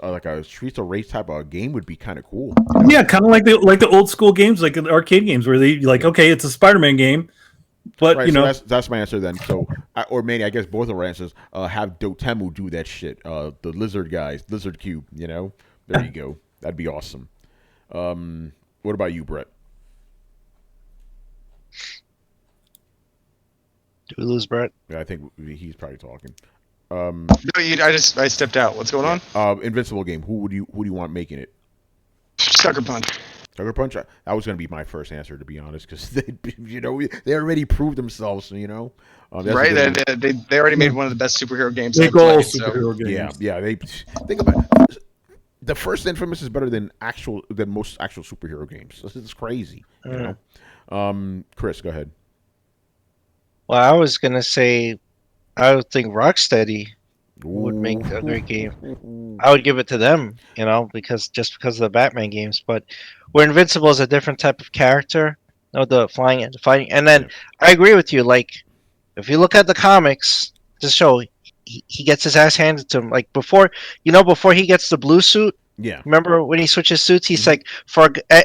like a Streets of Rage type of game would be kind of cool. Yeah, kind of like the old school games, like the arcade games, where they like, okay, it's a Spider-Man game, but Right, so that's my answer then. So, or maybe I guess both of our answers. Have Dotemu do that shit. The lizard guys, Lizard Cube. There you go. That'd be awesome. What about you, Brett? Do we lose Brett? Yeah, I think he's probably talking. No, I stepped out. What's going on? Invincible game. Who do you want making it? Sucker Punch. Sucker Punch. That was going to be my first answer, to be honest, because they already proved themselves. That's a Right? good one. They already made one of the best superhero games. they I've go all played, so- superhero games. Yeah. They think about it. The first Infamous is better than most actual superhero games. This is crazy. Chris, go ahead. Well, I was gonna say, I would think Rocksteady would make a great game. I would give it to them, because of the Batman games. But where Invincible is a different type of character, No, the fighting, and then Yeah. I agree with you. Like, if you look at the comics, the show, he gets his ass handed to him. Like before he gets the blue suit. Yeah. Remember when he switches suits? He's Mhm. like,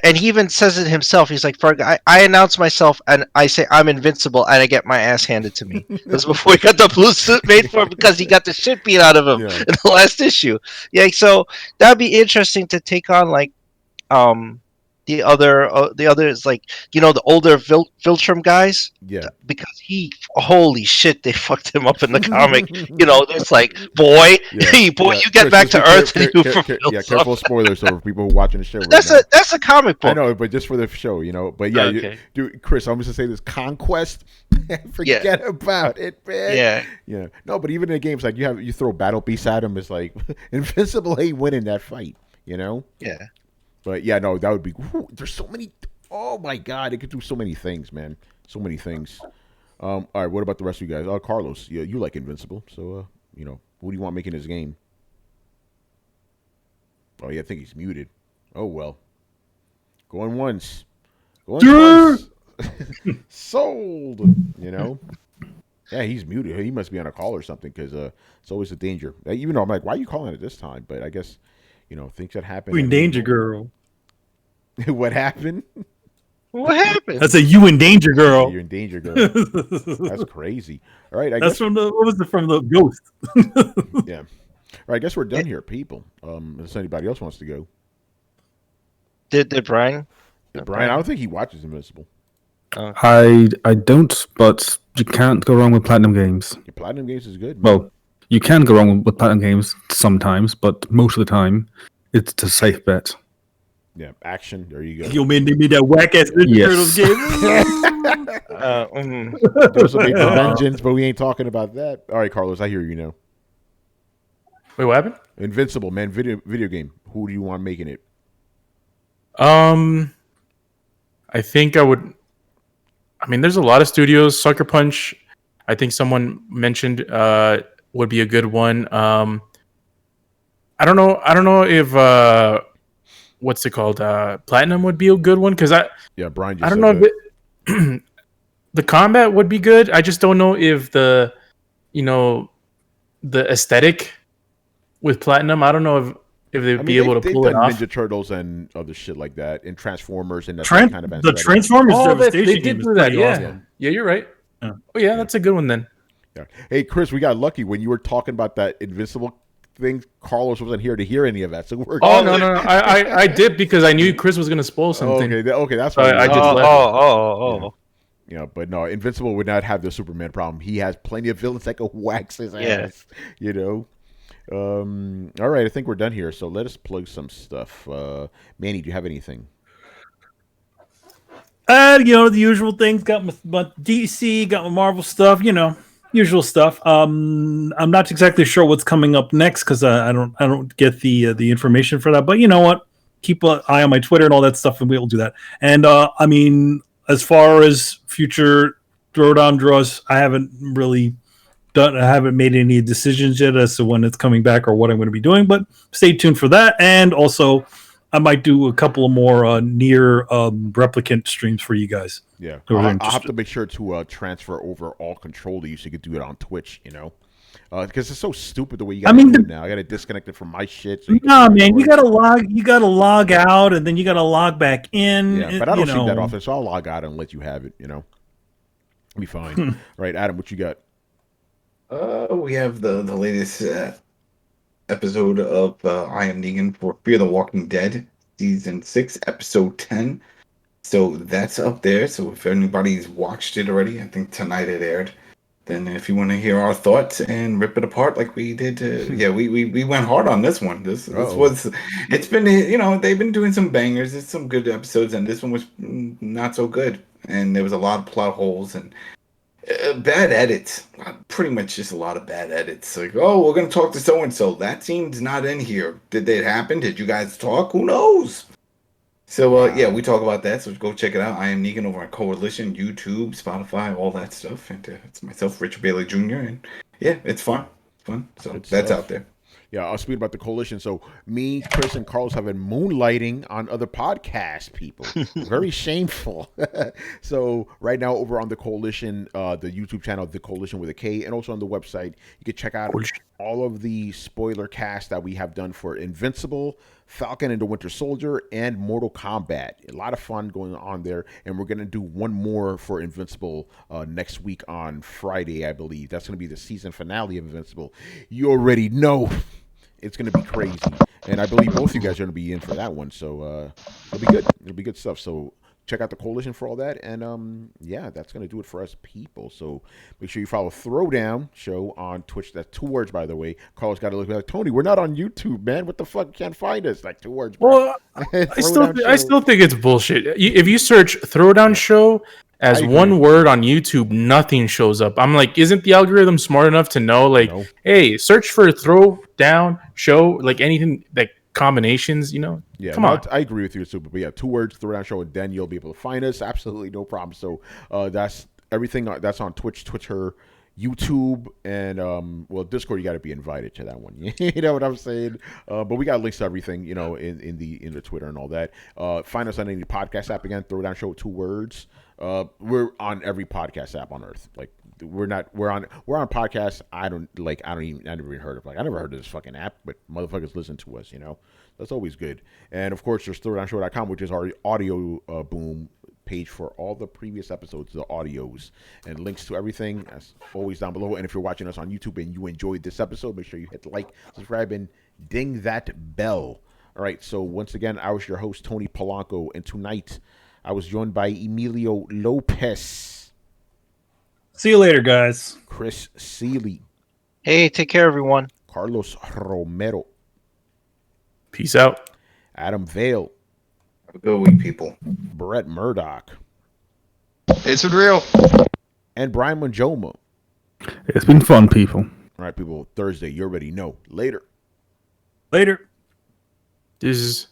and he even says it himself. He's like, I announce myself and I say I'm invincible, and I get my ass handed to me. This was before he got the blue suit made for him because he got the shit beat out of him Yeah. in the last issue. Yeah, so that'd be interesting to take on like um the others like the older Viltrum guys Yeah. because holy shit they fucked him up in the comic. It's like boy Yeah. hey boy Yeah. you get Chris, back just to be Earth and you fulfill yeah, something. careful spoilers for people who are watching the show right That's now. that's a comic book. I know, but just for the show, But yeah, Okay. dude, Chris, I'm just gonna say this: Conquest, forget about it, man. Yeah. Yeah. No, but even in the games, like you throw battle beasts at him, it's like Invincible ain't winning that fight, Yeah. But yeah, no, that would be. There's so many. Oh my god, it could do so many things, man. So many things. All right, what about the rest of you guys? Carlos, you like Invincible, so who do you want making his game? Oh yeah, I think he's muted. Oh well. Going once. Going twice. Sold. Yeah, he's muted. He must be on a call or something because it's always a danger. Even though I'm like, why are you calling it this time? But I guess things that happen. You in danger, girl. What happened? What happened? That's a you in danger, girl. You're in danger, girl. That's crazy. All right, I That's guess from the Ghost. yeah. All right, I guess we're done here, people. Unless anybody else wants to go. Did Brian? Brian, I don't think he watches Invincible. I don't, but you can't go wrong with Platinum Games. Yeah, Platinum Games is good. Well, you can go wrong with Platinum Games sometimes, but most of the time, it's a safe bet. Yeah, action. There you go. Yo, man, they made that whack ass Turtles game. Those will be for vengeance, but we ain't talking about that. All right, Carlos, I hear you now. Wait, what happened? Invincible, man, video game. Who do you want making it? I think I would. I mean, there's a lot of studios. Sucker Punch, I think someone mentioned would be a good one. I don't know if what's it called? Platinum would be a good one because Brian. Just I don't know if the combat would be good. I just don't know if the aesthetic with Platinum. I don't know if they'd be able to pull it off. Ninja Turtles and other shit like that, and Transformers and that kind of the Transformers Devastation they did do that. Yeah. Awesome. Yeah, you're right. Yeah. Oh yeah, that's a good one then. Yeah. Hey, Chris, we got lucky when you were talking about that Invincible thing. Carlos wasn't here to hear any of that, so we're. Oh no! I did because I knew Chris was gonna spoil something. Okay, that's why why I just left. But no, Invincible would not have the Superman problem. He has plenty of villains that can wax his ass. All right, I think we're done here. So let us plug some stuff. Manny, do you have anything? The usual things. Got my DC, got my Marvel stuff. Usual stuff. I'm not exactly sure what's coming up next because I don't get the information for that. But you know what? Keep an eye on my Twitter and all that stuff, and we'll do that. And I mean, as far as future throwdown draws, I haven't made any decisions yet as to when it's coming back or what I'm going to be doing. But stay tuned for that. And also, I might do a couple of more near replicant streams for you guys. Yeah, I'll have to make sure to transfer over all control to you so you could do it on Twitch. Because it's so stupid the way you got to do it now. I got to disconnect it from my shit. So man, you gotta log out and then you gotta log back in. Yeah, but I don't see that often, so I'll log out and let you have it. Be fine. Right, Adam, what you got? We have the latest episode of I Am Negan for Fear the Walking Dead, Season 6, Episode 10. So that's up there. So if anybody's watched it already, I think tonight it aired. Then if you want to hear our thoughts and rip it apart like we did, we went hard on this one. This was, it's been, they've been doing some bangers. It's some good episodes, and this one was not so good. And there was a lot of plot holes and bad edits. Pretty much just a lot of bad edits. Like, oh, we're going to talk to so-and-so. That scene's not in here. Did that happen? Did you guys talk? Who knows? So, we talk about that. So go check it out. I Am Negan over on Coalition, YouTube, Spotify, all that stuff. And it's myself, Richard Bailey Jr. And, yeah, it's fun. It's fun. So that's out there. Yeah, I was speaking about the coalition. So me, Chris, and Carlos have been moonlighting on other podcasts, people. Very shameful. So right now over on the coalition, the YouTube channel, the coalition with a K, and also on the website, you can check out all of the spoiler cast that we have done for Invincible, Falcon and the Winter Soldier, and Mortal Kombat. A lot of fun going on there, and we're gonna do one more for Invincible next week on Friday, I believe. That's gonna be the season finale of Invincible. You already know it's gonna be crazy, and I believe both of you guys are gonna be in for that one. So it'll be good. It'll be good stuff. So check out the coalition for all that, and yeah, that's gonna do it for us people. So make sure you follow Throwdown Show on Twitch. That's 2 words, by the way. Carlos got to look like, Tony, we're not on YouTube, man. What the fuck? You can't find us. Like 2 words, bro. Well, I still think it's bullshit. If you search Throwdown Show as one word on YouTube, nothing shows up. I'm like, isn't the algorithm smart enough to know, like, hey, search for Throwdown Show, like anything, like combinations, you know? Yeah, come on. I agree with you, Super. But yeah, 2 words, Throwdown Show, and then you'll be able to find us. Absolutely no problem. So that's everything. That's on Twitch, Twitter, YouTube, and well, Discord. You got to be invited to that one. You know what I'm saying? But we got links to everything, you know, in the Twitter and all that. Find us on any podcast app again. Throwdown Show, 2 words. We're on every podcast app on earth. Like we're on podcasts. I never even heard of. Like I never heard of this fucking app, but motherfuckers listen to us. You know, that's always good. And of course, there's throwdownshow.com, which is our audio boom page for all the previous episodes, the audios, and links to everything as always down below. And if you're watching us on YouTube and you enjoyed this episode, make sure you hit like, subscribe, and ding that bell. All right. So once again, I was your host, Tony Polanco, and tonight I was joined by Emilio Lopez. See you later, guys. Chris Seeley. Hey, take care, everyone. Carlos Romero. Peace out. Adam Vale. Have a good week, people. Brett Murdoch. It's been real. And Brian Manjoma. It's been fun, people. All right, people. Thursday, you already know. Later. Later. This is